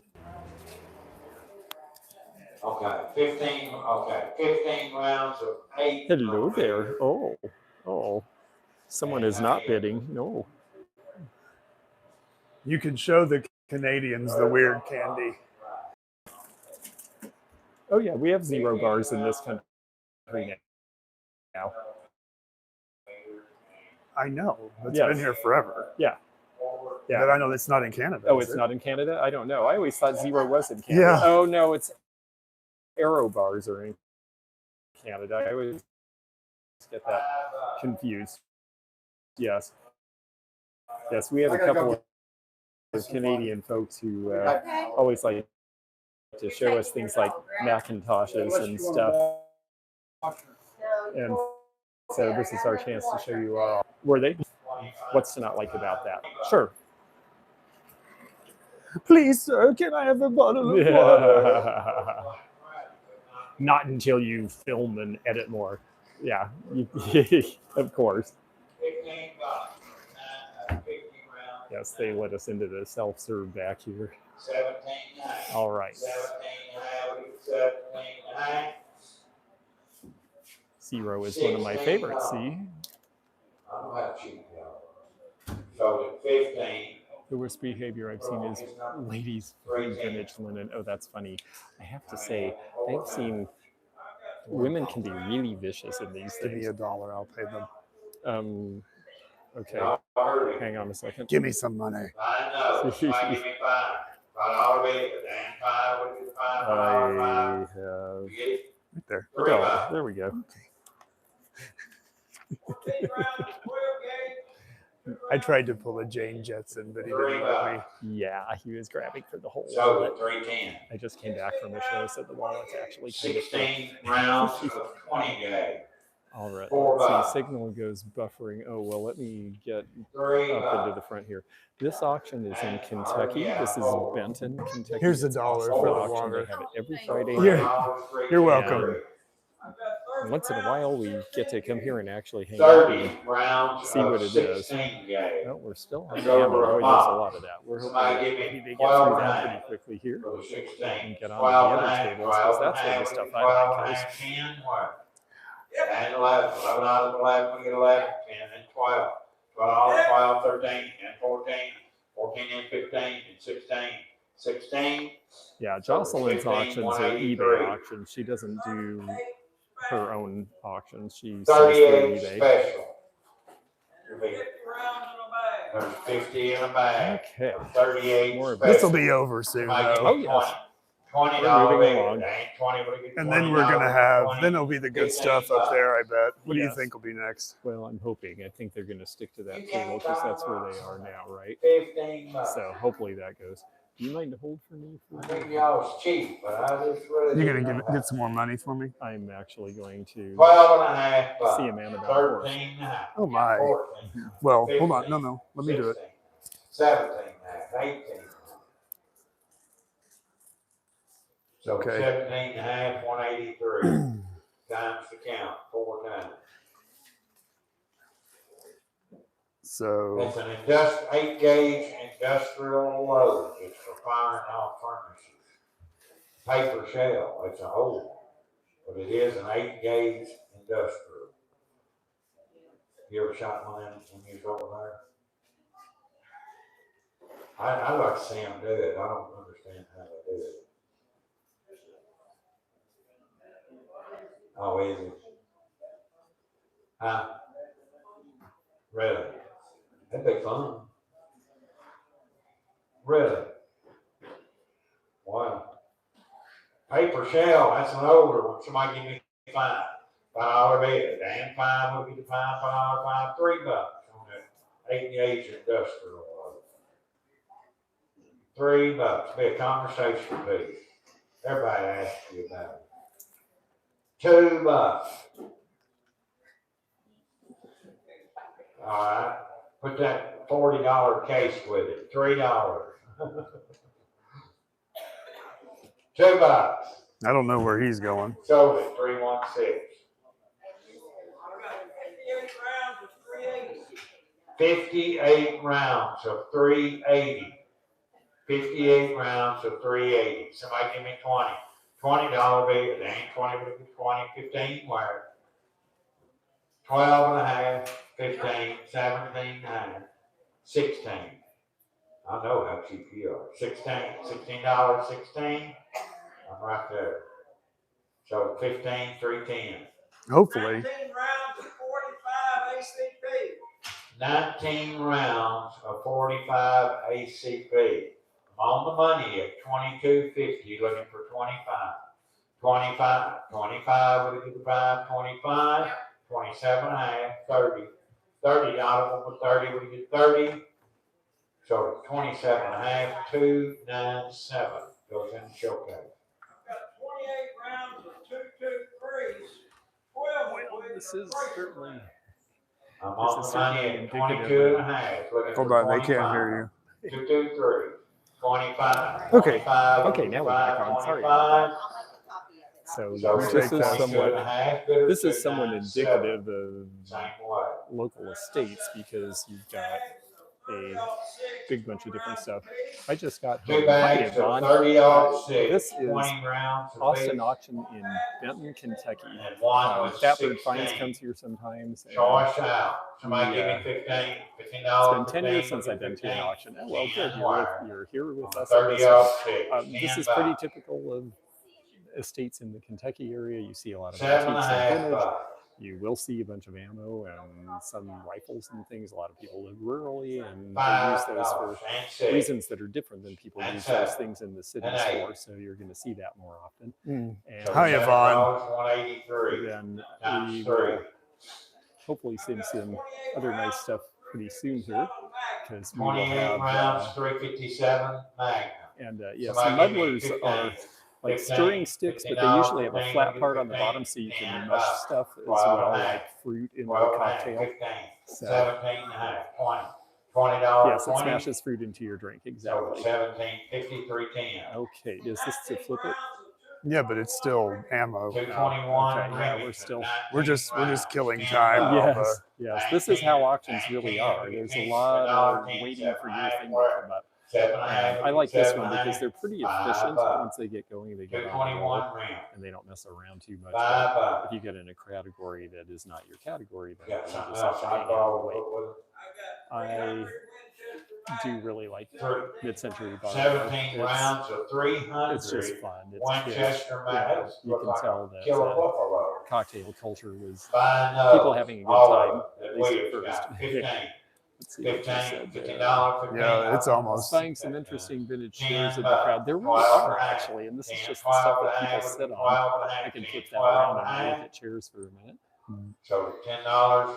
Okay, 15 rounds of 8. Hello there. Oh, someone is not bidding. No. You can show the Canadians the weird candy. Oh yeah, we have 0 bars in this country now. I know. It's Yes. been here forever. Yeah. But I know it's not in Canada. Oh, is it's it? not in Canada? I don't know. I always thought 0 was in Canada. Yeah. Oh no, it's arrow bars are in Canada. I always get that confused. Yes. Yes, we have a couple of Canadian folks who always like to show us things like Macintoshes and stuff. And so this is our chance to show you our. Were they? What's to not like about that? Sure. Please, sir, can I have a bottle of water? Not until you film and edit more. Yeah, of course. 15 bucks. 15 rounds. Yes, they let us into the self-serve back here. 17.9. All right. 17.9. 0 is one of my favorites. See, I don't have cheap dollars. So at 15. the worst behavior I've seen is ladies wearing vintage linen. Oh, that's funny. I have to say, I've seen women can be really vicious in these Give me things. $1, I'll pay them. Okay, hang on a second. Give me some money. I know. Somebody give me $5. $5 big, and $5 with the $5. I have. You get it? Right there. Oh, there we go. I tried to pull a Jane Jetson, but he didn't let me. Yeah, he was grabbing for the whole So wallet. 310. I just came back from the show, so the wallet's actually kind of full. 16 rounds of 20 gauge. All right, $4. let's see, signal goes buffering. Oh, well, let me get up into the front here. This auction is in Kentucky. This is Benton, Kentucky. Here's It's $1 awesome for the auction. water. They have it every Friday Here. night. You're welcome. And once in a while, we get to come here and actually hang out 30 and rounds see what of it is. 16 gauge. well, we're still on It's the over hammer. a Oh, there's a mile. lot of that. We're hoping Somebody that give me maybe they get 12 through that and a pretty half. quickly here For the 16. and get on 12 to the and a other half, tables, because 12 that's and where a the half, stuff 12 I and like a is. half, 10 what? And 11. 11 out of 11, we get 11, 10 and 12. 12, 12, 13, and 14. 14 and 15 and 16. 16. Yeah, Jocelyn's 15, auctions are 183. eBay auctions. She doesn't do her own auctions. She sells through 38 eBay. special. There's 50 in a bag. Okay. 38 More of special. This will be over soon, Somebody though. give me Oh, yes. $20 We're moving big. along. Ain't 20, but it get And then we're going to $20, have, 20. then it'll be the good stuff up there, I bet. What do you Yes. think will be next? Well, I'm hoping. I think they're going to stick to that table because that's where they are now, right? 15 bucks. So hopefully that goes. Do you mind to hold for me? I think y'all was cheap, but I just really. You're going didn't to know. get some more money for me? I'm actually going to 12 and a half bucks. see a man about horse. 13 and a half. Oh, my. 14. Well, hold on. No. Let me do it. 17 and a half. 18. So Okay. 17 and a half, 183. Times the count, 4 times. So, It's an 8 gauge industrial load. It's for firing off furnaces. Paper shell. It's a hole. But it is an 8-gauge industrial. You ever shot one of them when you was over there? I like to see them do it. I don't understand how they do it. Oh, is it? Huh? Really? That'd be fun. Really? Wow. Paper shell, that's an older one. Somebody give me $5 bid. Damn five, we'll get the $5 fine, $3 on that 8-gauge industrial. $3. Be a conversation piece. Everybody asks you about it. $2. All right. Put that $40 case with it. $3. $2. I don't know where he's going. Sold it 316. 58 rounds of 380. 58 rounds of 380. Somebody give me 20. $20 bid. It ain't 20, but it's 20. 15 wire. 12 and a half. 15. 17 and a half. 16. I know how cheap you are. 16. $16. 16. I'm right there. So 15, 310. Hopefully. 19 rounds of 45 ACP. 19 rounds of 45 ACP. I'm on the money at $22.50, looking for 25. 25, 25 with a good 5, 25, 27 and a half, 30. $30 with 30 with a good 30. So 27 and a half, 297 goes in the showcase. Got 28 rounds of 223s. 12 This is certainly. I'm This on is the money certainly at indicative 22 and a of- half, looking Hold for on, they 25. can't hear 223, 25. Okay. 25, Okay, now we're back on. Sorry 25. about I'll make a copy of it. So So this take is that. 22 and a somewhat. half, bid This is of somewhat 297. indicative of Same way. local estates because you've got a big bunch of different stuff. I just got Two home. Hi, bags of Yvonne. 30-06, This is 20 rounds of Austin beef, Auction in Benton, Kentucky. and one was Fatbird 16. Finds comes here sometimes. and Choice out. Somebody Yeah. give me $15. It's $15. been 10 years since I've been to an auction. Oh, well, good. You're here with us. at this one. 30-06. This is pretty typical of estates in the Kentucky area. You see a lot of $7 and a antiques half and vintage. bucks. You will see a bunch of ammo and some rifles and things. A lot of people live rurally and they use $5 those for and 6. reasons that are different than people And use those 7. things in the cities And 8. for. So you're going to see that more often. you. And Hi, Yvonne. $183 then times we 3. will hopefully see some other nice stuff pretty soon here because we will 28 have rounds, 357 Magnum. and yes, Somebody give me muddlers 15. are like 15, stirring sticks, but they usually have a flat part on the bottom so you can mush stuff as well, like fruit in the 12 and a half, cocktail. 15, So 17 and a half, 20. $20. yes, it 20. smashes fruit into your drink. So Exactly. 17, 53, 10. Okay, is this to flip it? Yeah, but it's still ammo. 221. Okay, yeah, we're still- We're just killing time. Yes, yes. This is how auctions really are. There's a lot of waiting for your thing to come up. I like this one because they're pretty efficient. Once they get going, they get on the roll, 221 round. and they don't mess around too much. $5. If you get in a category that is not your category, then you Got just something have else to I hang out and wait. bought. I do really like mid-century bottles. 17 rounds of 300. It's just fun. It's Winchester Madness. you can tell that Killer buffalo. cocktail culture was Find people having a good all time, of it. at least at Williams first. got 15. Let's see what they said there. $15. Yeah, it's I was almost. buying some interesting vintage chairs in the $10. crowd. There really 12 are and a half. actually, and this is 10, just the stuff 12 that and a people half, sit on. 12 and a half, I can 10, flip that 12 around and a and look half. at chairs for a minute. So $10.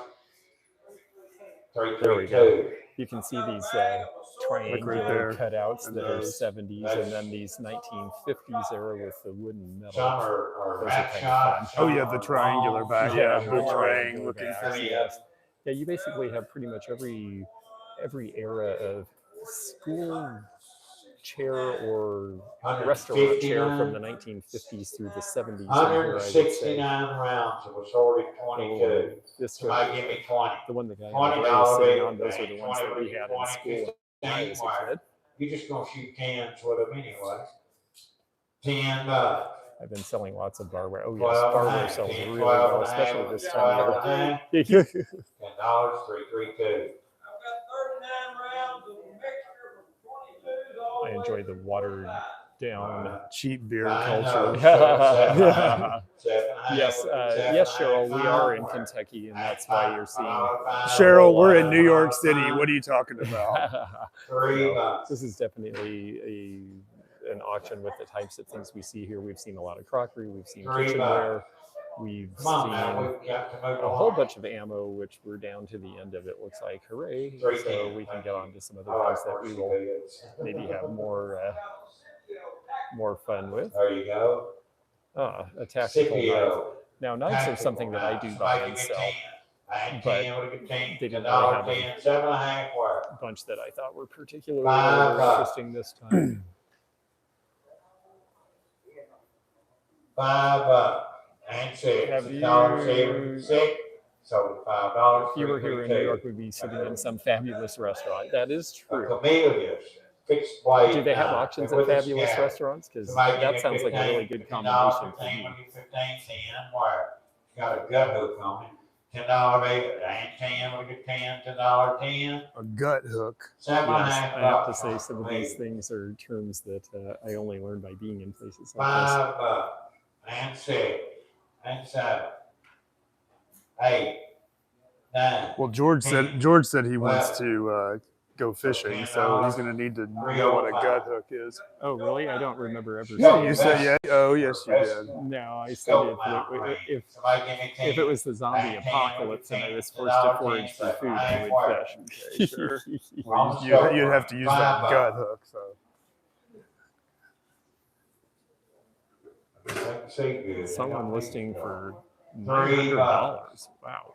There we 332. You can see these there. triangular cutouts And that are those. 70s, and then these 1950s era with the wooden metal. Some are Those are back kind of shots. Oh some yeah, are the triangular long, back. some Yeah, are the boomerang triangular looking backs, thing. yes. Yeah, you basically have pretty much every era of school chair or restaurant chair from the 1950s through the 70s. in here, I would say. 169 rounds of assorted 22. This Somebody give me 20. the one the guy $20 on the right is sitting bid. on, those are the ones that we 20, had in school when I was a kid. You're just gonna shoot cans with them anyway. $10. I've been selling lots of barware. Oh yes, 12 and a barware half, sells 10, really 12 well, and a half, especially this 12 and a time half, of year. $10, 332. I've got 39 rounds of a mixture from 22s all I the way enjoy the to watered down. Cheap beer I culture. know, 7 and a half, 7 and a half, Yes, 7 and a yes, half, Cheryl, we are in $5. Kentucky, and that's why you're seeing. Cheryl, we're in New York City. What are you talking about? No, this is definitely an auction with the types of things we see here. We've seen a lot of crockery, we've seen kitchenware, we've Come on seen now, we've got to move a whole along. bunch of ammo, which we're down to the end of it. Looks like, hooray! So we can get on to some other I like things that we horsey will videos. maybe have more fun with. There you go. A tactical knife. Scipio. Now, knives are something that I do buy and sell, but they didn't really have a 7 and a half wire. bunch that I thought were particularly $5. interesting this time. $5 and 6. Have $6. So $5. If you were here in New York, we'd be sitting in some fabulous restaurant. That is true. Camellias. Fixed blade. Do they have knife auctions with at a fabulous scabbard. restaurants? Because Somebody give that me sounds like a really 15, good combination for $15, me. 15, 10 wire. Got a gut hook on it. $10 baby, and 10, we get 10, $10, 10. A gut hook. 7 and a Yes, half I have to bucks say on some of me. these things are terms that I only learned by being in places like this. $5 and 6 and 7, 8, 9. Well, George said he wants to go fishing, so he's going to need to know what a gut hook is. Oh, really? I don't remember ever No, saying you that. said yeah. Oh, yes, you did. No, I said if it was the zombie apocalypse and I was forced to forage for food, I would fish. Okay, sure. Well, you'd have to use that gut hook. So Someone listing for $900. Wow.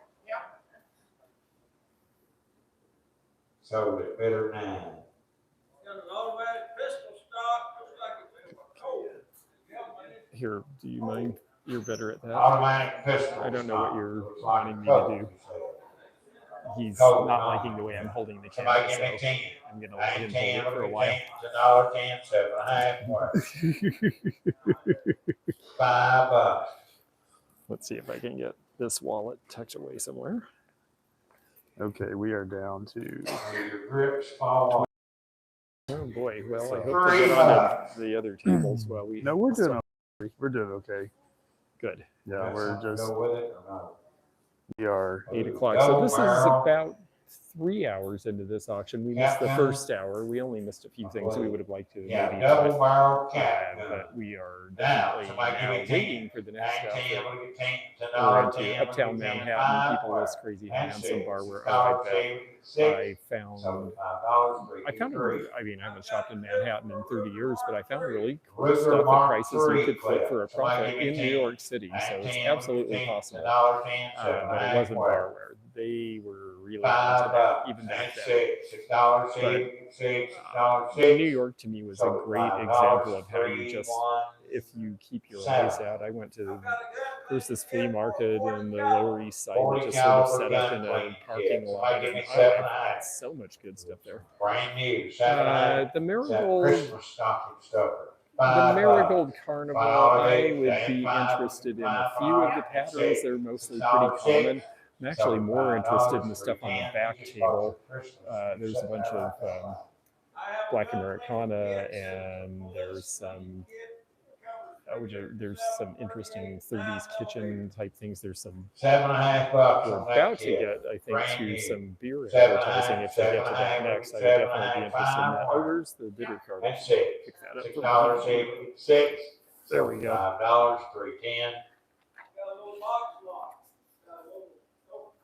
So it better 9. got an automatic pistol stock, looks like it's in a cold. Here, do you mind? You're better at that. Automatic pistol. I don't know what you're Looks like wanting me coke, to do. you said. He's Cold, not liking the way I'm holding the Somebody camera, give so me 10. I'm going to let him And hold 10, it for a $10, while. $10, 7 and a half wire. $5. Let's see if I can get this wallet tucked away somewhere. okay, we are down to Your grips fall off. Oh boy, well, I hope to $3. get on the other tables while we... no, we're doing okay. We're doing okay. Good. Yeah, we're just Go with it or not? we are 8 o'clock. So this is about 3 hours into this auction. We missed the first hour. We only missed a few things we would have liked to Yeah, maybe double have, barrel cat. but we are Now, definitely somebody give now me 10. waiting for the next And stuff. 10, we get 10, We're $10, into 10, Uptown we get 10, Manhattan. People $5, list crazy and hands 6, and barware. Oh, $6, I bet. 6. I found So $5, I found I mean, I haven't shopped in Manhattan in 30 years, but I found really cool Ruger stuff at Mark prices you III could flip for a clip. Somebody profit give me in 10. New York City. So And it's 10, absolutely 10, possible. $10, 10, But it wasn't barware. They were really into $5, that, even back and then. $6, $6, New York to me was a great example of how you just, if you keep your eyes out. I went to, there's this flea market in the Lower East Side that just sort of set up in a parking lot. And I found so much good stuff there. Brand new, The Marigold, Christmas stocking stuffer. the Marigold Carnival, I $5, would be interested in a few of the patterns. They're mostly pretty common. I'm actually more interested in the stuff on the back table. There's a bunch of Black Americana, and there's some interesting 30s kitchen type things. There's some $7.50 we're on that about to kit. get, I think, Brand to new. some beer 7.5, advertising if we get to that next. I would definitely be interested in that. Oh, where's the bitter card? And 6. Pick that up. $6.76. There we go. $5, $3.10.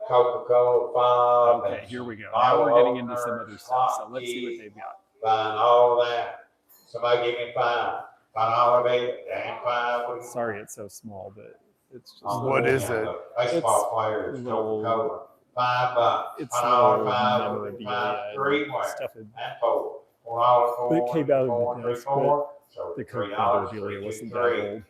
Coca-Cola, Okay, here we go. Now we're getting into some other stuff. So let's see what they've got. Buying all that. Somebody give me $5. Baby, and $5. Sorry, it's so small, but it's just. What is it? Baseball players, little- Coca-Cola. $5. It's $5, little $5, memorabilia $3 and wire. stuff. And $4. $4, It came out of the $4, desk, $4. So The Coke $3, memorabilia wasn't that $3. old,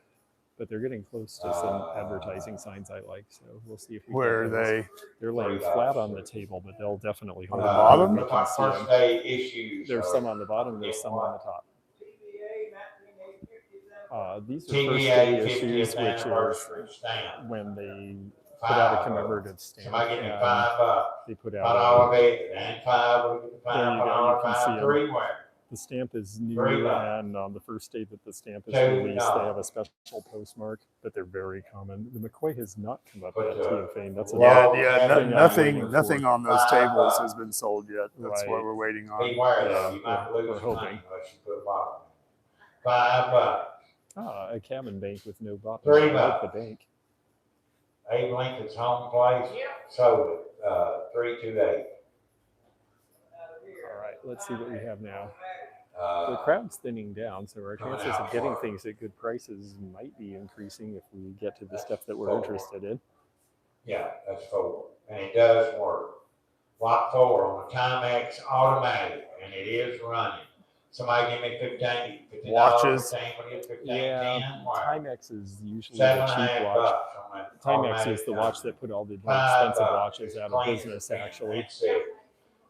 but they're getting close to some advertising signs I like. So we'll see if we where get are those. they? They're laying flat on the table, but they'll definitely hold the on. bottom? You Looks can like see first them. day issues. There's so some on the bottom. There's some on the top. These are first day TBA issues, 50th which is anniversary stamp. when they put out a $5. commemorative stamp. Somebody give me and $5. they put $5 out bill and 5. We get the there you 5 go, you can see $5 them. 3 where? The stamp is new, $3. and on the first day that the stamp is $2. released, they have a special postmark, but they're very common. The McCoy has not come up Put yet, TFA. That's Well, Yeah, another thing I'm waiting for. nothing on those $5. tables has been sold yet. That's what Right. we're waiting on. Beware, Yeah, though, you might we're lose hoping. money unless you put a bottom. $5. A cabin bank with no bottom. $3. I like the bank. Abe Lincoln's home place, sold it, 328. All right, let's see what we have now. The Uh, crowd's thinning down, so our chances of getting things at good prices might be increasing if we get to the stuff that we're interested in. yeah, that's 4, and it does work. Lot 4 on the Timex automatic, and it is running. Somebody give me $15. Watches. 15, what is it, 15, Yeah, 10, what? Timex is usually the cheap watch. $7.50 on that Timex automatic is the watch time. that put all the more $5. expensive watches out of Clean business, it, actually, that's it.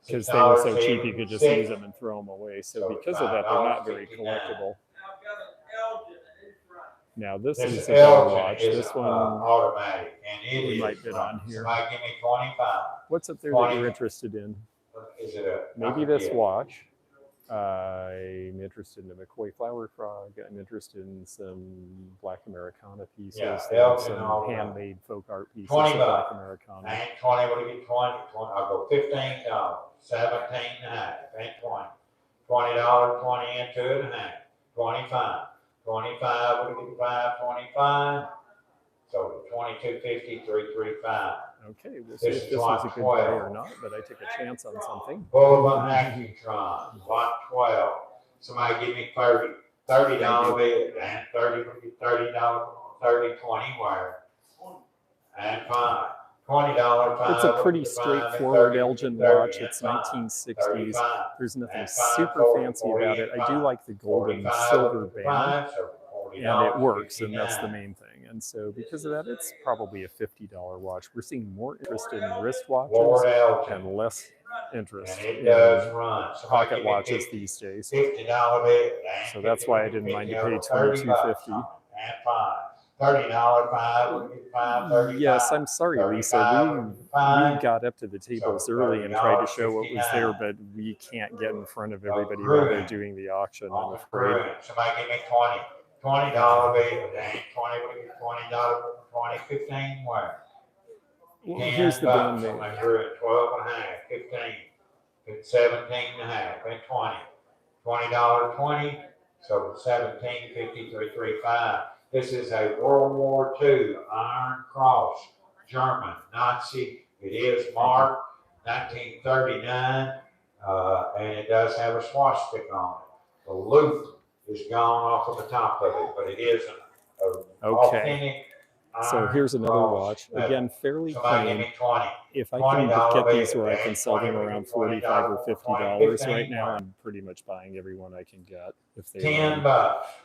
because they were so $6 cheap you could just $6. use them and throw them away. So because of that, they're not very collectible. Now this is a better Elgin watch. is, This one automatic, and it we is might bid on running. here. Somebody give me 25. What's up there that 20. you're interested in? Is it a? Maybe this watch. I'm interested in a McCoy flower frog. I'm interested in some Black Americana pieces. Yeah, There are Elgin all some around. handmade folk art pieces 20 of Black bucks. Americana. And 20, what do you get 20? I'll go $15, 17 and a half, and 20. $20, 20 into it and a half, 25. 25, what do you get 5? 25. So 22.50, 335. Okay, we'll see This if is this was lot a good buy 12. or not, but I took a chance on something. Boulevard Accutron, lot 12. Somebody give me 30. $30 bid, and 30, $30, 30, 20 wire. And 5. $20, 5. It's a pretty 5, straightforward 30, Elgin 30, watch. and It's 5. 1960s. 35. There's nothing And 5, super 40, fancy 40, about it. and I do 5. like the golden 45, silver band, 45, so and it works, $40, and that's the 59. main thing. And so because of that, it's probably a $50 watch. We're seeing more interest in wrist watches Lord Elgin, and less interest and it in does run. Somebody pocket give me watches 50. these days. $50 bid. So that's why I didn't mind to pay $22.50. And 5. $30, 5. 5, Yes, I'm sorry, Lisa. We got up to the tables So early and tried to $30, show what was there, 59. but we can't get in front of everybody while they're doing the auction, I'm afraid. Somebody give me 20. $20 bid. And 20, what do you get? $20, 20, 15 where? Well, here's the band So name. I grew it 12 and a half, 15, 17 and a half, and 20. $20, 20, so 17, 50, 335. This is a World War II Iron Cross, German, Nazi. It is marked 1939, and it does have a swastika on it. The loop is gone off of the top of it, but it is an authentic. So here's another watch. Again, fairly Somebody give clean. me 20. If I can $20 get these where I can bid, sell them $20, around $20, $45 or $50 right 15, now, I'm pretty much buying every one I can get if they $10.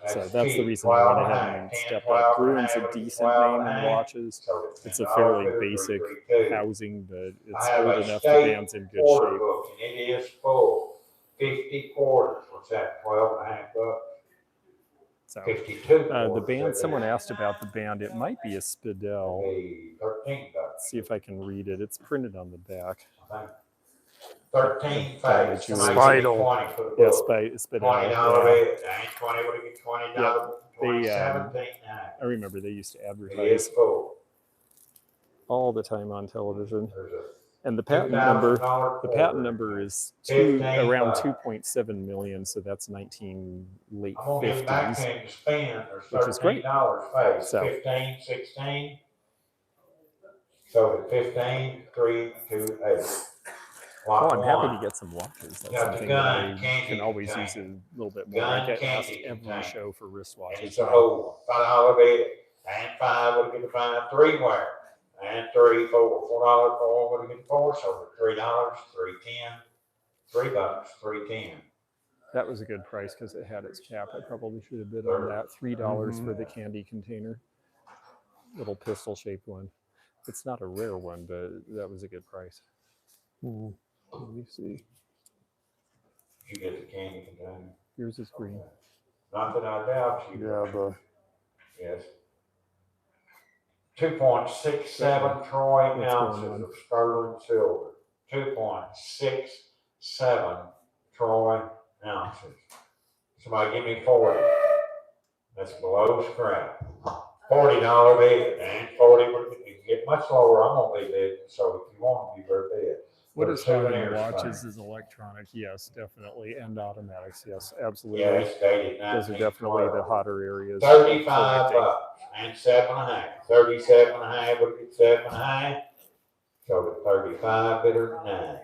So that's the cheap. reason I went 12 ahead and a and half, stepped 10, up. 12 and a Bruin's half, a decent 12 name and a in half. watches. So It's a $10, fairly 2, basic 3, 2. housing, but it's I have old a enough the state band's in good order shape. book, and it is full. 50 quarters. What's that? 12 and a half bucks. So 52 the quarters. band, someone asked about the band. It might be a Spidell. Be $13. Let's see if I can read it. It's printed on the back. I think. 13 Spidel. face. Somebody give me 20 for the book. Yes, Spidell. $20 Yeah. bid. Ain't 20. What do you get? $20. They, 17 I remember they used to It is advertise full. all the time on television. There's a And the patent number, $2,000 the patent quarter. number is 15 around bucks. 2.7 million, so that's late I'm gonna give it back 50s. to him to spend. Which There's is great. $13 face. So- 15, 16. So the 15, 3, 2, 8. Oh, I'm happy one. to get some watches. That's Got the something gun, that I candy can always container. use a little bit more. Gun, I get asked candy every container. show for And wristwatches. it's a whole $5 bid. And 5, what do you get the 5? 3 where? And 3, 4, $4, 4, what do you get 4? So $3, 3.10, $3, 3.10. That was a good price because it had its cap. I probably should have bid on that. $3 for the candy container. Little pistol shaped one. It's not a rare one, but that was a good price. Let me see. You get the candy container. Yours is green. Not that I doubt you. Yeah, Yes. 2.67 troy What's going ounces on? of sterling silver. 2.67 troy ounces. Somebody give me 40. That's below scrap. $40 bid, and 40 would get much lower. I'm gonna be bid. So if you want to be very bid. What They're is having souvenirs watches thing. is electronic, yes, definitely, and automatics, yes, absolutely. Yeah, it's dated Those are definitely the 1912. hotter areas. 35 bucks and 7.5. 37.5 would get 7.5. So the 35 bidder 9.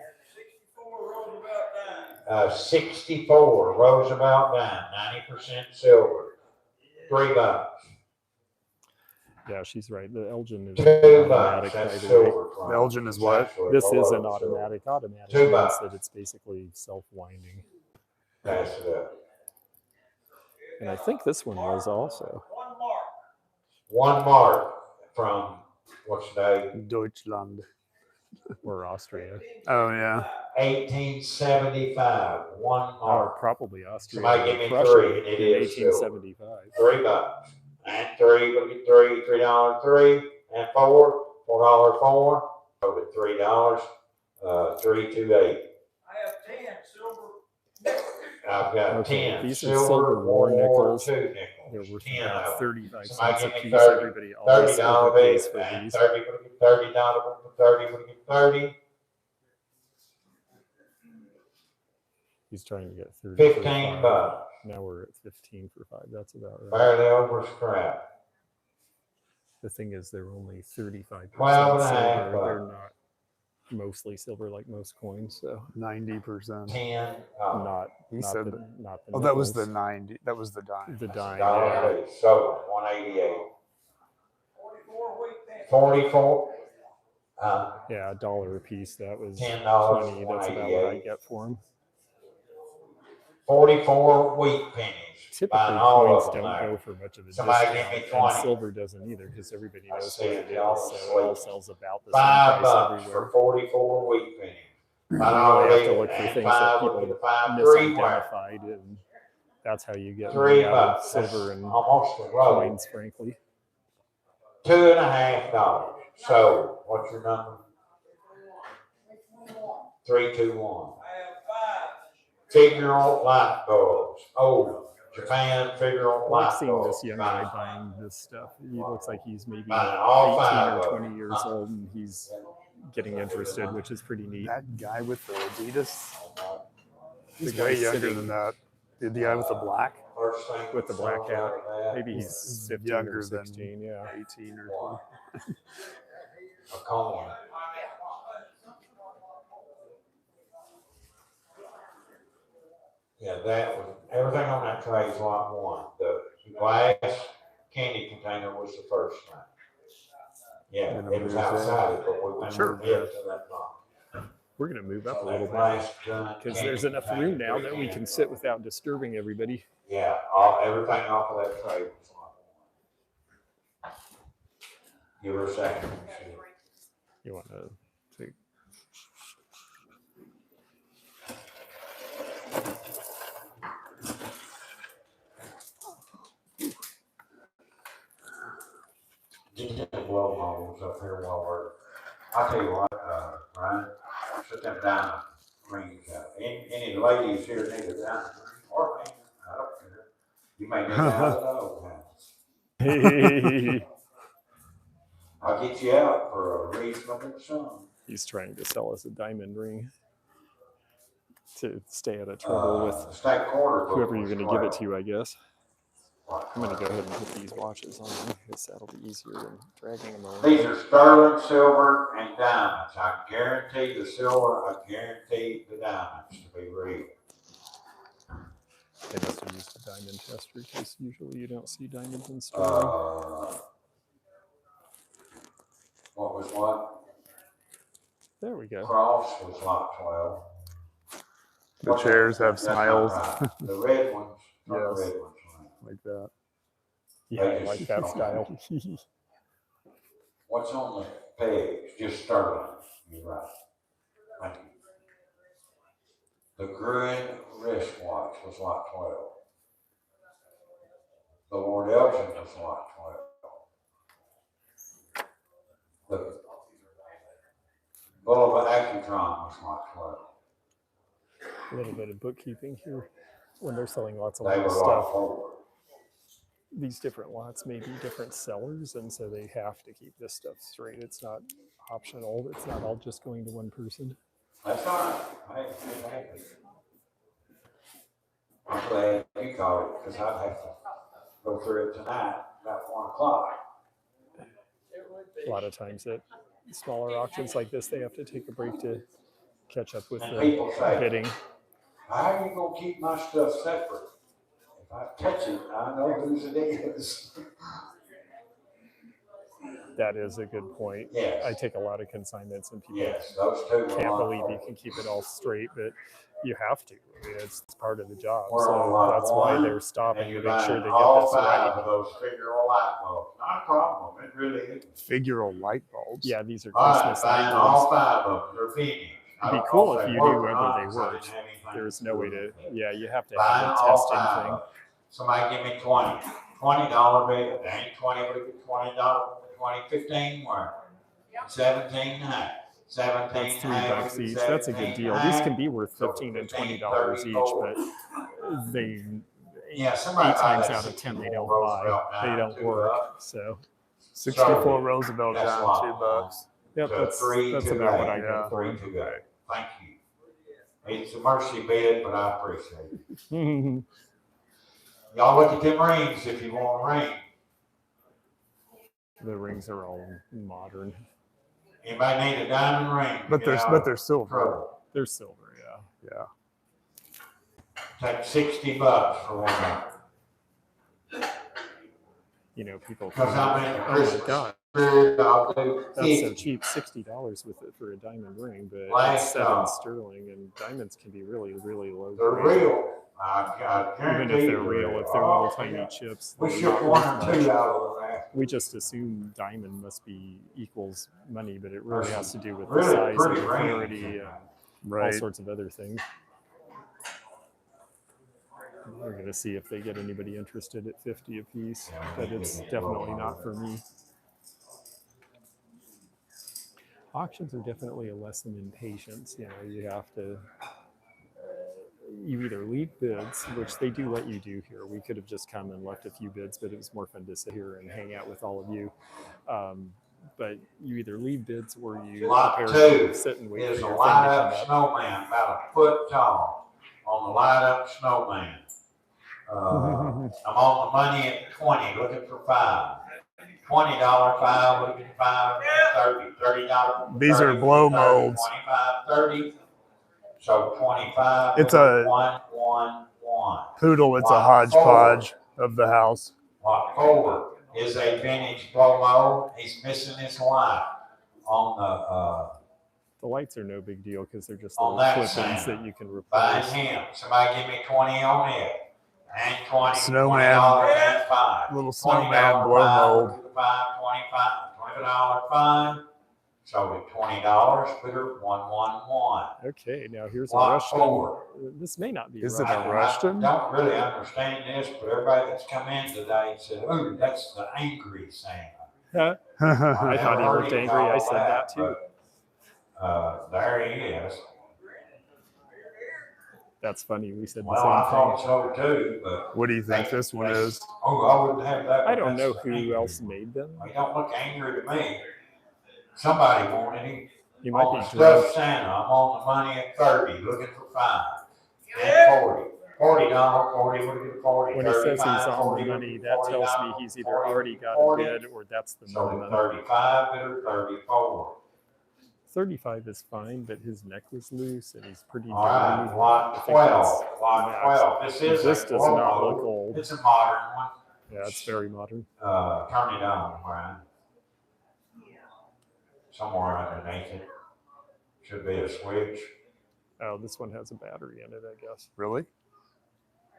64 Roosevelt dime, 90% silver. $3. Yeah, she's right. The Elgin is $2. automatic, That's by the way. silver. The Elgin is what? This is an automatic. Automatic $2. means that it's basically self-winding. Pass it up. And I think this one was also. 1 mark from what's the date? Deutschland. Or Austria. Oh yeah. 1875. 1 Oh, mark. probably Austria. Somebody give me Prussia 3. It in is silver. 1875. $3. And 3 would get 3. $3. And 4. $4. So the $3. 328. I have 10 silver. I've got Okay, 10 these are silver silver war nickels. 2 They're nickels. worth 10 about of them. 35 Somebody cents a give me piece. 30. Everybody always $30 overpays bid, for and these. 30 would get $30. 30 would get 30. He's trying to get 30 for 15 5. bucks. Now we're at 15 for 5. That's about right. Barely over scrap. The thing is, they're only 35% 12 and a half silver. They're bucks. not mostly silver like most coins, so 90%. 10. not He not said the, that. not the Oh, that was the nickels. 90. That was the dime. The dime. Dollar Yeah. piece. So 188. 44 week penny. 44. Yeah, a dollar a piece. That was $10, 20. That's about what I get for them. 44 wheat pennies. Typically, Buying all coins of them don't there. go for much of a Somebody discount, give me and 20. silver doesn't either because everybody I knows see what it, it is. y'all So it asleep. all sells about the $5 same price for everywhere. 44 wheat pennies. You $5 really have to bid, look for and things that 5 people would get a 5. 3 where? misidentified, and that's how you get $3. money out of That's silver and almost a row. coins, frankly. $2.50. So what's your number? 321. I have 5. Figural light bulbs. Oh, Japan figural I like light seeing bulbs. this young guy buying this stuff. He looks like he's maybe Buying all 18 5 or of 20 them. years old, and he's getting interested, which is pretty neat. That guy with the Adidas. The This guy guy's younger sitting than that. The guy with the black. First thing with the black hat. Maybe He's he's 15 younger or than 16, yeah. 18 or A coin. Yeah, that was everything on that tray is lot 1. The glass candy container was the first thing. Yeah, Gonna it was move outside it, but we went Sure. from it to that box. We're going to move up So a little that bit glass gun because candy there's enough container, room now that we can sit without disturbing everybody. Yeah, everything off of that tray was lot 1. Give her a second. You want to take. Just blow holes up here while I'll tell you what, Ryan, set them diamond rings out. Any ladies here need a diamond ring or ring, I don't care. You may need out of the old house. Hey, I'll get you out for a reasonable sum. he's trying to sell us a diamond ring to stay out of trouble with Stack quarter. whoever you're going to give it to, I guess. I'm going to go ahead and put these watches on because that'll be easier than dragging them around. These are sterling, silver, and diamonds. I guarantee the silver, I guarantee the diamonds to be real. They must have used a diamond tester because usually you don't see diamonds in sterling. What was what? There we go. Cross was lot 12. The chairs have That's not smiles right. The red ones, not Yes. the red ones. like that. Yeah, I like that style. What's on the page? Just sterling. You're right. Thank you. The Gruen wristwatch was lot 12. The Lord Elgin was lot 12. The Boulevard Accutron was lot 12. A little bit of bookkeeping here. When they're selling lots of They little were stuff, lot 4. these different lots may be different sellers, and so they have to keep this stuff straight. It's not optional. It's not all just going to one person. That's all right. Hey, I'm glad you called it because I'd have to go through it tonight about 1 o'clock. A lot of times at smaller auctions like this, they have to take a break to catch up with And the people say, bidding. how are you going to keep my stuff separate? If I touch it, I know whose it is. That is a good point. Yes. I take a lot of consignments, and people Yes, those two can't believe you can keep it all straight, but you have to. I mean, it's part of the job. We're on So lot that's why 1, they're stopping and to you're make sure buying they all get this 5 right. of those figural light bulbs. Not a problem. It really isn't. Figural light bulbs. Yeah, these are All right, Christmas buying light all bulbs. 5 of them. They're finished. It'd be cool if you knew whether they worked. There's no way to, yeah, you have to Buying have a all testing 5 thing. of them. Somebody give me 20. $20 bill. They ain't 20, we get $20, 20, 15 worth. 17 high. 17 That's $3 each. That's a good deal. These can be worth $15 and $20 each, but they Yeah, somebody 8 times out of 10 they don't buy. They don't work. So 64 Roosevelt That's down, lot $2. yep, that's about what I get for them. 3 to 8. Thank you. It's a mercy bid, but I appreciate it. Y'all look at them rings if you want a ring. The rings are all modern. Anybody need a diamond ring? But they're silver. Trouble. They're silver, yeah. Yeah. Take $60 for one. You know, people. Because I'm in the Oh my Christmas God, spirit, I'll do that's 50. so cheap. $60 with it for a diamond ring, but Last it's 7 time. sterling, and diamonds can be really, really low. They're grade. real. I Even guarantee if they're you real, if they're little tiny chips, We they're shook not one worth or 2 much. out of that. We just assume diamond must be equals money, but it really has to do with the Really size and pretty the rings. clarity and all Right. sorts of other things. We're going to see if they get anybody interested at 50 a piece, but it's definitely not for me. Auctions are definitely a lesson in patience. You know, you have to, you either leave bids, which they do let you do here. We could have just come and left a few bids, but it was more fun to sit here and hang out with all of you. But you either leave bids or you Lot prepare 2 to sit and wait is for a your light thing to up come up. snowman, about a foot tall, on the light up snowman. I'm on the money at 20, looking for 5. $20, 5, looking for 5, 30, $30. These are blow molds. 25, 30. So 25. It's a 1, 1, 1. Poodle, it's a Lot hodgepodge of the house. Lot 4 is a vintage blow mold. He's missing his light on The lights are no big deal because they're just On little that clip-ins side. that you can buying replace. him. Somebody give me 20 on it. And 20. Snowman. $20 and 5. Little $20 snowman blow mold. 5, 25, $20 fine. So with $20, put her 111. Okay, now here's a Lot Rushton. 4. This may not be Is it Rushton. a Rushton? I don't really understand this, but everybody that's come in today said, "Ooh, that's the angry Santa." Huh? I thought he looked angry. I said that too. But, there he is. That's funny. We said the Well, I same thought thing. so too, but What do you think this one is? oh, I wouldn't have that. I don't know That's who angry. else made them. He don't look angry to me. Somebody wanted him. He might On be the drunk. stuffed Santa, I'm on the money at 30, looking for 5. And 40. $40, 40, looking at 40. When he says he's 35, on 40, the money, looking that for tells me 49, he's either 40, already got a 40. bid or that's the So the minimum. 35 or 34. 35 is fine, but his neck was loose and he's pretty All right, dirty. lot I think 12. that's Lot max. 12. This is This a does blow not mold. look old. It's a modern one. Yeah, it's very modern. Turn it on, Brian. Somewhere underneath it should be a switch. Oh, this one has a battery in it, I guess. Really?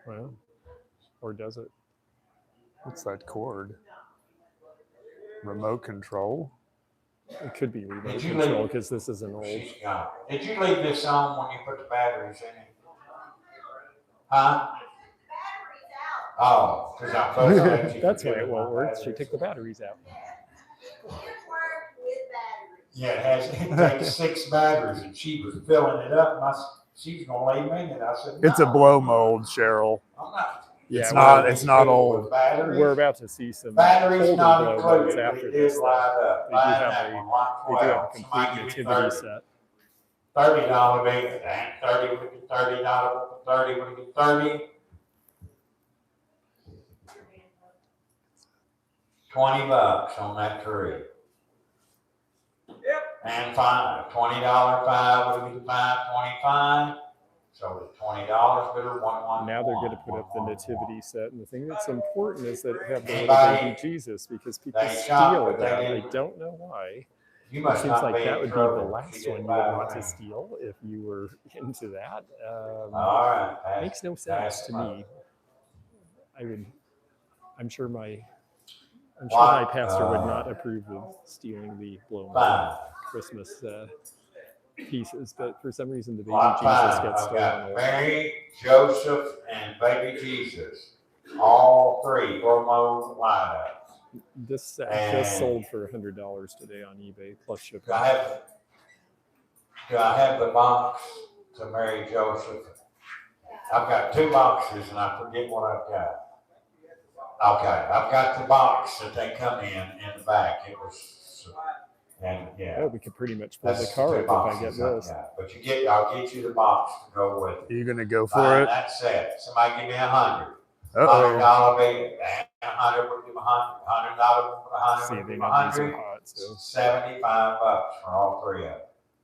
Well, or does it? What's that cord? Remote control? It could be remote Did you control leave- because this is an old. She's got it. Did you leave this on when you put the batteries in it? Huh? Oh, because I'm supposed to let you. That's why forget it won't my work. She batteries. took the batteries out. It worked with batteries. Yeah, it takes 6 batteries, and she was filling it up. And she was gonna leave me, and I said, It's a "No, blow mold, Cheryl. I'm not." Yeah, It's not old. Batteries. We're about to see some Batteries older not blow included, molds but after it this. did Though. light up. They do Buying have that a one, like they do have a 12. complete Somebody give me nativity 30. set. $30 bill, and 30 would get $30, 30 would get 30. $20 on that tree. Yep. And $5, $20 5 would get 5.25. So it's $20 bidder 111. Now they're going to put up the nativity set, and the thing that's important is that it have the little Anybody? baby Jesus, because people They steal shop, but they that. I didn't. don't know why. You It must seems not like be that in would be the trouble. last She one didn't you would buy want to mine. steal if you were into that. All right. Makes no sense to me. I'm sure my pastor would not approve of stealing the blow mold Fine. Christmas pieces, but for some reason the baby Lot Jesus 5, gets I've stolen. got Mary, Joseph, and baby Jesus. All 3 blow light up. This set And just sold for $100 today on eBay plus shipping. Do I have the box to Mary Joseph? I've got 2 boxes, and I forget what I've got. Okay, I've got the box that they come in the back. It was, and yeah. Oh, we could pretty much pull the That's car 2 up if I boxes get this. But I'll get you the box to go with it. Are you gonna go for Fine, it? that's it. Somebody give me 100. Uh-oh. $100 bill, and 100 would give 100. $100 for 100 See, would they give know these are 100. hot, so $75 for all 3 of them.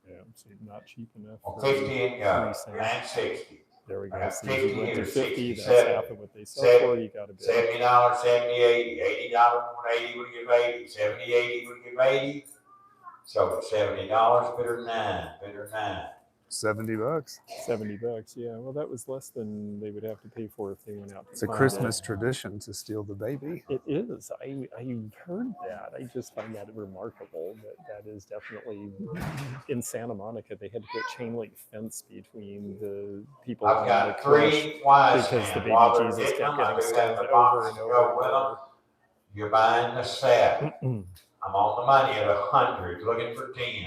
yeah, see, not cheap enough. Well, for 50 and go, 3 cents. and 60. There we I go. got See, if you 50 went to here, 50, that's 67, half of what they sell for. You got a bit. $70, 70, 80. $80 more 80 would give 80. 70, 80 would give 80. So it's $70, bidder 9. $70. $70, yeah. Well, that was less than they would have to pay for if they went out to It's a find Christmas tradition to steal the baby. It is. I've heard that. I just find that remarkable. That is definitely in Santa Monica. They had to put chain link fence between the people I've on the got crush 3 wise because the men. baby While they're Jesus getting kept them, I getting do have stolen the over box and to over go and with them. over. You're buying the set. I'm on the money at 100, looking for 10.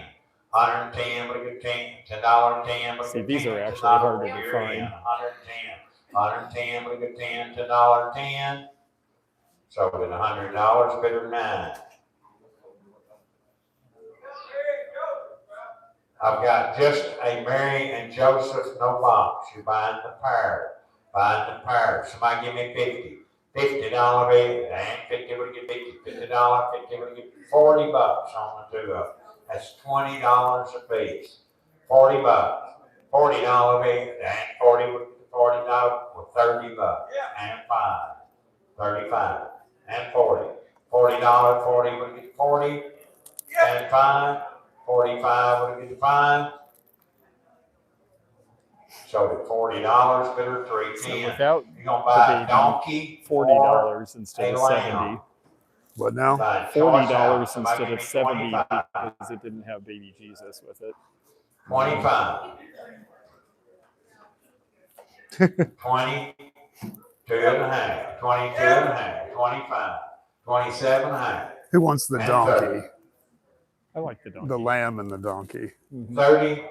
110, look at 10. $10, 10. Look See, at these 10, are actually $10, harder to you're find. in. 110. 110, look at 10. $10, 10. So with $100, bidder 9. I've got just a Mary and Joseph, no box. You're buying the pair. Somebody give me 50. $50 bill, and 50 would get 50. $50, 50 would get $40 on the 2 of them. That's $20 a piece. $40. $40 bill, and 40 would get $40 for $30 and 5. 35 and 40. $40, 40 would get 40 and 5. 45 would get 5. So at $40, bidder So 310. without You're gonna the buy a baby, donkey $40 instead of a 70. lamb. What now? Buy a choice $40 house. Somebody instead give of me 70 25. because it didn't have baby Jesus with it. 25. 22 and a half. 22 and a half. 25. 27 and a half. Who wants the And donkey? 30. I like the donkey. The lamb and the donkey. 30.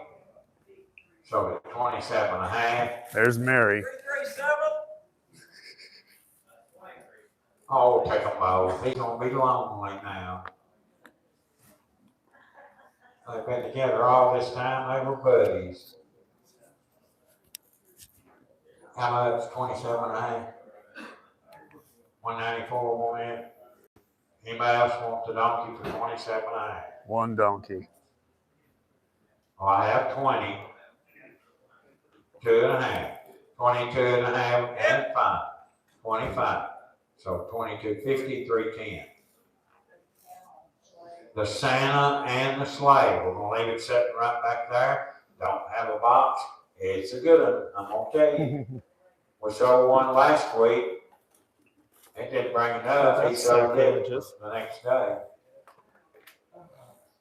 So at 27 and a half. There's Mary. 337. Oh, take them both. He's gonna be lonely now. They've been together all this time. They were buddies. How much? 27 and a half. 194 more in. Anybody else want the donkey for 27 and a half? One donkey. Well, I have 20. 2 and a half. 22 and a half and 5. 25. So 22, 50, 310. The Santa and the sleigh. We're gonna leave it sitting right back there. Don't have a box. It's a good one, I'm gonna tell you. We sold one last week. It didn't bring enough. He That's sold it sacrilegious. the next day.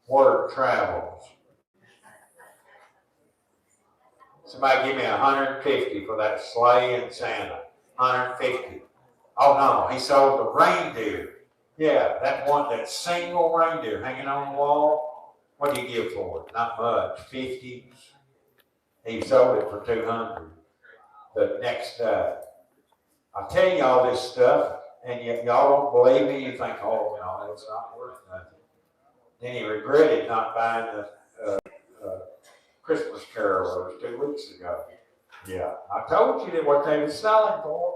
Word travels. Somebody give me 150 for that sleigh and Santa. 150. Oh, no, he sold the reindeer. Yeah, that one, that single reindeer hanging on the wall. What did he give for it? Not much, 50. He sold it for 200 the next day. I tell you all this stuff, and yet y'all don't believe me. You think, oh, no, it's not worth nothing. Then he regretted not buying the Christmas carolers 2 weeks ago. Yeah, I told you that what they were selling for.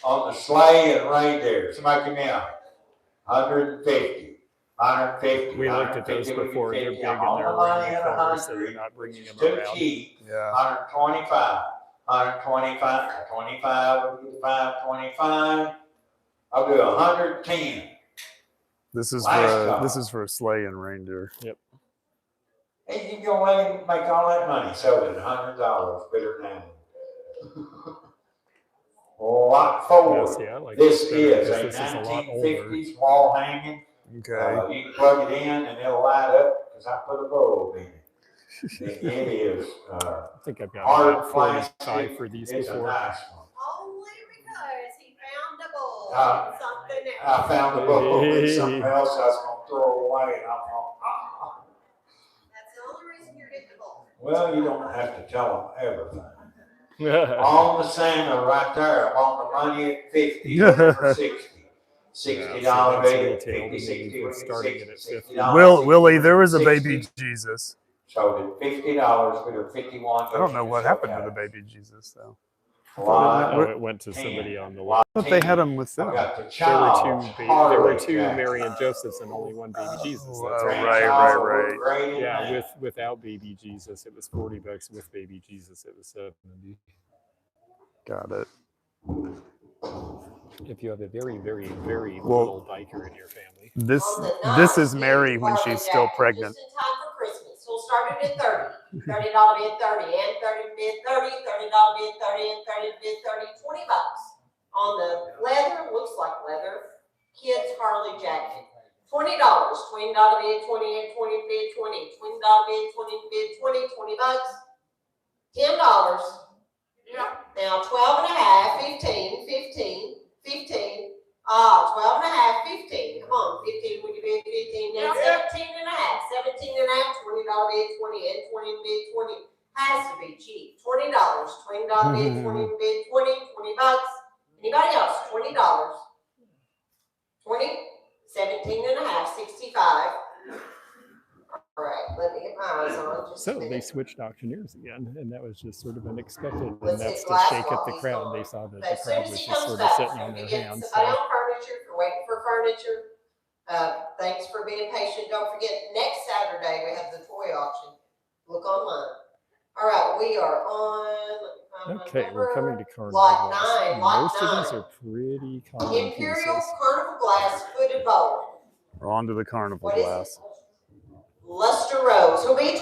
On the sleigh and reindeer. Somebody give me 150. 150. We looked at those 150, before. They're 150. big I'm and on they're the money around the at corner, so you're 100, not bringing which is them too around. cheap. Yeah. 125. 125. 25. We'll get 525. I'll do 110. This is Last for a sleigh and reindeer. Yep. And you're gonna let him make all that money, so it's $100 better than lot four. Yes, yeah, like This better is because a this is a lot older. 1950s wall hanging. Okay. You can plug it in and it'll light up because I put a bulb in it. And it is I think I've got hard about 45 plastic. for these It's a before. nice one. Only because he found a bull and something I else. found the bulb in something else I was gonna throw away, and I'm going, ah. That's the only reason you're getting the bull. Well, you don't have to tell them everything. On the Santa right there, I'm on the money at 50 for 60. $60, Yeah, so that's baby. retail to 50, me. 60, We're starting it at 50. Willie, there was a baby Jesus. So the $50 for the 51. I don't know what happened to the baby Jesus though. Oh, it went to somebody on the lot. lot. I thought they had him with them. I got the There child. were two Mary and Josephs and only one baby Jesus. That's Oh, right. right. Yeah, without baby Jesus, it was $40. With baby Jesus, it was 70. Got it. If you have a very, very, very little biker in your family. This is Mary when she's still pregnant. Just in time for Christmas. He'll start it at 30. $30 bid 30 and 30 bid 30, $30 bid 30 and 30 bid 30, $20 on the leather, looks like leather, kids Harley jacket. $20, $20 bid 20 and 20 bid 20, $20 bid 20 bid 20, $20. $10. Now 12 and a half, 15, 15, 15. 12 and a half, 15. Come on, 15, would you bid 15? Then 17 and a half, 17 and a half, $20 bid 20 and 20 bid 20. Has to be cheap. $20, $20 bid 20 bid 20, $20. Anybody else? $20. 20, 17 and a half, 65. All right, let me get my eyes on. Just So they switched auctioneers again, and that was just sort of unexpected. And Let's that's hit to glass shake up the wall, crowd. he's They gone. saw that But the as soon crowd as was he just comes sort of back, sitting if on you their get hands. somebody So on furniture, if you're waiting for furniture, thanks for being patient. Don't forget, next Saturday we have the toy auction. Look online. All right, we are on. okay, we're coming to Carnival Lot Glass. 9, lot Most of these 9. are pretty common Imperial pieces. Carnival Glass footed bowl. We're on to the carnival What is glass. it? Luster Rose. He'll be 20.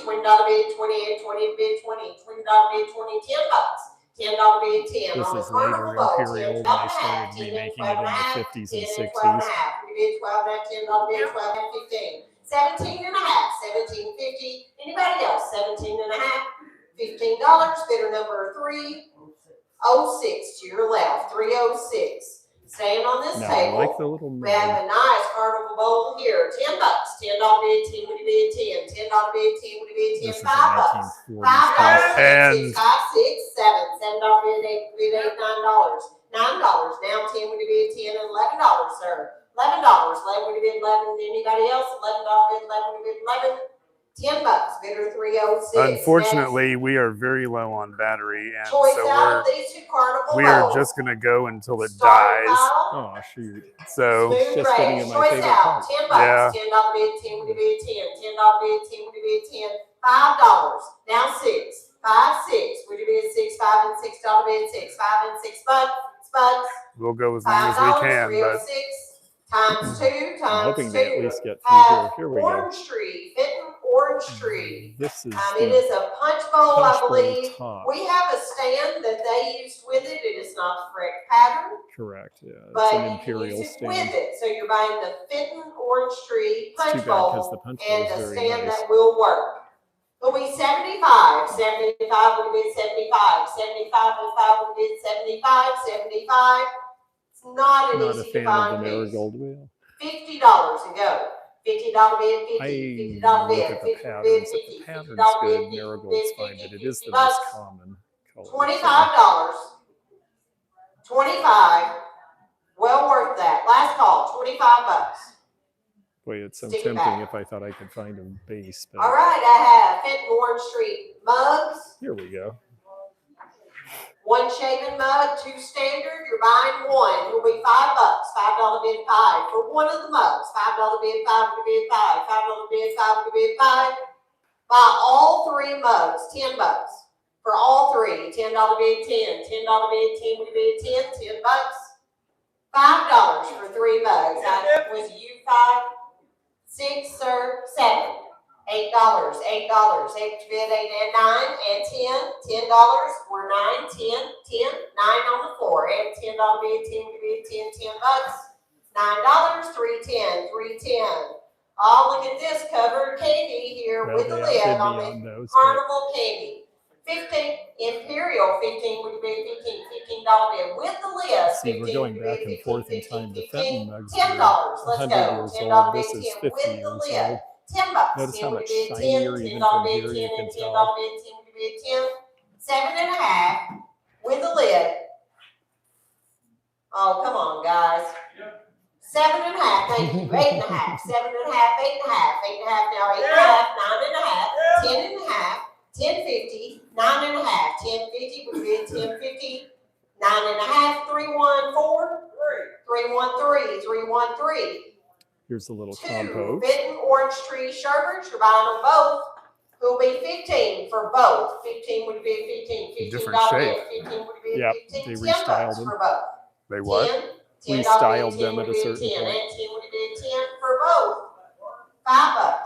$20 bid 20 and 20 bid 20. $20 bid 20. $10. $10 bid 10. This On the is Carnival later bowl. Imperial. 10 They and a half, started 10 and remaking 12 it in and a the half, 50s 10 and and 12 and a 60s. half. We bid 12 and a half, $10 bid 12 and 15. 17 and a half, 17.50. Anybody else? 17 and a half, $15. Bidder number 306 to your left. 306. Staying on this Now, I table. like the little We have man. a nice carnival bowl here. $10. $10 bid 10. Would you bid 10? $10 bid 10. Would you bid 10? This is a $5. 1940s $5. And- 6, 5, 6, 7. $7 bid 8. Bid 8. $9. $9. Now 10. Would you bid 10 and $11, sir? $11. 11. Would you bid 11? Anybody else? $11 bid 11. Would you bid 11? $10. Bidder 306. Unfortunately, we are very low on battery, and Choice so out of these two carnival we are bowls. just gonna go until it Starter dies. pile, Oh, shoot. So Smooth just getting range. in my Choice favorite out. part. $10. Yeah. $10 bid 10. Would you bid 10? $10 bid 10. Would you bid 10? $5. Now 6. 5, 6. Would you bid 6? 5 and $6 bid 6. 5 and $6. Bucks. we'll go as long as we $5. can, but 306 times 2 I'm times hoping 2. to at least get through here. Have Here we go. orange tree. Fitting orange tree. This is It the is a punch bowl, punch I bowl believe. top. We have a stand that they used with it. It is not the correct pattern. Correct. Yeah, it's But an you can Imperial use it with stand. it. So you're buying the fitting orange tree It's too punch bad because the bowl punch bowl and is a very stand nice. that will work. It'll be 75. 75 would have been 75. 75 and 5 would have been 75. 75. It's not an Not a easy to fan of the find piece. marigold wheel. $50 and go. $50 bid, 50. I $50 look bid, at the 50 patterns. bid, If 50. the pattern's $50 good, bid, 50 marigold's bid, fine, 50, but it is the 50 most bucks. common color. $25. 25. Well worth that. Last call, 25 bucks. Boy, it's so Stick it tempting back. if I thought I could find a base, but All right, I have Fenton Orange Street mugs. here we go. One shaven mug, 2 standard. You're buying one. It'll be $5. $5 bid 5 for one of the mugs. $5 bid 5 would bid 5. $5 bid 5 would bid 5. Buy all 3 mugs, $10 for all 3. $10 bid 10. $10 bid 10 would bid 10. $10. $5 for 3 mugs. That was you 5, 6, sir, 7. $8, $8, bid 8 and 9 and 10. $10 for 9, 10, 10, 9 on the floor and $10 bid 10 $10 $9, 310, 310. Oh, look at this covered candy here Well, with the they lid outbid on me the on those, but carnival candy. 15 Imperial 15 would be 15 $15 bid with the lid. see, we're 15 going would back be and forth in 15 time. The 15 Fenton mugs $10. were Let's 100 go. years $10 old. bid This is 10 50 with the years lid. old. $10. Notice how 10 would much be 10. shinier even $10 from bid here 10 you can and $10 tell. bid 10 would be 10. 7.5 with the lid. Oh, come on, guys. 7.5, thank you. 8.5, 7.5, 8.5, 8.5 now, 8.5, 9.5, 10.5, 10.50, 9.5, 10.50 would be 10.50, 9.5, 314, 313, 313. Here's a little 2 compost. Fenton Orange Tree Sherbets, you're buying them both. Will be 15 for both. 15 would be 15. Different shape. 15 would be Yep, 15. they $10 restyled them. for both. They what? 10 Restyled $10 them would at a be certain 10, point. and 10 would be 10 for both. $5.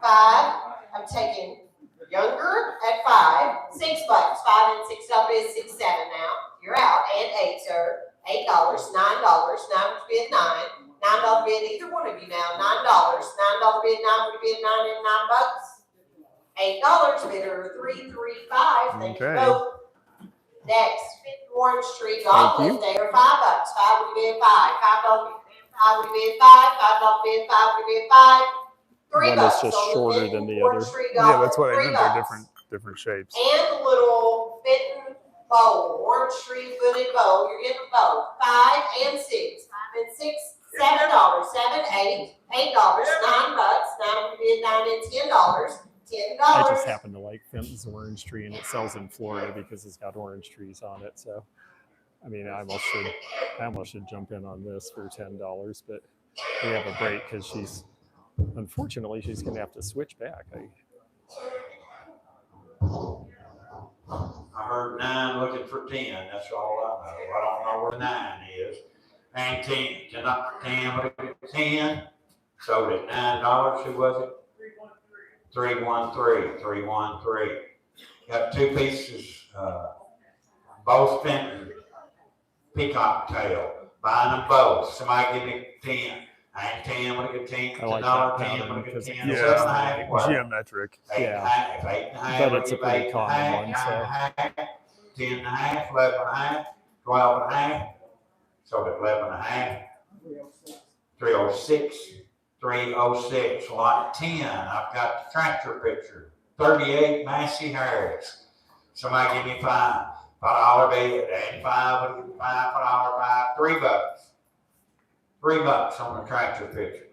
5. I'm taking younger at 5. $6. 5 and $6 is 6, 7 now. You're out. And 8, sir. $8. $9. 9 would be 9. $9 bid either one of you now. $9. $9 bid 9 would be 9 and $9. $8 bidder 335. Thank you Okay. both. Next, Orange Street Thank golf you. list there. $5. 5 would be 5. $5 would be 5. $5 bid 5 would be 5. $3 One is just on shorter Fenton than the Orange other. Street Yeah, golf that's what I list, meant. $3. They're different shapes. And the little Fenton bowl, Orange Street hooded bowl. You're getting both. 5 and 6. 5 and 6. $7. 7, 8. $8. $9. 9 would be 9 and $10. $10. I just happen to like Fenton's orange tree, and it sells in Florida because it's got orange trees on it. So, I mean, I almost should jump in on this for $10, but we have a break because unfortunately, she's going to have to switch back. I heard 9 looking for 10. That's all I know. I don't know where 9 is. And 10. 10 looking for 10. Sold at $9. Who was it? 313. 313. Got 2 pieces, both Fenton peacock tail. Buying them both. Somebody give me 10. And 10 with a good 10. I like $10, that 10 pattern with a good because 10. it's 7.5. Well, Geometric. 8.5. 8.5. But it's a pretty common one, so. 10.5. 11.5. 12.5. Sold at 11.5. 306. 306. Lot 10. I've got the tractor picture. 38 Massey Harris. Somebody give me 5. $5 bid. And 5 would be 5. $5. 5. $3. $3 on the tractor picture.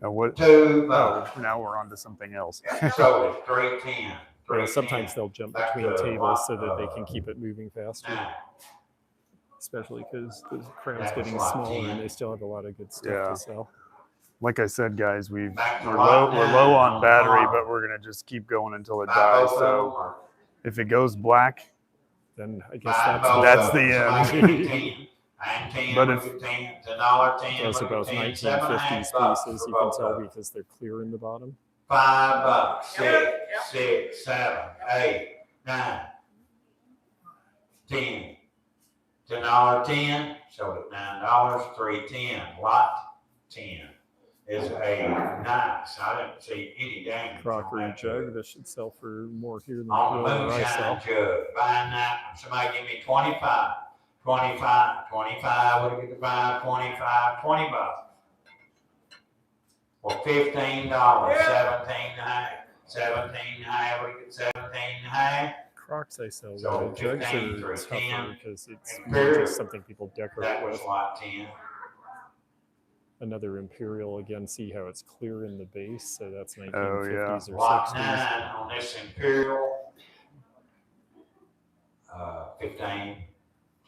Now what? $2. Oh, now we're on to something else. Sold it. 310. Well, sometimes they'll jump Back between to tables so that they can keep it moving faster, 9. especially because the crowd's That was getting lot smaller 10. and they still have a lot of good stuff Yeah. to sell. Like I said, guys, we're Back to low lot we're 9 low on battery, farm. but we're gonna just keep going until it Buy dies. both of So them or if it goes black, Then I guess buy that's both that's of the them. end. Somebody give me 10. And 10 But with if- a 10. $1.10 those are with a both 10. 1950s $7.5 pieces. for You can both tell of them. because they're clear in the bottom. $5. 6, 7, 8, 9, 10. $10.10. Sold at $9. 310. Lot 10. is a nice, I didn't see any damage on Crockery that jug. This should sell for more here than On the the one I moonshine sell. jug, buying that one. Somebody give me 25, 25, 25. What do you get to buy? 25, 20 bucks. For $15, 17 and a half. 17 and a half. What do you get? 17 and a half. Crocs I sell. So The jugs 15 are through tougher 10. because it's Imperial. more just something people decorate That was with. lot 10. Another Imperial again. See how it's clear in the base. So that's 1950s Oh, yeah. or Lot 60s. 9 on this Imperial, 15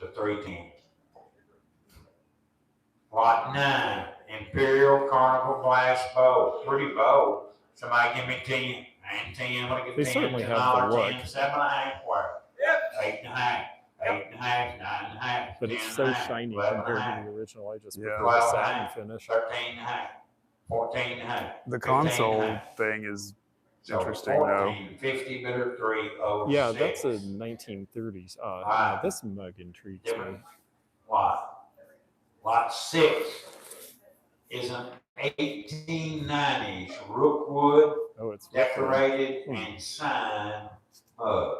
to 310. Lot 9, Imperial Carnival glass bowl. Pretty bowl. Somebody give me 10. And 10, what do you They get? 10, certainly have the $10, look. 10, 7 and a half worth. 8 and a half, 8 and a half, 9 and a half. But 10 it's and so a half, shiny 11 and a compared half, to the original. I just Yeah. prefer the 12 and a satin half, finish. 13 and a half, 14 and a half. The 15 and a console half. thing is So interesting, though. 1450 bidder 306. Yeah, that's a 1930s. Now this mug intrigues me. Different lot. Lot 6 is an 1890s Rookwood Oh, it's decorated Hmm. and signed mug.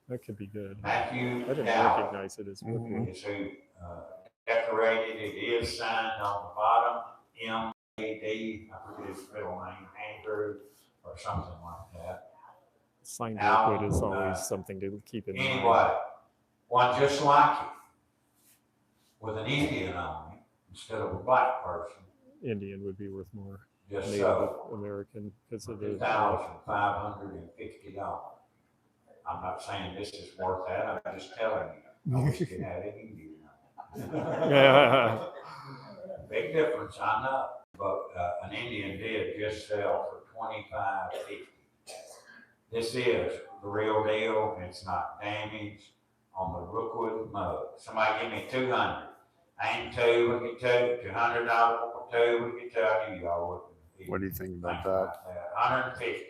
That could be good. Matthew I didn't Dowd recognize it as Rookwood. is who decorated it. Is signed on the bottom, M.A.D. I forget his middle name, Andrew or something like that. Signed Now, Rookwood is always something to keep in mind. Anyway, one just like it with an Indian on it instead of a black person. Indian would be worth more. Just Native so. American because of the. $2,550. I'm not saying this is worth that. I'm just telling you. I wish it had an Indian on it. Yeah. Big difference, I know. But an Indian did just sell for $25.50. This is the real deal. It's not damaged on the Rookwood mug. Somebody give me 200. And 2, we get 2. $200 for 2, we get 2. I knew y'all wouldn't. What do you think about Think that? about that. 150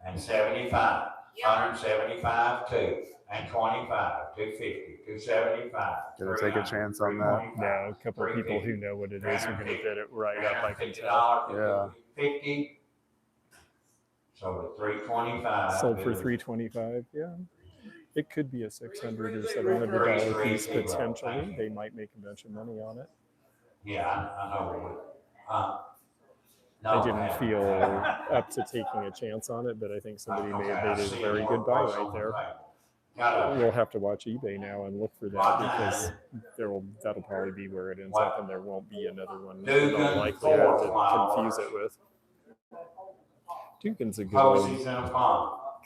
and 75. 175, 2 and 25, 250, 275. Gonna take a chance on that? Yeah, a couple of people who know what it is are going to bid it right up. I can tell. $350, 50. So the 325. Sold for $325. Yeah, it could be a $600 or $700 piece potentially. They might make a bunch of money on it. Yeah, I know. I didn't feel up to taking a chance on it, but I think somebody may have made a very good buy right there. We'll have to watch eBay now and look for that because that'll probably be where it ends up, and there won't be another one that I'll likely have to confuse it with. Dugan's a good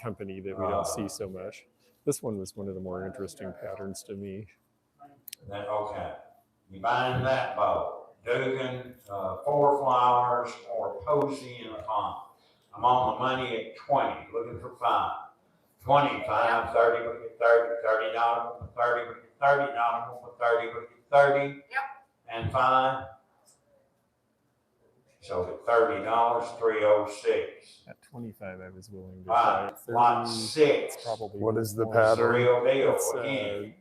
company that we don't see so much. This one was one of the more interesting patterns to me. Okay, you buying that bow? Dugan, 4 flowers, or Posey in a pond. I'm on the money at 20, looking for 5. 25, 30, look at 30, $30, for 30, look at $30, for 30, look at 30. Yep. And 5. So at $30, 306. At 25, I was willing to try it. 30, Lot 6. Probably What is the more. It's the pattern? real deal It's, again.